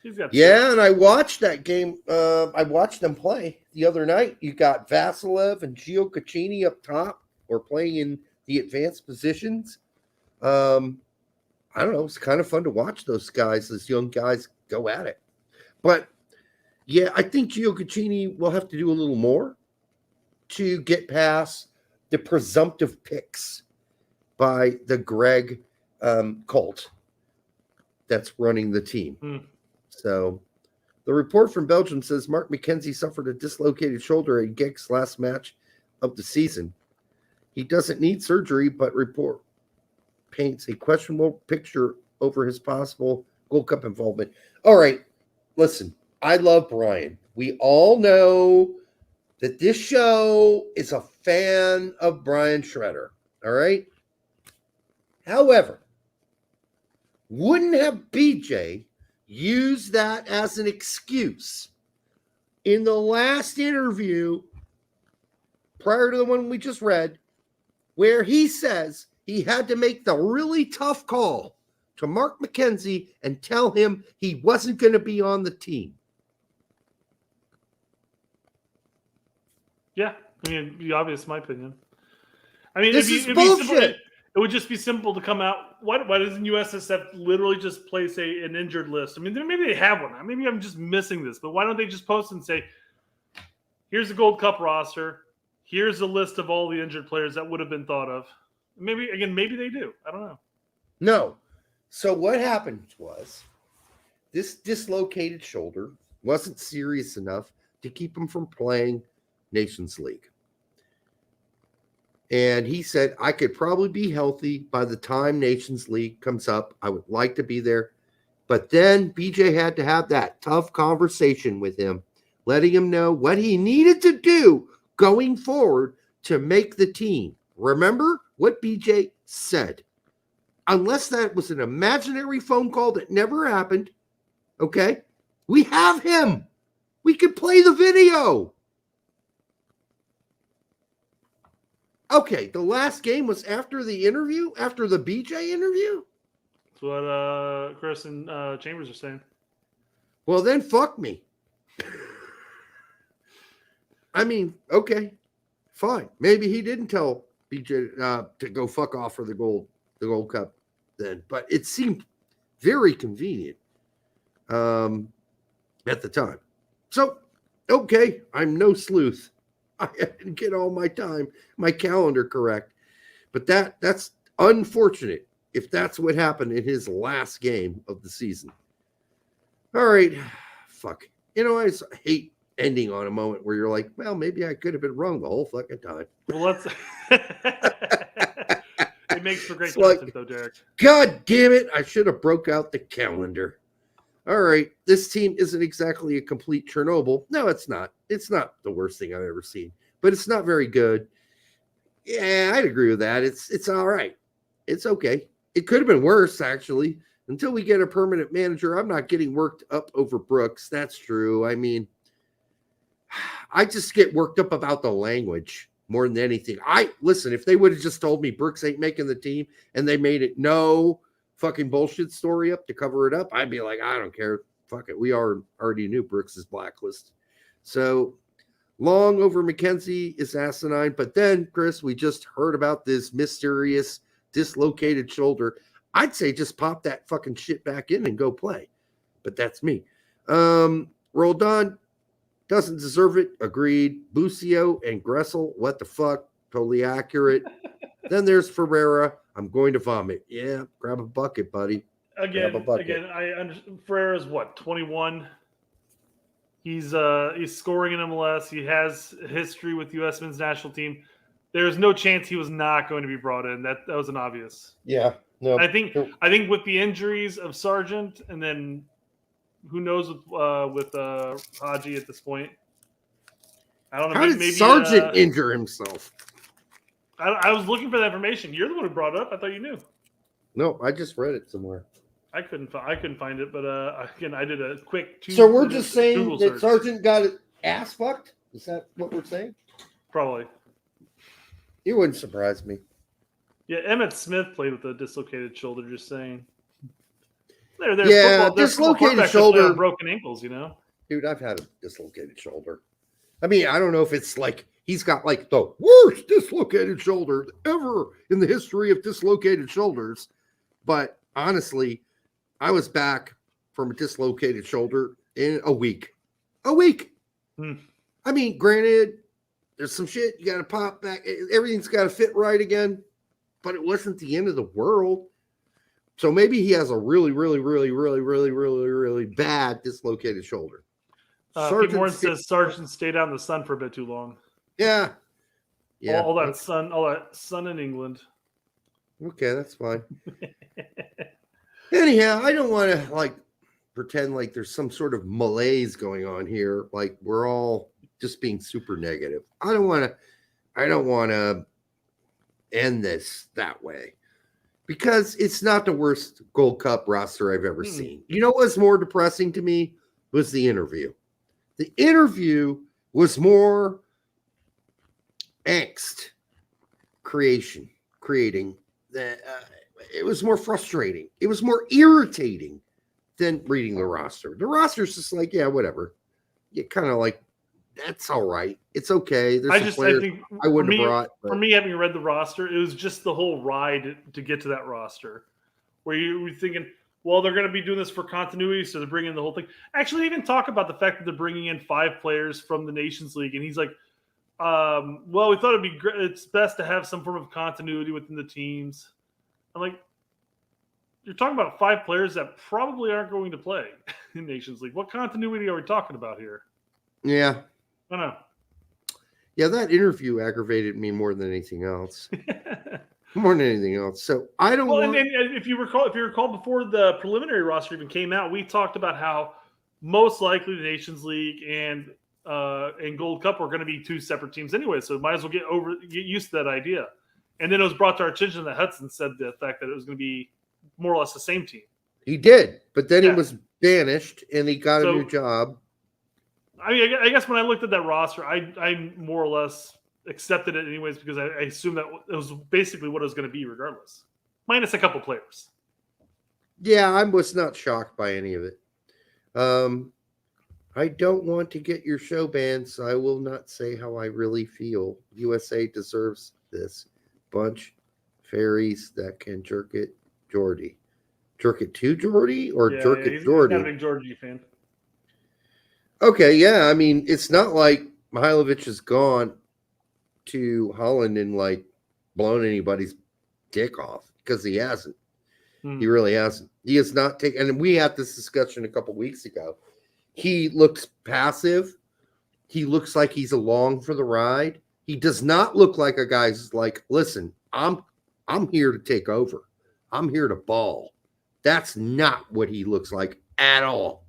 He's got and I watched that game. I watched them play the other night. You got Vasilev and Gio Caccini up top, or playing in the advanced positions. I don't know. It's kind of fun to watch those young guys, go at it. But yeah, I think Gio Caccini will have to do a little more to get past the presumptive picks by the Greg cult that's running the team. So the report from Belgium says Mark McKenzie suffered a dislocated shoulder in Genk's last match of the season. He doesn't need surgery, but report paints a questionable picture over his possible Gold Cup involvement. All right, listen, I love Brian. We all know that this show is a fan of Brian Schroeder. All right. However, wouldn't have BJ used that as an excuse in the last interview prior to the one we just read, where he says he had to make the really tough call to Mark McKenzie and tell him he wasn't going to be on the team? Yeah, I mean, the obvious, my opinion. I mean, this is bullshit. It would just be simple to come out. Why doesn't USSF literally just place an injured list? I mean, maybe they have one. Maybe I'm just missing this, but why don't they just post and say, here's the Gold Cup roster. Here's a list of all the injured players that would have been thought of. Maybe they do. I don't know. No. So what happened was this dislocated shoulder wasn't serious enough to keep him from playing Nations League. And he said, I could probably be healthy by the time Nations League comes up. I would like to be there. But then BJ had to have that tough conversation with him, letting him know what he needed to do going forward to make the team. Remember what BJ said. Unless that was an imaginary phone call that never happened, okay? We have him. We could play the video. Okay, the last game was after the interview, after the BJ interview? That's what Chris and Chambers are saying. Well, then fuck me. I mean, okay, fine. Maybe he didn't tell BJ to go fuck off for the Gold Cup then, but it seemed very convenient at the time. So, okay, I'm no sleuth. I didn't get all my calendar correct. But that's unfortunate if that's what happened in his last game of the season. All right. Fuck. I just hate ending on a moment where you're like, well, maybe I could have been wrong the whole fucking time. Well, let's... It makes for great content, though, Derek. God damn it. I should have broke out the calendar. All right, this team isn't exactly a complete Chernobyl. No, it's not. It's not the worst thing I've ever seen, but it's not very good. Yeah, I'd agree with that. It's all right. It's okay. It could have been worse, actually. Until we get a permanent manager, I'm not getting worked up over Brooks. That's true. I mean, I just get worked up about the language more than anything. Listen, if they would have just told me Brooks ain't making the team and they made it no fucking bullshit story up to cover it up, I'd be like, I don't care. Fuck it. We already knew Brooks is blacklisted. So Long over McKenzie is asinine. But then, Chris, we just heard about this mysterious dislocated shoulder. I'd say just pop that fucking shit back in and go play. But that's me. Roldan doesn't deserve it. Agreed. Bucio and Gressel, what the fuck? Totally accurate. Then there's Ferreira. I'm going to vomit. Yeah, grab a bucket, buddy. Again, I understand. Ferreira's what, 21? He's scoring in MLS. He has history with U.S. men's national team. There's no chance he was not going to be brought in. That was an obvious. Yeah, no. I think with the injuries of Sargent, and then who knows with Haji at this point. I don't know. How did Sargent injure himself? I was looking for that information. You're the one who brought it up. I thought you knew. No, I just read it somewhere. I couldn't find it, but again, I did a quick. So we're just saying that Sargent got his ass fucked. Is that what we're saying? Probably. It wouldn't surprise me. Yeah, Emmett Smith played with a dislocated shoulder. Just saying. Dislocated shoulder, broken ankles. Dude, I've had a dislocated shoulder. I mean, I don't know if it's like he's got like the worst dislocated shoulder ever in the history of dislocated shoulders, but honestly, I was back from a dislocated shoulder in a week. A week. I mean, granted, there's some shit you got to pop back. Everything's got to fit right again, but it wasn't the end of the world. So maybe he has a really, really, really, really, really, really, really bad dislocated shoulder. Pete Moore says Sargent stayed out in the sun for a bit too long. Yeah. All that sun in England. Okay, that's fine. Anyhow, I don't want to pretend like there's some sort of malaise going on here. Like we're all just being super negative. I don't want to end this that way because it's not the worst Gold Cup roster I've ever seen. You know what's more depressing to me was the interview. The interview was more angst creating that. It was more frustrating. It was more irritating than reading the roster. The roster's just like, yeah, whatever. You kind of like that's all right. It's okay. There's I some just I players think I wouldn't for me, have brought. for But me, having read the roster, it was just the whole ride to get to that roster, where you were thinking, well, they're going to be doing this for continuity, so they're bringing the whole thing. Actually, they even talk about the fact that they're bringing in 5 players from the Nations League, and he's like, well, we thought it'd be great. It's best to have some form of continuity within the teams. I'm like, you're talking about 5 players that probably aren't going to play in Nations League. What continuity are we talking about here? yeah, I don't know. yeah, that interview aggravated me more than anything else. More than anything else. So I don't Well, want. and if you recall, before the preliminary roster even came out, we talked about how most likely the Nations League and Gold Cup were going to be 2 separate teams anyway. So might as well get used to that idea. And then it was brought to our attention that Hudson said the fact that it was going to be more or less the same team. He did, but then he was banished and he got a new job. I mean, I guess when I looked at that roster, I more or less accepted it anyways because I assumed that it was basically what it was going to be regardless, minus a couple players. Yeah, I was not shocked by any of it. I don't want to get your show banned, so I will not say how I really feel. USA deserves this. Bunch fairies that can jerk it, Jordy. Jerk it to Jordy or jerk it Jordy? He's not a big Jordy fan. Okay, yeah. I mean, it's not like Mihailovic has gone to Holland and like blown anybody's dick off because he hasn't. He really hasn't. He has not taken, and we had this discussion a couple weeks ago. He looks passive. He looks like he's along for the ride. He does not look like a guy who's like, listen, I'm here to take over. I'm here to ball. That's not what he looks like at all.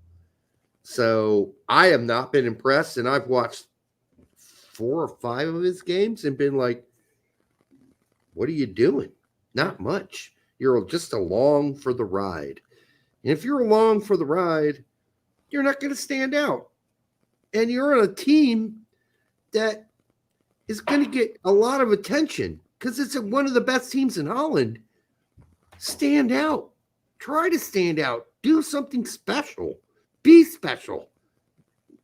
So I have not been impressed, and I've watched 4 or 5 of his games and been like, what are you doing? Not much. You're just along for the ride. And if you're along for the ride, you're not going to stand out. And you're on a team that is going to get a lot of attention because it's one of the best teams in Holland. Stand out. Try to stand out. Do something special. Be special.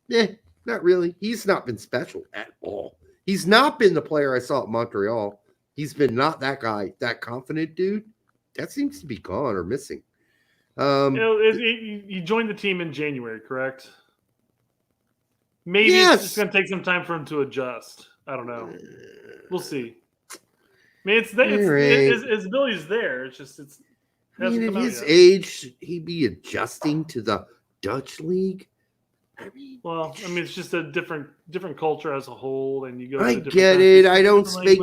Not really. He's not been special at all. He's not been the player I saw at Montreal. He's been not that guy, that confident dude. That seems to be gone or missing. You joined the team in January, correct? Maybe it's just going to take some time for him to adjust. I don't know. We'll see. I mean, his ability's there. It's just at his age, he'd be adjusting to the Dutch league. Well, I mean, it's just a different culture as a whole, and you go. I to different get it. countries, I don't speak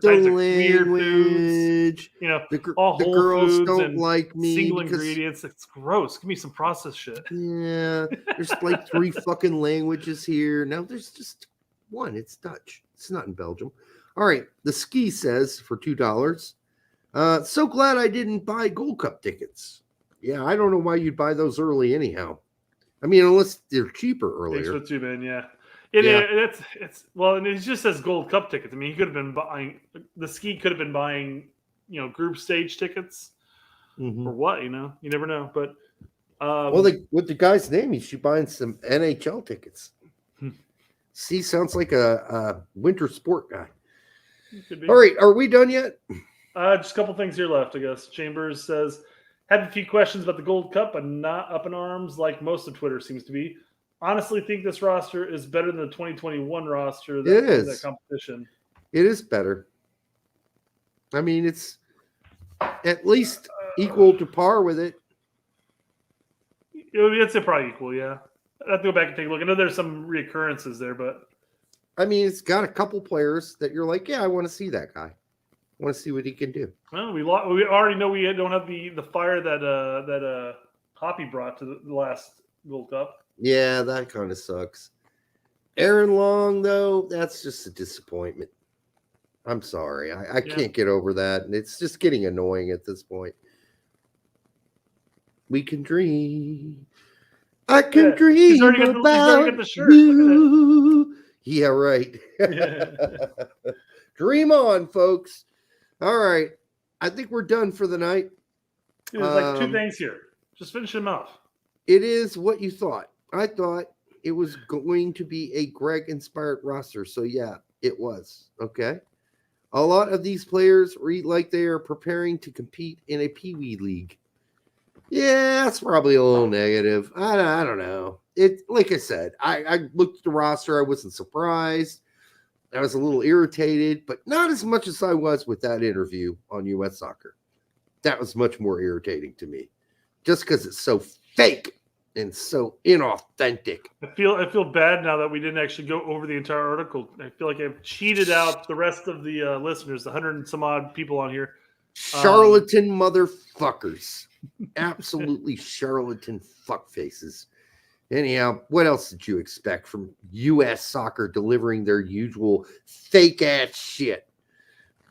the language. You know, the all whole girls foods don't and like me. single because, ingredients. It's gross. Give me some processed shit. Yeah, there's like 3 fucking languages here. No, there's just one. It's Dutch. It's not in Belgium. All right. The ski says for $2. So glad I didn't buy Gold Cup tickets. Yeah, I don't know why you'd buy those early anyhow. I mean, unless they're cheaper earlier. Thanks for 2 man, yeah. It's well, and it just says Gold Cup tickets. I mean, he could have been buying the ski could have been buying, group stage tickets or what, you never know. But with the guy's name, he should buy some NHL tickets. See, sounds like a winter sport guy. All right, are we done yet? Just a couple things here left, I guess. Chambers says, have a few questions about the Gold Cup, but not up in arms like most of Twitter seems to be. Honestly, think this roster is better than the 2021 roster. It is. That competition. It is better. I mean, it's at least equal to par with it. It's probably equal, yeah. I have to go back and take a look. I know there's some reoccurrences there, but I mean, it's got a couple players that you're like, yeah, I want to see that guy. I want to see what he can do. Well, we already know we don't have the fire that Hoppy brought to the last Gold Cup. Yeah, that kind of sucks. Aaron Long, though, that's just a disappointment. I'm sorry. I can't get over that. And it's just getting annoying at this point. We can dream. I can dream about you. Yeah, right. Dream on, folks. All right. I think we're done for the night. There's like 2 things here. Just finish them off. It is what you thought. I thought it was going to be a Greg-inspired roster. So, yeah, it was. Okay. A lot of these players read like they are preparing to compete in a Pee Wee league. Yeah, that's probably a little negative. I don't know. It, like I said, I looked at the roster. I wasn't surprised. I was a little irritated, but not as much as I was with that interview on US Soccer. That was much more irritating to me, just because it's so fake and so inauthentic. I feel bad now that we didn't actually go over the entire article. I feel like I've cheated out the rest of the listeners, the 100 and some odd people on here. Charlatan motherfuckers. Absolutely charlatan fuckfaces. Anyhow, what else did you expect from US Soccer delivering their usual fake ass shit?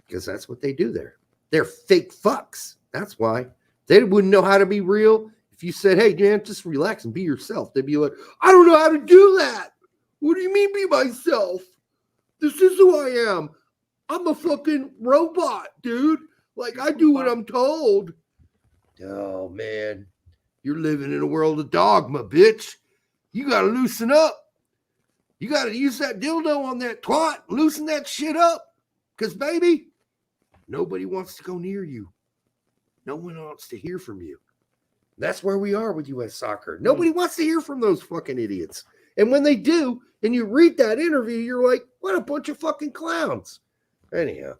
Because that's what they do there. They're fake fucks. That's why. They wouldn't know how to be real. If you said, hey, man, just relax and be yourself, they'd be like, I don't know how to do that. What do you mean be myself? This is who I am. I'm a fucking robot, dude. Like, I do what I'm told. Oh, man. You're living in a world of dogma, bitch. You got to loosen up. You got to use that dildo on that twat. Loosen that shit up. Because, baby, nobody wants to go near you. No one wants to hear from you. That's where we are with US Soccer. Nobody wants to hear from those fucking idiots. And when they do, and you read that interview, you're like, what a bunch of fucking clowns. Anyhow.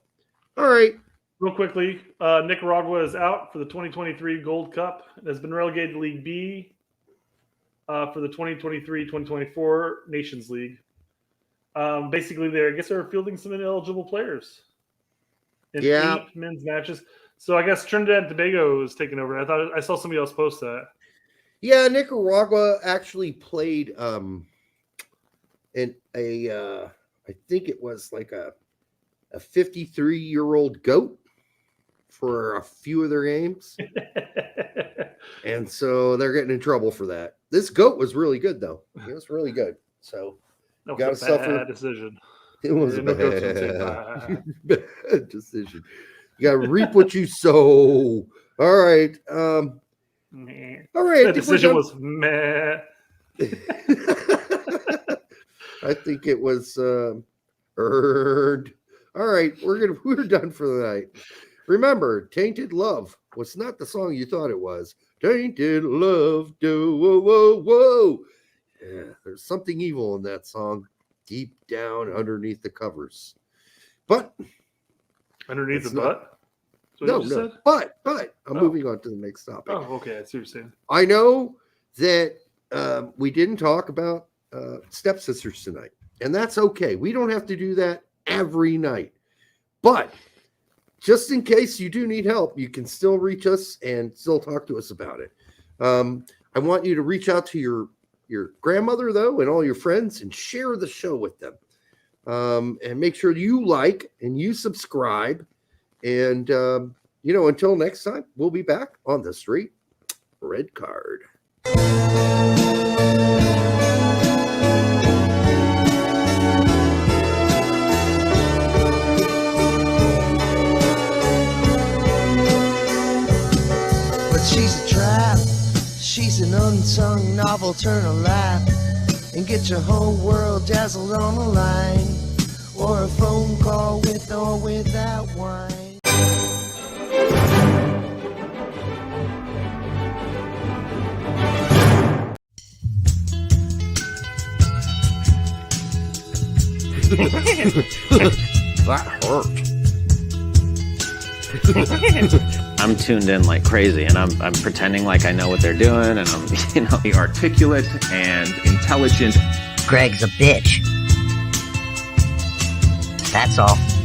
All right. Real quickly, Nicaragua is out for the 2023 Gold Cup. It has been relegated to League B for the 2023-2024 Nations League. Basically, I guess they're fielding some ineligible players in 8 men's matches. So I guess Trinidad and Tobago is taking over. I saw somebody else post that. Yeah, Nicaragua actually played in I think it was like a 53-year-old goat for a few of their games. And so they're getting in trouble for that. This goat was really good, though. It was really good. So that was a bad decision. It was a bad decision. You got to reap what you sow. All right. All right. That decision was meh. I think it was earned. All right, we're done for the night. Remember, Tainted Love was not the song you thought it was. Tainted Love, do whoa whoa whoa. Yeah, there's something evil in that song, deep down underneath the covers. But underneath the butt? No. But I'm moving on to the next topic. Oh, okay. I see what you're saying. I know that we didn't talk about stepsisters tonight, and that's okay. We don't have to do that every night. But just in case you do need help, you can still reach us and still talk to us about it. I want you to reach out to your grandmother, though, and all your friends and share the show with them. And make sure you like and you subscribe. And, until next time, we'll be back on the Straight Red Card. She's a trap, she's an unsung novel, turn a lap and get your whole world dazzled on a line, or a phone call with or without wine. That hurt. I'm tuned in like crazy, and I'm pretending like I know what they're doing, and I'm The articulate and intelligent. Greg's a bitch. That's all.